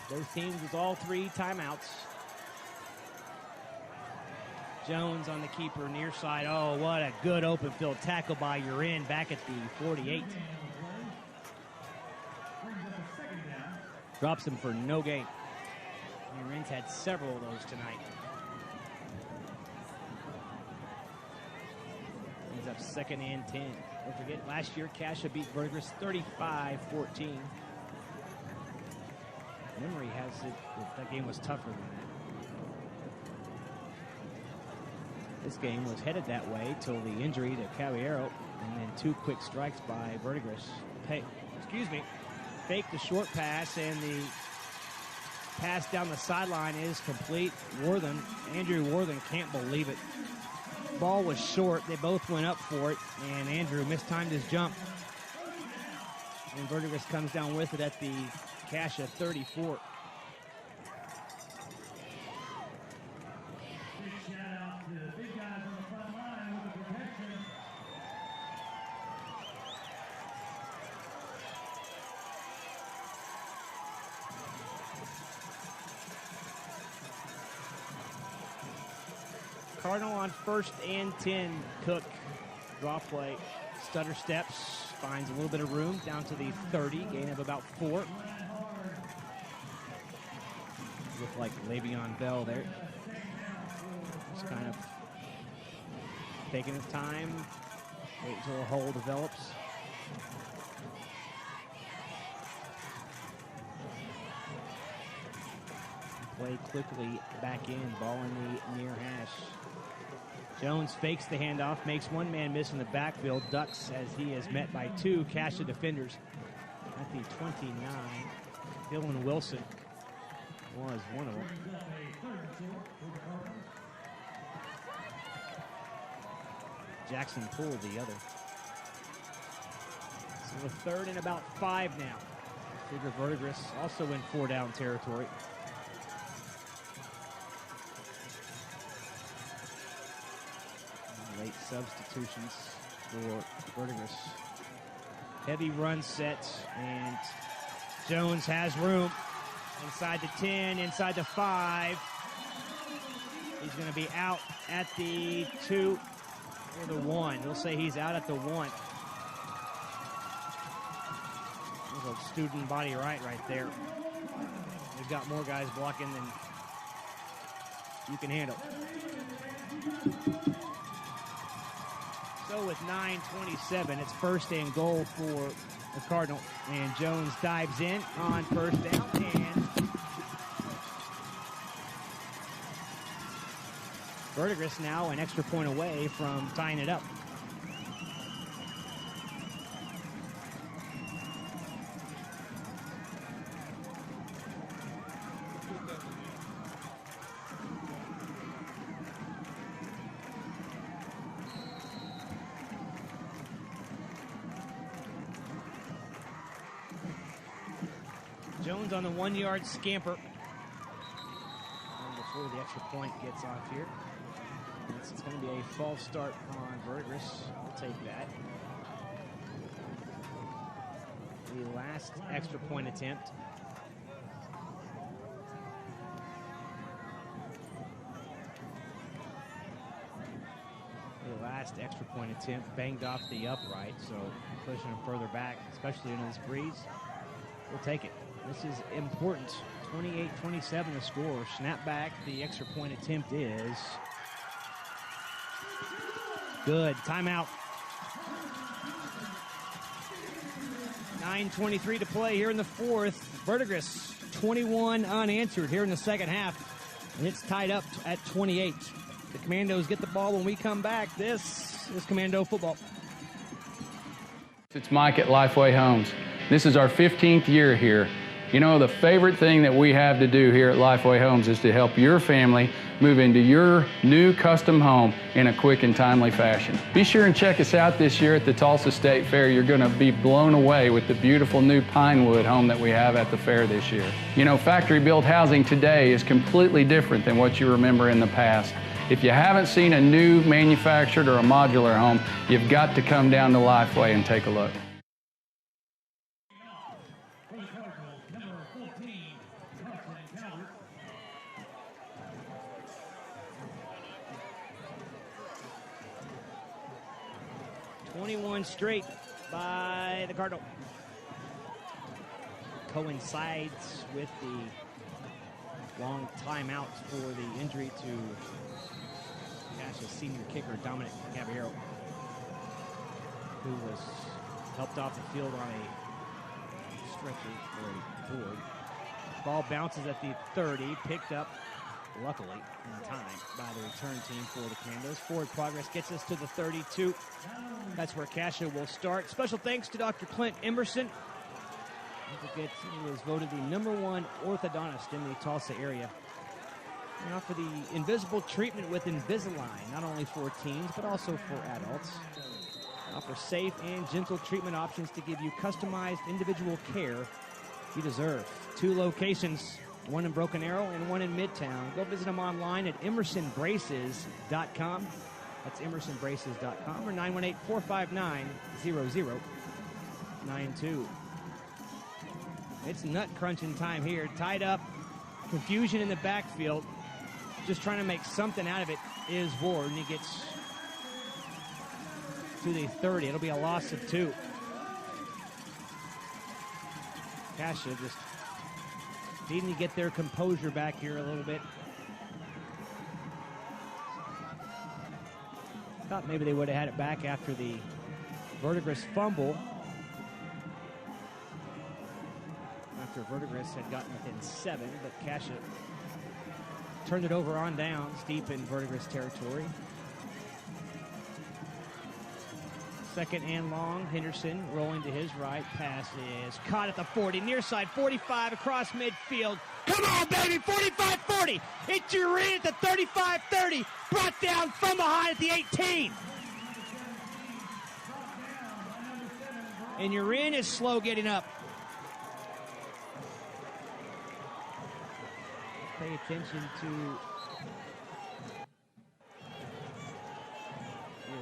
Both teams with all 3 timeouts. Jones on the keeper near side. Oh, what a good open field tackle by Urin back at the 48. Drops him for no gain. Urin's had several of those tonight. Ends up 2nd and 10. Don't forget, last year Cascia beat Verdigris 35-14. Memory has it that game was tougher than that. This game was headed that way till the injury to Caballero, and then 2 quick strikes by Verdigris. Fake the short pass, and the pass down the sideline is complete. Andrew Worthen can't believe it. Ball was short. They both went up for it, and Andrew mistimed his jump. And Verdigris comes down with it at the Cascia 34. Cardinal on 1st and 10. Cook, draw play, stutter steps, finds a little bit of room down to the 30, gain of about 4. Look like Le'Veon Bell there. Just kind of taking his time, wait until a hole develops. play quickly back in. Ball in the near hash. Jones fakes the handoff, makes one man miss in the backfield, ducks as he is met by two Cascia defenders. At the 29, Dylan Wilson was one of them. Jackson Poole the other. So a third and about 5 now. Figure Verdigris also in 4-down territory. Late substitutions for Verdigris. Heavy run set, and Jones has room. Inside the 10, inside the 5. He's going to be out at the 2 or the 1. They'll say he's out at the 1. There's a student body right there. We've got more guys blocking than you can handle. So with 9:27, it's first and goal for the Cardinal. And Jones dives in on first down, and Verdigris now an extra point away from tying it up. Jones on the 1-yard scamper. And before the extra point gets off here. It's going to be a false start on Verdigris. We'll take that. The last extra point attempt. The last extra point attempt banged off the upright, so pushing him further back, especially into this breeze. We'll take it. This is important. 28-27 the score. Snap back. The extra point attempt is good. Timeout. 9:23 to play here in the fourth. Verdigris 21 unanswered here in the second half. And it's tied up at 28. The Commandos get the ball when we come back. This is Commando football. It's Mike at Lifeway Homes. This is our 15th year here. You know, the favorite thing that we have to do here at Lifeway Homes is to help your family move into your new custom home in a quick and timely fashion. Be sure and check us out this year at the Tulsa State Fair. You're going to be blown away with the beautiful new Pinewood home that we have at the fair this year. You know, factory-built housing today is completely different than what you remember in the past. If you haven't seen a new manufactured or a modular home, you've got to come down to Lifeway and take a look. Straight by the Cardinal. Coincides with the long timeout for the injury to Cassia's senior kicker, Dominic Caballero, who was helped off the field on a stretcher or a board. Ball bounces at the 30, picked up, luckily, in time by the return team for the Commandos. Forward progress gets us to the 32. That's where Cascia will start. Special thanks to Dr. Clint Emerson. He was voted the #1 orthodontist in the Tulsa area. We offer the invisible treatment with Invisalign, not only for teens, but also for adults. We offer safe and gentle treatment options to give you customized individual care you deserve. 2 locations, one in Broken Arrow and one in Midtown. Go visit them online at emersonbraces.com. That's emersonbraces.com or 918-459-0092. It's nut crunching time here. Tied up, confusion in the backfield. Just trying to make something out of it is Ward, and he gets to the 30. It'll be a loss of 2. Cascia just needing to get their composure back here a little bit. Thought maybe they would have had it back after the Verdigris fumble. After Verdigris had gotten within 7, but Cascia turned it over on downs, deep in Verdigris territory. Second and long. Henderson rolling to his right. Pass is caught at the 40. Near side, 45 across midfield. Come on, baby, 45-40. It's your in at the 35-30. Brought down from behind at the 18. And your in is slow getting up. Pay attention to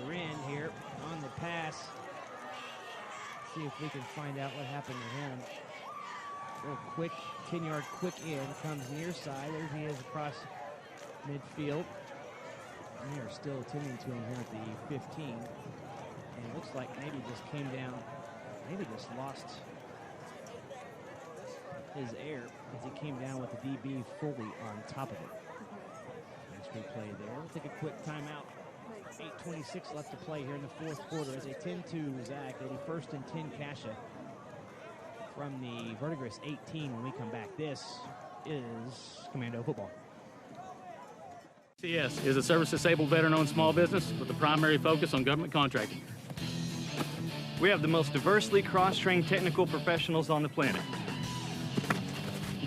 your in here on the pass. See if we can find out what happened to him. Real quick, 10-yard quick in, comes near side. There he is across midfield. And they are still attending to him here at the 15. And it looks like maybe just came down, maybe just lost his air as he came down with the DB fully on top of it. Nice replay there. We'll take a quick timeout. 8:26 left to play here in the fourth quarter as a 10-2 Zach, a first and 10 Cascia from the Verdigris 18 when we come back. This is Commando Football. CS is a service-disabled veteran-owned small business with a primary focus on government contracting. We have the most diversely cross-trained technical professionals on the planet.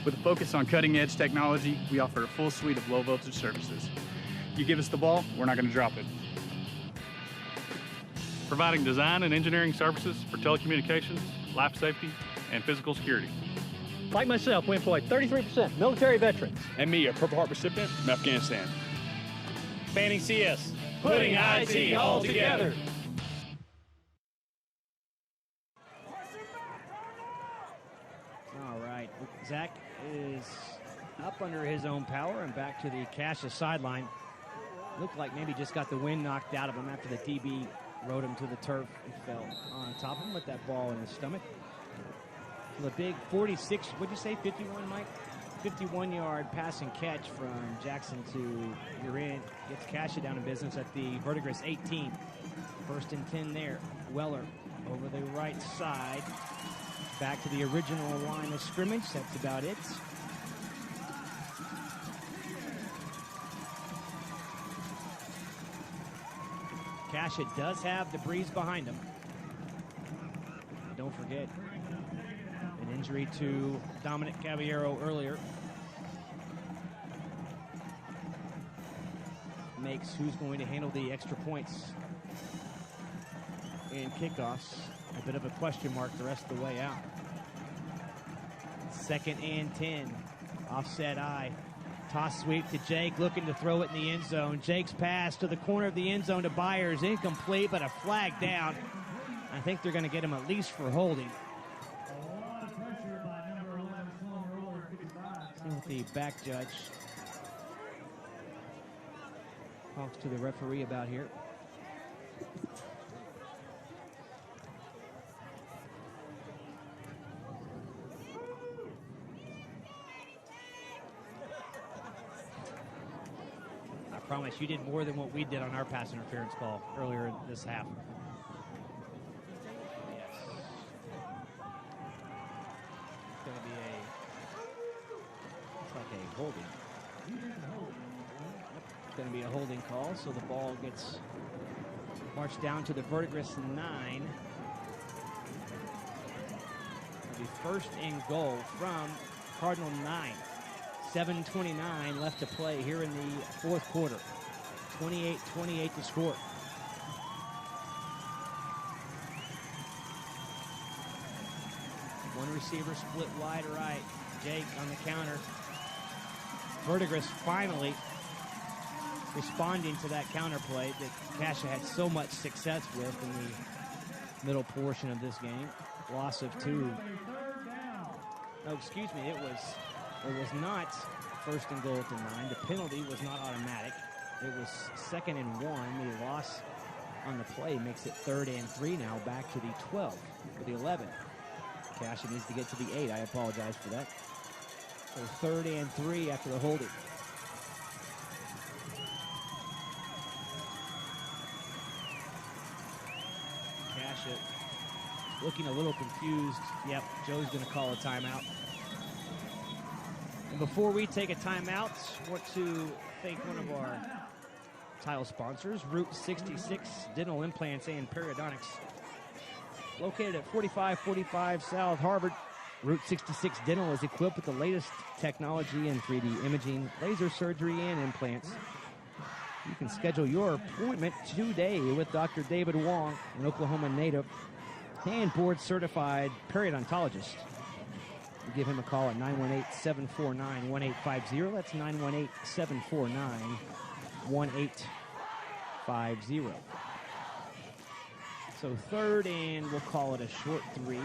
With a focus on cutting-edge technology, we offer a full suite of low-voltage services. You give us the ball, we're not going to drop it. Providing design and engineering services for telecommunications, life safety, and physical security. Like myself, we employ 33% military veterans. And me, a Purple Heart recipient from Afghanistan. Banning CS, putting IT all together. All right, Zach is up under his own power and back to the Cascia sideline. Looked like maybe just got the wind knocked out of him after the DB rode him to the turf and fell on top of him with that ball in his stomach. So the big 46, what'd you say, 51, Mike? 51-yard passing catch from Jackson to Urin gets Cascia down in business at the Verdigris 18. First and 10 there. Weller over the right side. Back to the original line of scrimmage. That's about it. Cascia does have the breeze behind him. Don't forget an injury to Dominic Caballero earlier. Makes who's going to handle the extra points and kickoffs a bit of a question mark the rest of the way out. Second and 10. Offset eye. Toss sweep to Jake, looking to throw it in the end zone. Jake's pass to the corner of the end zone to Byers. Incomplete, but a flag down. I think they're going to get him at least for holding. See what the back judge talks to the referee about here. I promise you did more than what we did on our pass interference call earlier in this half. Yes. It's going to be it's like a holding. It's going to be a holding call, so the ball gets marched down to the Verdigris 9. It'll be first and goal from Cardinal 9. 7:29 left to play here in the fourth quarter. 28-28 to score. One receiver split wide right. Jake on the counter. Verdigris finally responding to that counter play that Cascia had so much success with in the middle portion of this game. Loss of 2. No, excuse me, it was not first and goal at the 9. The penalty was not automatic. It was second and 1. The loss on the play makes it 3rd and 3 now, back to the 12 for the 11. Cascia needs to get to the 8. I apologize for that. So 3rd and 3 after the holding. Cascia looking a little confused. Yep, Joe's going to call a timeout. And before we take a timeout, I want to thank one of our title sponsors, Route 66 Dental Implants and Periodontics. Located at 4545 South Harvard, Route 66 Dental is equipped with the latest technology in 3D imaging, laser surgery, and implants. You can schedule your appointment today with Dr. David Wong, an Oklahoma native and board-certified periodontologist. You give him a call at 918-749-1850. That's 918-749-1850. So third, and we'll call it a short 3.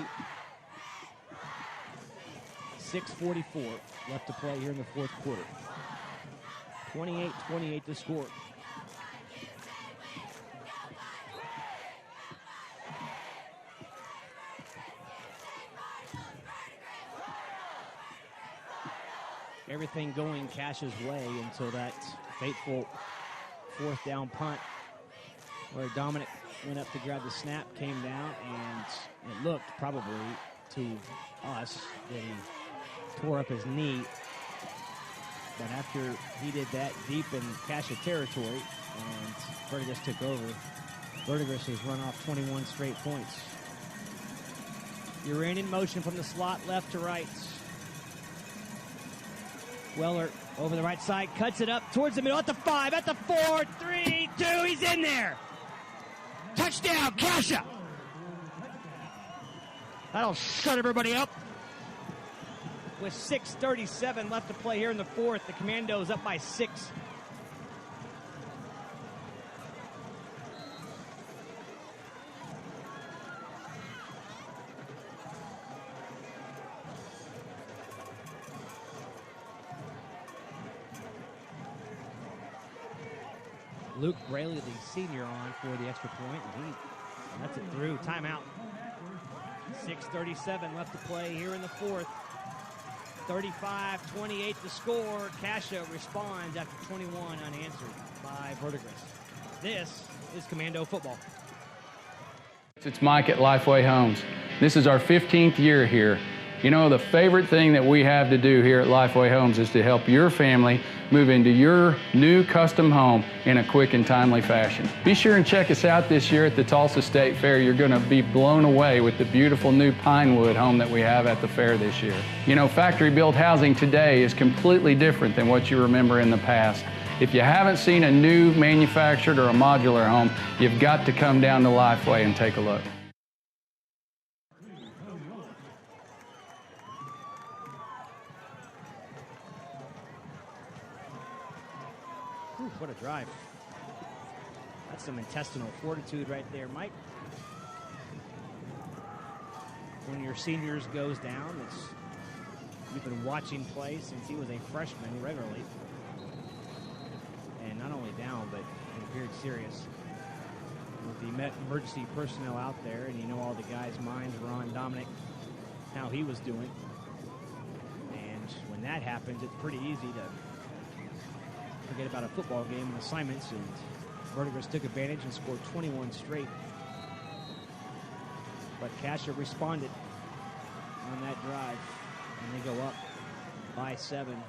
6:44 left to play here in the fourth quarter. 28-28 to score. Everything going Cassia's way until that fateful fourth down punt where Dominic went up to grab the snap, came down, and it looked probably to us that he tore up his knee. But after he did that deep in Cascia territory and Verdigris took over, Verdigris has run off 21 straight points. You're in motion from the slot left to right. Weller over the right side, cuts it up towards the middle at the 5, at the 4, 3, 2, he's in there. Touchdown, Cascia. That'll shut everybody up. With 6:37 left to play here in the fourth, the Commandos up by 6. Luke Braley, the senior, on for the extra point. And that's it through. Timeout. 6:37 left to play here in the fourth. 35-28 to score. Cascia responds after 21 unanswered by Verdigris. This is Commando football. It's Mike at Lifeway Homes. This is our 15th year here. You know, the favorite thing that we have to do here at Lifeway Homes is to help your family move into your new custom home in a quick and timely fashion. Be sure and check us out this year at the Tulsa State Fair. You're going to be blown away with the beautiful new Pinewood home that we have at the fair this year. You know, factory-built housing today is completely different than what you remember in the past. If you haven't seen a new manufactured or a modular home, you've got to come down to Lifeway and take a look. What a drive. That's some intestinal fortitude right there, Mike. When your seniors goes down, you've been watching play since he was a freshman regularly. And not only down, but it appeared serious. With the emergency personnel out there, and you know all the guys' minds were on Dominic, how he was doing. And when that happens, it's pretty easy to forget about a football game and assignments, and Verdigris took advantage and scored 21 straight. But Cascia responded on that drive, and they go up by 7.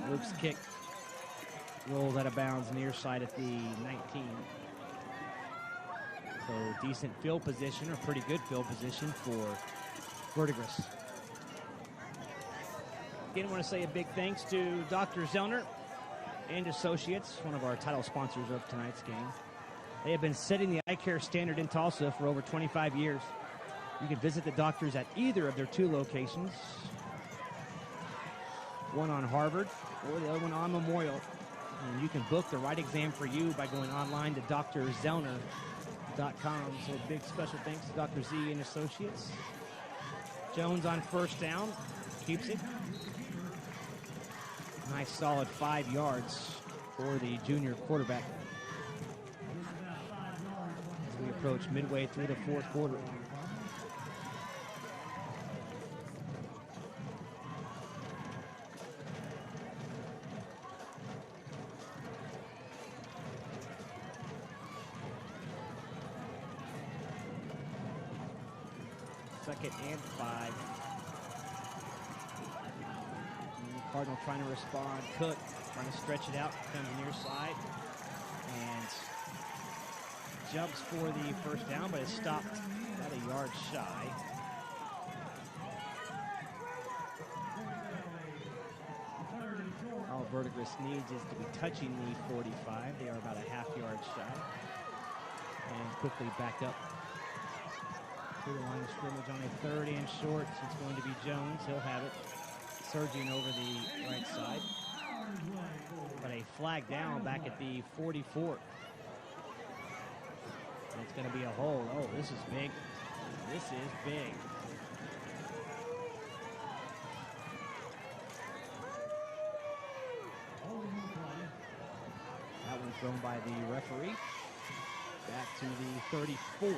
Luke's kick rolls out of bounds near side at the 19. So decent field position, or pretty good field position for Verdigris. Again, I want to say a big thanks to Dr. Zellner and Associates, one of our title sponsors of tonight's game. They have been setting the eye care standard in Tulsa for over 25 years. You can visit the doctors at either of their 2 locations, one on Harvard or the other one on Memorial. And you can book the right exam for you by going online to drzellner.com. So big special thanks to Dr. Z and Associates. Jones on first down, keeps it. Nice solid 5 yards for the junior quarterback as we approach midway through the fourth quarter. Second and 5. Cardinal trying to respond. Cook trying to stretch it out. Comes near side. And jumps for the first down, but is stopped about a yard shy. All Verdigris needs is to be touching the 45. They are about a half yard shy. And quickly back up to the line of scrimmage on a 3rd and short. It's going to be Jones. He'll have it. Surging over the right side. But a flag down back at the 44. And it's going to be a hold. Oh, this is big. This is big. That one's thrown by the referee. Back to the 34.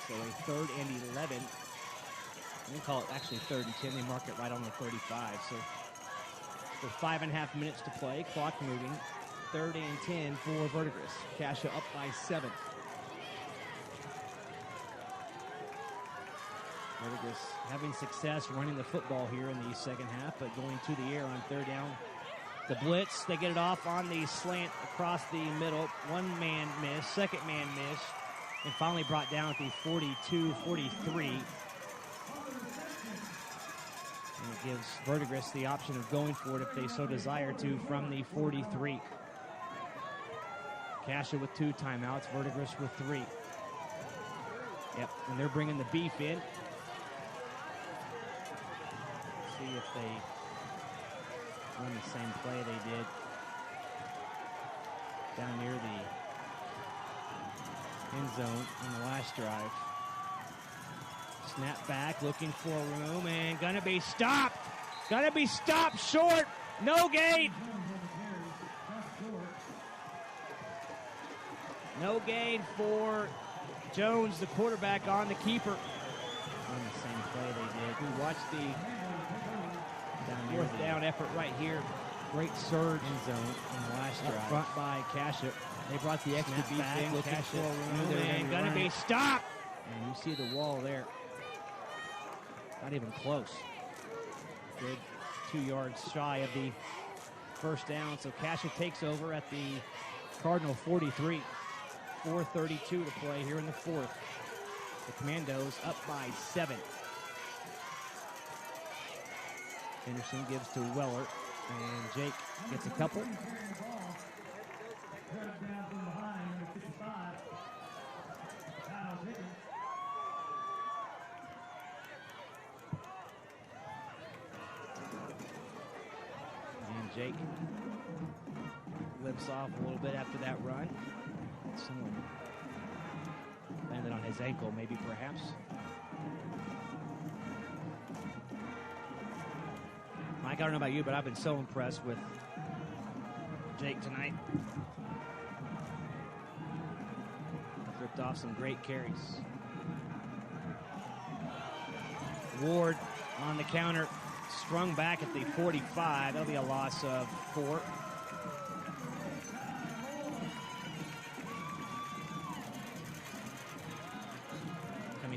So a 3rd and 11. We'll call it actually 3rd and 10. They mark it right on the 35. So with 5.5 minutes to play, clock moving. 3rd and 10 for Verdigris. Cascia up by 7. Verdigris having success running the football here in the second half, but going to the air on 3rd down. The blitz, they get it off on the slant across the middle. One man miss, second man miss, and finally brought down at the 42-43. And it gives Verdigris the option of going for it if they so desire to from the 43. Cascia with 2 timeouts, Verdigris with 3. Yep, and they're bringing the beef in. Let's see if they run the same play they did down near the end zone on the last drive. Snap back, looking for room, and gonna be stopped. Gonna be stopped short. No gain. No gain for Jones, the quarterback, on the keeper. On the same play they did. We watched the fourth down effort right here. Great surge in zone in the last drive. Front by Cascia. They brought the extra beef in. Looking for a room, and gonna be stopped. And you see the wall there. Not even close. Good 2 yards shy of the first down. So Cascia takes over at the Cardinal 43. 4:32 to play here in the 4th. The Commandos up by 7. Henderson gives to Weller, and Jake gets a couple. And Jake limps off a little bit after that run. Someone landed on his ankle, maybe, perhaps. Mike, I don't know about you, but I've been so impressed with Jake tonight. Ripped off some great carries. Ward on the counter, strung back at the 45. That'll be a loss of 4.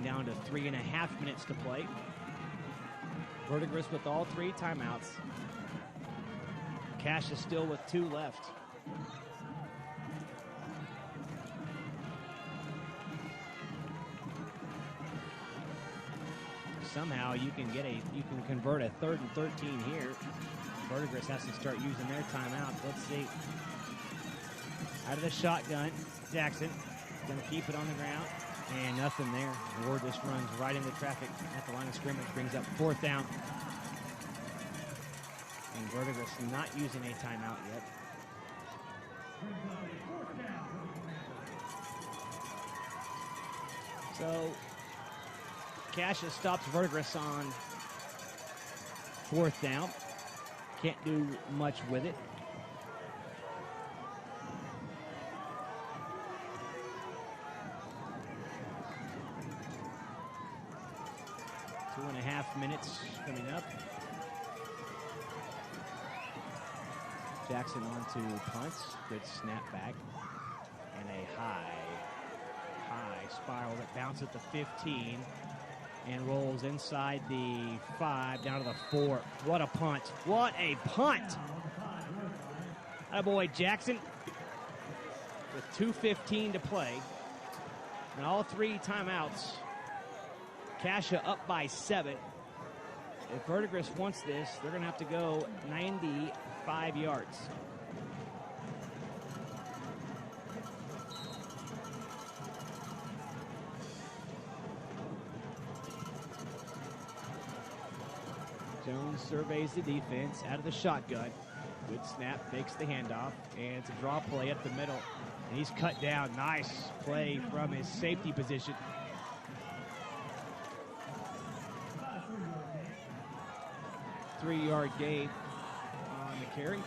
Down to 3.5 minutes to play. Verdigris with all 3 timeouts. Cascia still with 2 left. Somehow you can convert a 3rd and 13 here. Verdigris has to start using their timeouts. Let's see. Out of the shotgun, Jackson gonna keep it on the ground. And nothing there. Ward just runs right into traffic at the line of scrimmage, brings up 4th down. And Verdigris not using a timeout yet. So Cascia stops Verdigris on 4th down. Can't do much with it. Minutes coming up. Jackson on to punts. Good snap back. And a high spiral that bounced at the 15. and rolls inside the 5, down to the 4. What a punt. What a punt. Attaboy Jackson with 2:15 to play. And all 3 timeouts. Cascia up by 7. If Verdigris wants this, they're going to have to go 95 yards. Jones surveys the defense out of the shotgun. Good snap, fakes the handoff, and it's a draw play up the middle. And he's cut down. Nice play from his safety position. Three-yard gain on the carry.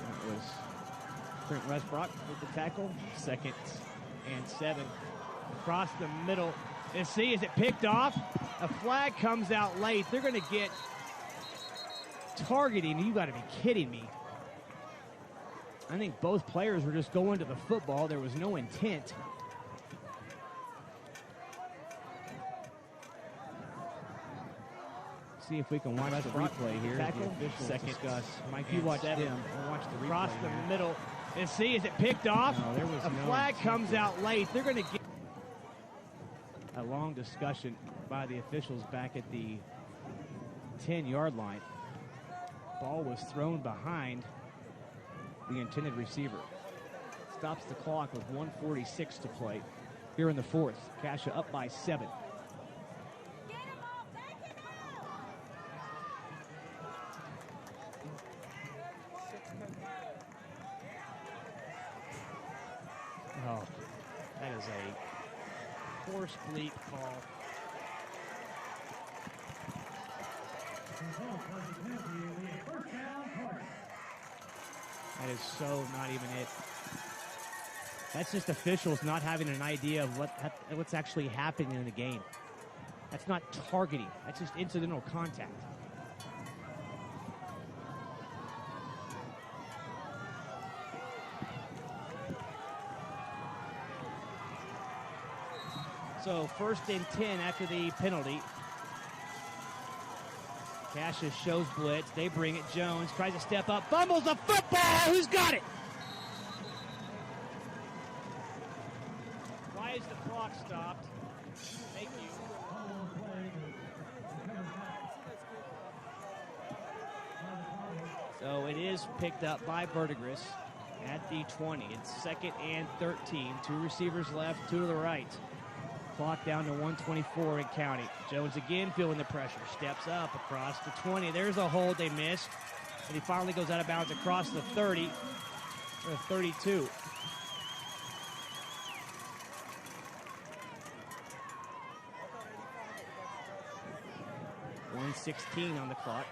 That was Trent Westbrook with the tackle. 2nd and 7. Across the middle. And see, is it picked off? A flag comes out late. They're going to get targeting. You got to be kidding me. I think both players were just going to the football. There was no intent. See if we can watch the replay here. Tackle. Second. Mike, you watch them. We'll watch the replay. Across the middle. And see, is it picked off? No, there was a flag comes out late. They're going to get a long discussion by the officials back at the 10-yard line. Ball was thrown behind the intended receiver. Stops the clock with 1:46 to play here in the 4th. Cascia up by 7. Oh, that is a horse bleep call. That is so not even it. That's just officials not having an idea of what's actually happening in the game. That's not targeting. That's just incidental contact. So 1st and 10 after the penalty. Cascia shows blitz. They bring it. Jones tries to step up. Fumbles the football. Who's got it? Why is the clock stopped? Thank you. So it is picked up by Verdigris at the 20. It's 2nd and 13. 2 receivers left, 2 to the right. Clock down to 1:24 and counting. Jones again feeling the pressure. Steps up across the 20. There's a hold they missed. And he finally goes out of bounds across the 30. Or 32. .116 on the clock.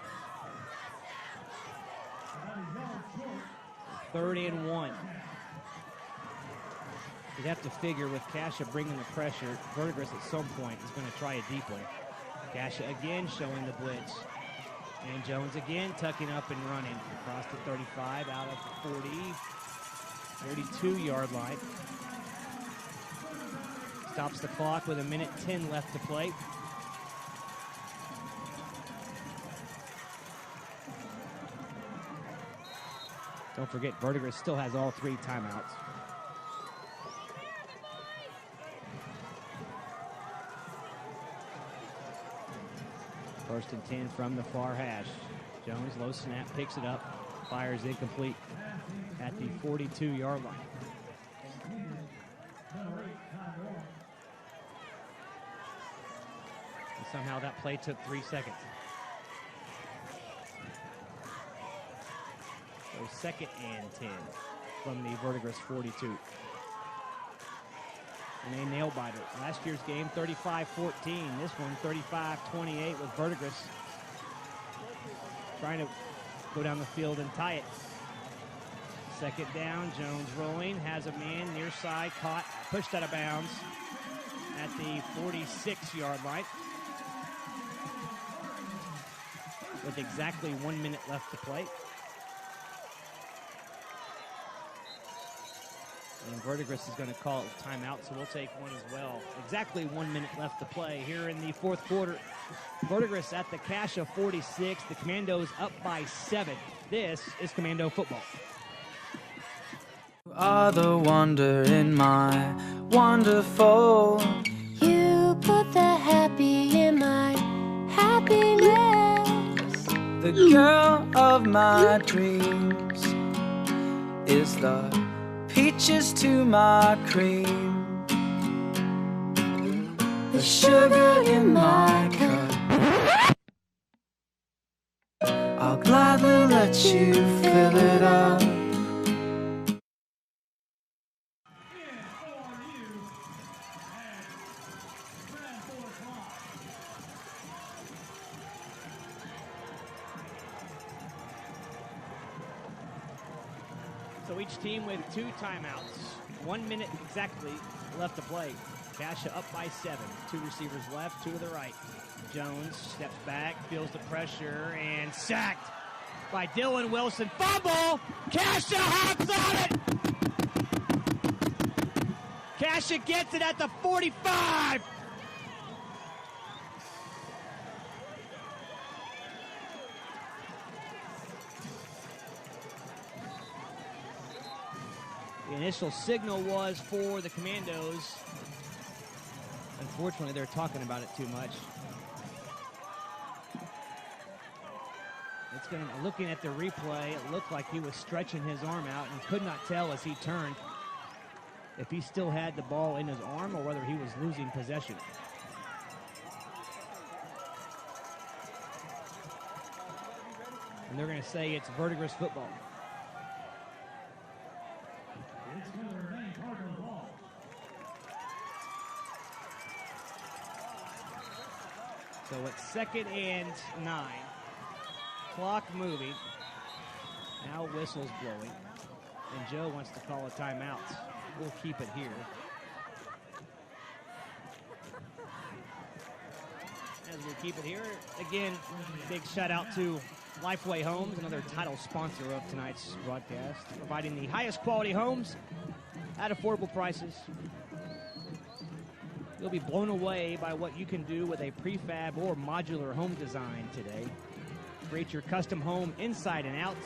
3rd and 1. You'd have to figure with Cascia bringing the pressure, Verdigris at some point is going to try a deep one. Cascia again showing the blitz. And Jones again tucking up and running across the 35 out of the 32-yard line. Stops the clock with 1:10 left to play. Don't forget, Verdigris still has all 3 timeouts. First and 10 from the far hash. Jones, low snap, picks it up, fires incomplete at the 42-yard line. And somehow that play took 3 seconds. So 2nd and 10 from the Verdigris 42. And a nail-biter. Last year's game, 35-14. This one, 35-28 with Verdigris trying to go down the field and tie it. 2nd down, Jones rolling, has a man near side, caught, pushed out of bounds at the 46-yard line. With exactly 1 minute left to play. And Verdigris is going to call it timeout, so we'll take one as well. Exactly 1 minute left to play here in the fourth quarter. Verdigris at the Cascia 46. The Commandos up by 7. This is Commando football. You are the wonder in my wonderful. You put the happy in my happiness. The girl of my dreams is the peaches to my cream. The sugar in my cup, I'll gladly let you fill it up. So each team with 2 timeouts. 1 minute exactly left to play. Cascia up by 7. 2 receivers left, 2 to the right. Jones steps back, feels the pressure, and sacked by Dylan Wilson. Fumble! Cascia hops on it! Cascia gets it at the 45! The initial signal was for the Commandos. Unfortunately, they're talking about it too much. It's going to, looking at the replay, it looked like he was stretching his arm out and could not tell as he turned if he still had the ball in his arm or whether he was losing possession. And they're going to say it's Verdigris football. So it's 2nd and 9. Clock moving. Now whistles blowing. And Joe wants to call a timeout. We'll keep it here. As we keep it here, again, big shout out to Lifeway Homes, another title sponsor of tonight's broadcast, providing the highest quality homes at affordable prices. You'll be blown away by what you can do with a prefab or modular home design today. Create your custom home inside and out.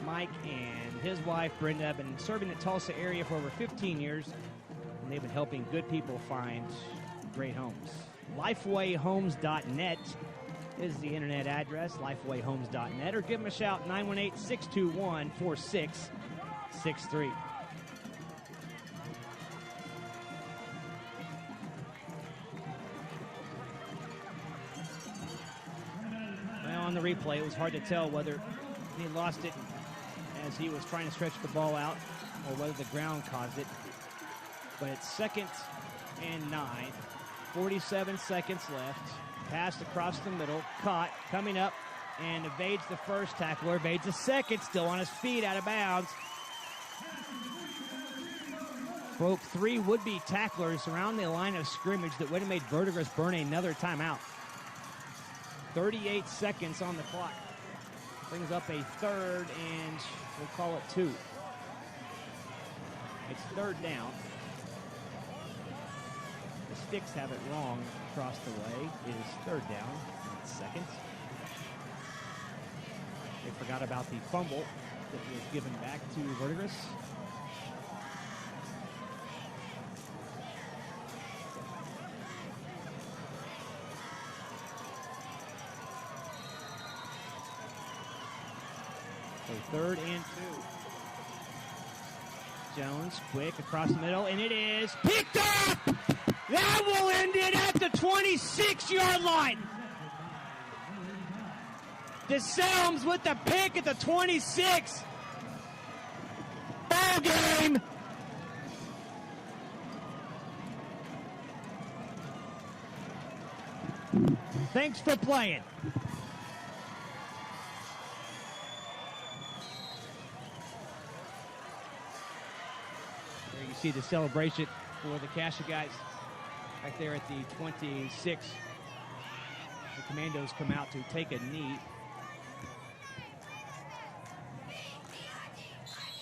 Mike and his wife, Brenda, have been serving the Tulsa area for over 15 years, and they've been helping good people find great homes. LifewayHomes.net is the internet address, LifewayHomes.net, or give them a shout, 918-621-4663. On the replay, it was hard to tell whether he lost it as he was trying to stretch the ball out or whether the ground caused it. But it's 2nd and 9. 47 seconds left. Passed across the middle. Caught. Coming up and evades the first tackler. Evades the second. Still on his feet. Out of bounds. Broke 3 would-be tacklers around the line of scrimmage that would have made Verdigris burn another timeout. 38 seconds on the clock. Brings up a 3rd and we'll call it 2. It's 3rd down. The Sticks have it wrong across the way. It is 3rd down, not 2nd. They forgot about the fumble that was given back to Verdigris. So 3rd and 2. Jones, quick, across the middle, and it is picked up! That will end it at the 26-yard line. DeSelms with the pick at the 26. Ball game! Thanks for playing. There you see the celebration for the Cascia guys right there at the 26. The Commandos come out to take a knee.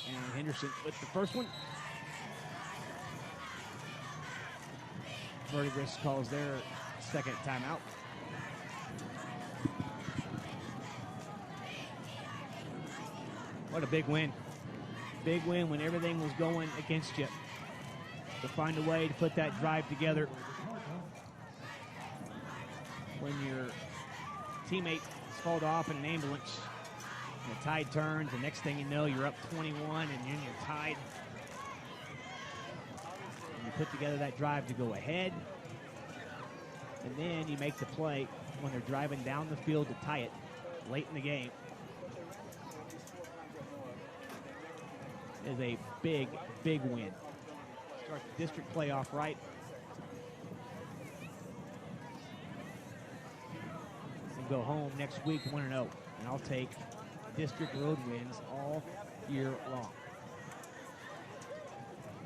And Henderson with the first one. Verdigris calls their second timeout. What a big win. Big win when everything was going against you. To find a way to put that drive together when your teammate is called off in an ambulance and the tide turns, and next thing you know, you're up 21 and then you're tied. And you put together that drive to go ahead, and then you make the play when they're driving down the field to tie it late in the game. Is a big, big win. Start the district playoff right. And go home next week 1-0. And I'll take district road wins all year long.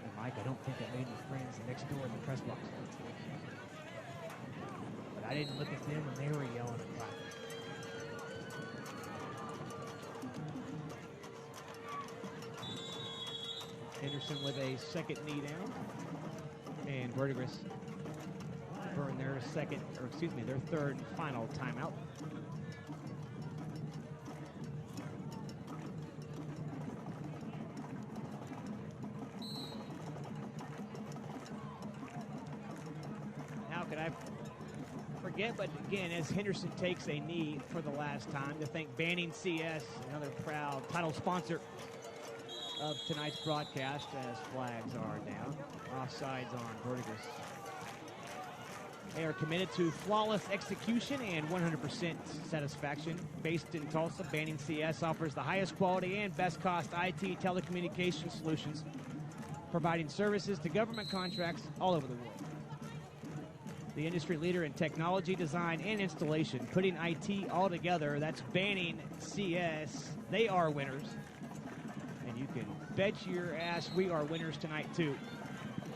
And Mike, I don't think I made any friends next door in the press box. But I didn't look at them when they were yelling at practice. Henderson with a second knee down, and Verdigris burn their their third and final timeout. How could I forget? But again, as Henderson takes a knee for the last time, to thank Banning CS, another proud title sponsor of tonight's broadcast, as flags are down. Offsides on Verdigris. They are committed to flawless execution and 100% satisfaction. Based in Tulsa, Banning CS offers the highest quality and best cost IT telecommunication solutions, providing services to government contracts all over the world. The industry leader in technology, design, and installation, putting IT all together. That's Banning CS. They are winners. You can bet your ass we are winners tonight, too.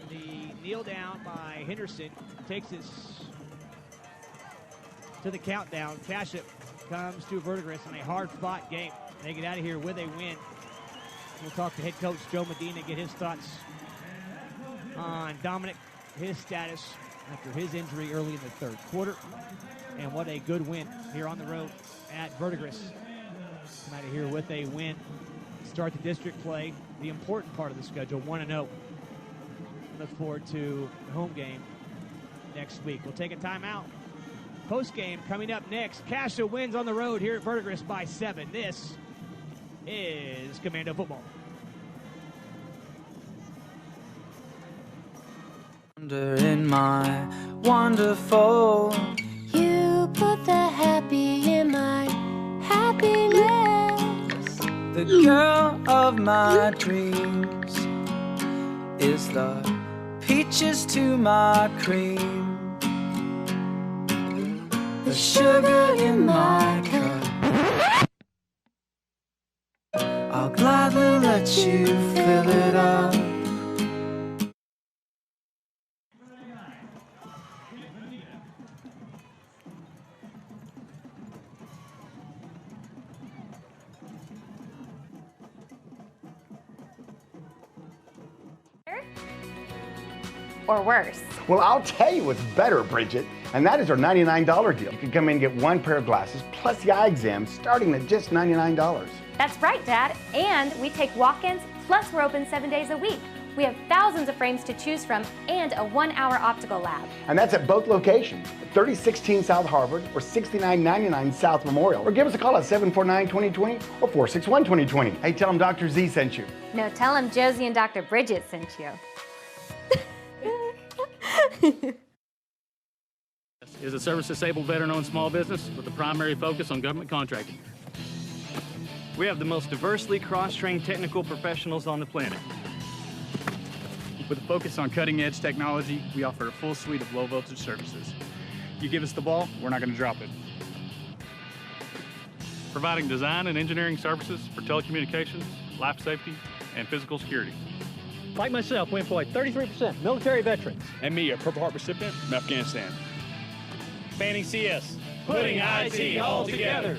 The kneel down by Henderson takes us to the countdown. Cascia comes to Verdigris in a hard-fought game. They get out of here with a win. We'll talk to head coach Joe Medina, get his thoughts on Dominic, his status after his injury early in the third quarter. And what a good win here on the road at Verdigris. Tonight here with a win. Start the district play, the important part of the schedule, 1-0. Look forward to the home game next week. We'll take a timeout. Post game coming up next. Cascia wins on the road here at Verdigris by 7. This is Commando Football. In my wonderful, You put the happy in my happiness. the girl of my dreams is the peaches to my cream, the sugar in my cup. I'll gladly let you fill it up. Or worse. Well, I'll tell you what's better, Bridget, and that is our $99 deal. You can come in and get one pair of glasses plus the eye exam starting at just $99. That's right, Dad. And we take walk-ins, plus we're open 7 days a week. We have thousands of frames to choose from and a 1-hour optical lab. And that's at both locations, 3016 South Harvard or 6999 South Memorial. Or give us a call at 749-2020 or 461-2020. Hey, tell them Dr. Z sent you. No, tell him Josie and Dr. Bridget sent you. Is a service-disabled veteran-owned small business with a primary focus on government contracting. We have the most diversely cross-trained technical professionals on the planet. With a focus on cutting-edge technology, we offer a full suite of low-voltage services. You give us the ball, we're not going to drop it. Providing design and engineering services for telecommunications, life safety, and physical security. Like myself, we employ 33% military veterans. And me, a Purple Heart recipient from Afghanistan. Banning CS, putting IT all together.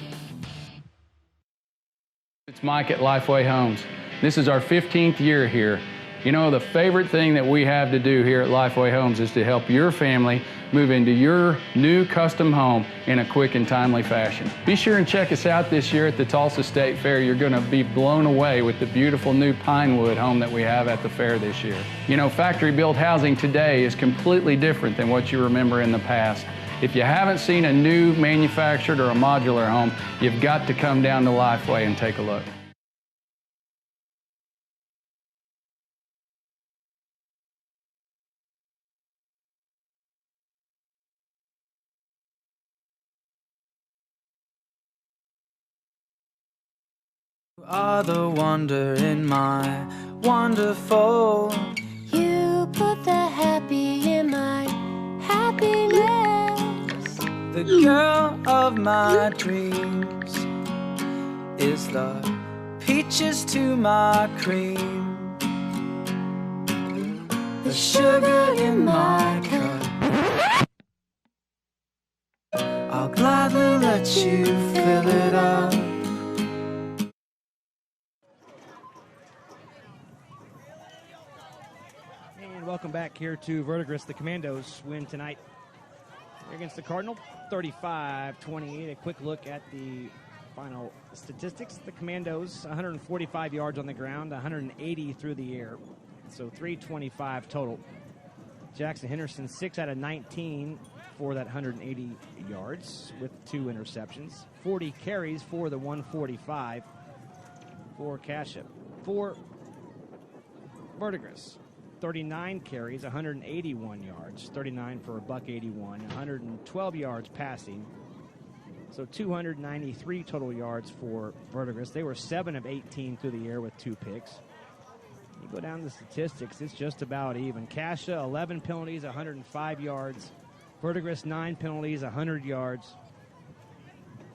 It's Mike at Lifeway Homes. This is our 15th year here. You know, the favorite thing that we have to do here at Lifeway Homes is to help your family move into your new custom home in a quick and timely fashion. Be sure and check us out this year at the Tulsa State Fair. You're going to be blown away with the beautiful new Pinewood home that we have at the fair this year. You know, factory-built housing today is completely different than what you remember in the past. If you haven't seen a new manufactured or a modular home, you've got to come down to Lifeway and take a look. You are the wonder in my wonderful. You put the happy in my happiness. The girl of my dreams is the peaches to my cream. The sugar in my cup, I'll gladly let you fill it up. And welcome back here to Verdigris. The Commandos win tonight against the Cardinal, 35-28. A quick look at the final statistics. The Commandos, 145 yards on the ground, 180 through the air. So 325 total. Jackson Henderson, 6 out of 19 for that 180 yards with 2 interceptions. 40 carries for the 145 for Cascia. For Verdigris, 39 carries, 181 yards, 39 for a $181, 112 yards passing. So 293 total yards for Verdigris. They were 7 of 18 through the air with 2 picks. You go down the statistics, it's just about even. Cascia, 11 penalties, 105 yards. Verdigris, 9 penalties, 100 yards.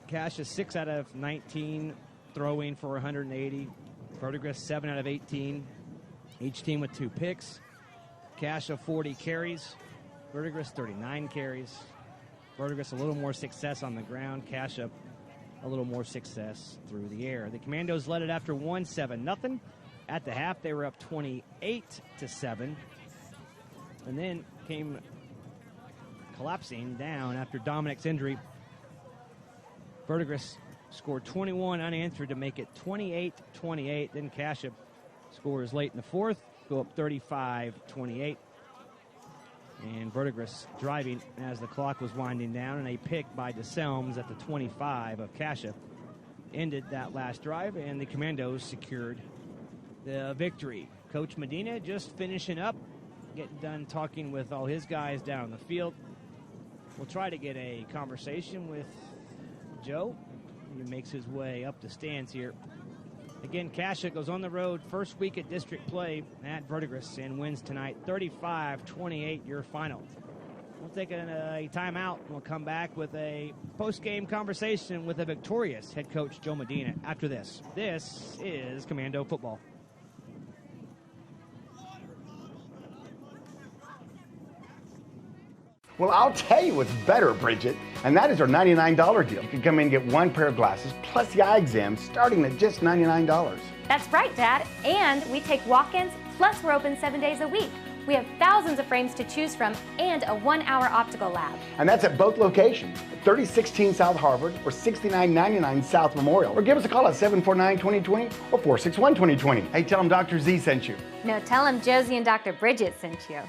Cascia, 6 out of 19 throwing for 180. Verdigris, 7 out of 18. Each team with 2 picks. Cascia, 40 carries. Verdigris, 39 carries. Verdigris, a little more success on the ground. Cascia, a little more success through the air. The Commandos led it after 7-0. At the half, they were up 28-7. And then came collapsing down after Dominic's injury. Verdigris scored 21 unanswered to make it 28-28. Then Cascia scores late in the fourth, go up 35-28. And Verdigris driving as the clock was winding down, and a pick by DeSelms at the 25 of Cascia ended that last drive, and the Commandos secured the victory. Coach Medina just finishing up, getting done talking with all his guys down on the field. We'll try to get a conversation with Joe. He makes his way up the stands here. Again, Cascia goes on the road first week at district play at Verdigris and wins tonight 35-28, your final. We'll take a timeout and we'll come back with a post-game conversation with a victorious head coach Joe Medina after this. This is Commando Football. Well, I'll tell you what's better, Bridget, and that is our $99 deal. You can come in and get 1 pair of glasses plus the eye exam starting at just $99. That's right, Dad. And we take walk-ins, plus we're open 7 days a week. We have thousands of frames to choose from and a 1-hour optical lab. And that's at both locations, 3016 South Harvard or 6999 South Memorial. Or give us a call at 749-2020 or 461-2020. Hey, tell them Dr. Z sent you. No, tell him Josie and Dr. Bridget sent you.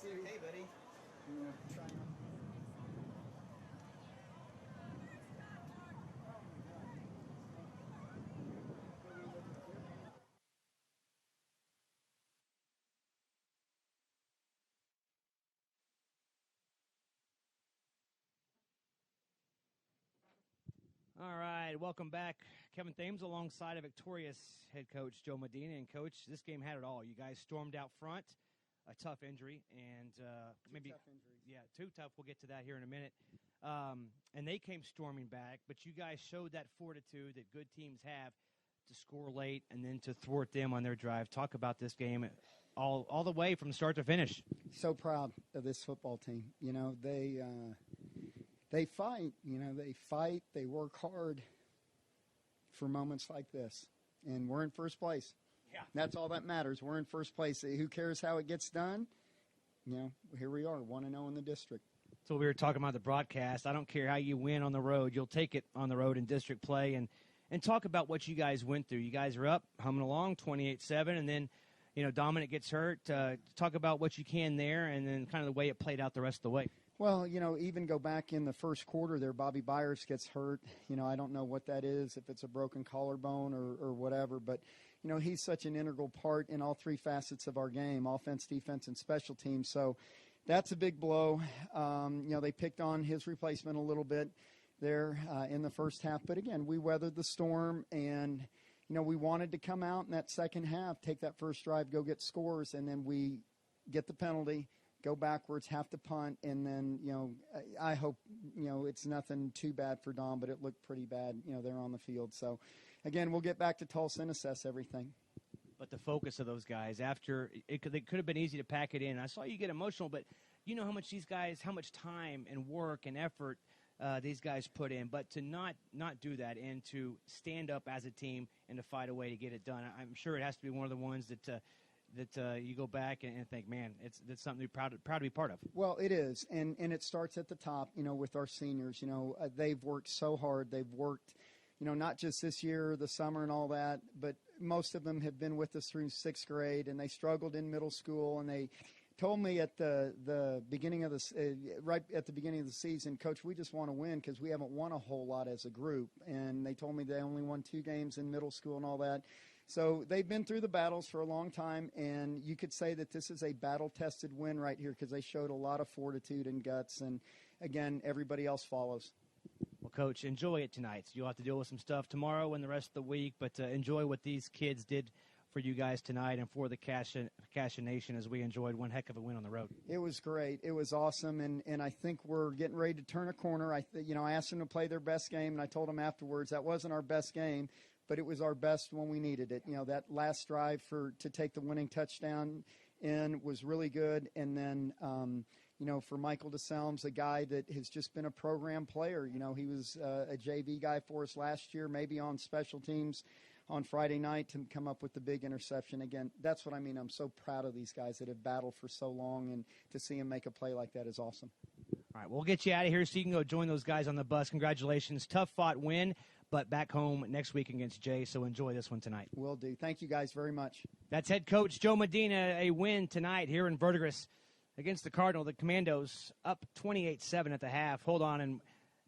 Hey, buddy. All right, welcome back. Kevin Thames alongside a victorious head coach Joe Medina. And, Coach, this game had it all. You guys stormed out front, a tough injury, and maybe tough injuries. Yeah, too tough. We'll get to that here in a minute. And they came storming back, but you guys showed that fortitude that good teams have to score late and then to thwart them on their drive. Talk about this game all the way from start to finish. So proud of this football team. You know, they fight, they work hard for moments like this. And we're in first place. Yeah. That's all that matters. We're in first place. Who cares how it gets done? You know, here we are, 1-0 in the district. So we were talking about the broadcast. I don't care how you win on the road. You'll take it on the road in district play. And talk about what you guys went through. You guys are up, humming along, 28-7, and then, Dominic gets hurt. Talk about what you can there and then kind of the way it played out the rest of the way. Well, even go back in the first quarter there, Bobby Byers gets hurt. I don't know what that is, if it's a broken collarbone or whatever. But, he's such an integral part in all three facets of our game, offense, defense, and special teams. So that's a big blow. They picked on his replacement a little bit there in the first half. But, again, we weathered the storm and, we wanted to come out in that second half, take that first drive, go get scores, and then we get the penalty, go backwards, have to punt, and then, I hope, it's nothing too bad for Dom, but it looked pretty bad, there on the field. So, again, we'll get back to Tulsa and assess everything. But the focus of those guys, after it could have been easy to pack it in. I saw you get emotional, but you know how much time and work and effort these guys put in. But to not do that and to stand up as a team and to fight a way to get it done, I'm sure it has to be one of the ones that you go back and think, man, that's something you're proud to be part of. Well, it is, and it starts at the top, with our seniors. They've worked so hard. They've worked, not just this year, the summer and all that, but most of them have been with us through sixth grade, and they struggled in middle school, and they told me at the beginning of right at the beginning of the season, Coach, we just want to win because we haven't won a whole lot as a group. And they told me they only won 2 games in middle school and all that. So they've been through the battles for a long time, and you could say that this is a battle-tested win right here because they showed a lot of fortitude and guts. And, again, everybody else follows. Well, Coach, enjoy it tonight. You'll have to deal with some stuff tomorrow and the rest of the week, but enjoy what these kids did for you guys tonight and for the Cascia Nation as we enjoyed one heck of a win on the road. It was great. It was awesome, and I think we're getting ready to turn a corner. I asked them to play their best game, and I told them afterwards that wasn't our best game, but it was our best when we needed it. That last drive to take the winning touchdown in was really good, and then for Michael DeSelms, a guy that has just been a program player. He was a JV guy for us last year, maybe on special teams on Friday night to come up with the big interception. Again, that's what I mean. I'm so proud of these guys that have battled for so long, and to see them make a play like that is awesome. All right, we'll get you out of here so you can go join those guys on the bus. Congratulations. Tough-fought win, but back home next week against Jay, so enjoy this one tonight. Will do. Thank you guys very much. That's head coach Joe Medina, a win tonight here in Verdigris against the Cardinal. The Commandos up 28-7 at the half. Hold on and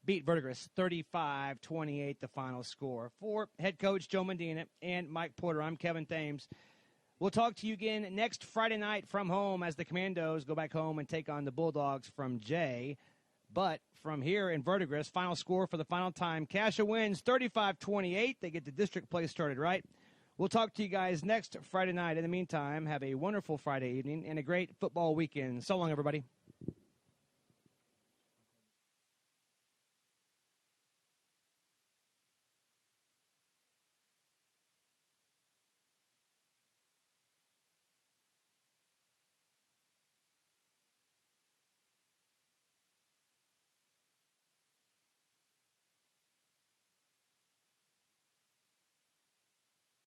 beat Verdigris 35-28, the final score. For head coach Joe Medina and Mike Porter, I'm Kevin Thames. We'll talk to you again next Friday night from home as the Commandos go back home and take on the Bulldogs from Jay. But from here in Verdigris, final score for the final time, Cascia wins 35-28. They get the district play started right. We'll talk to you guys next Friday night. In the meantime, have a wonderful Friday evening and a great football weekend. So long, everybody.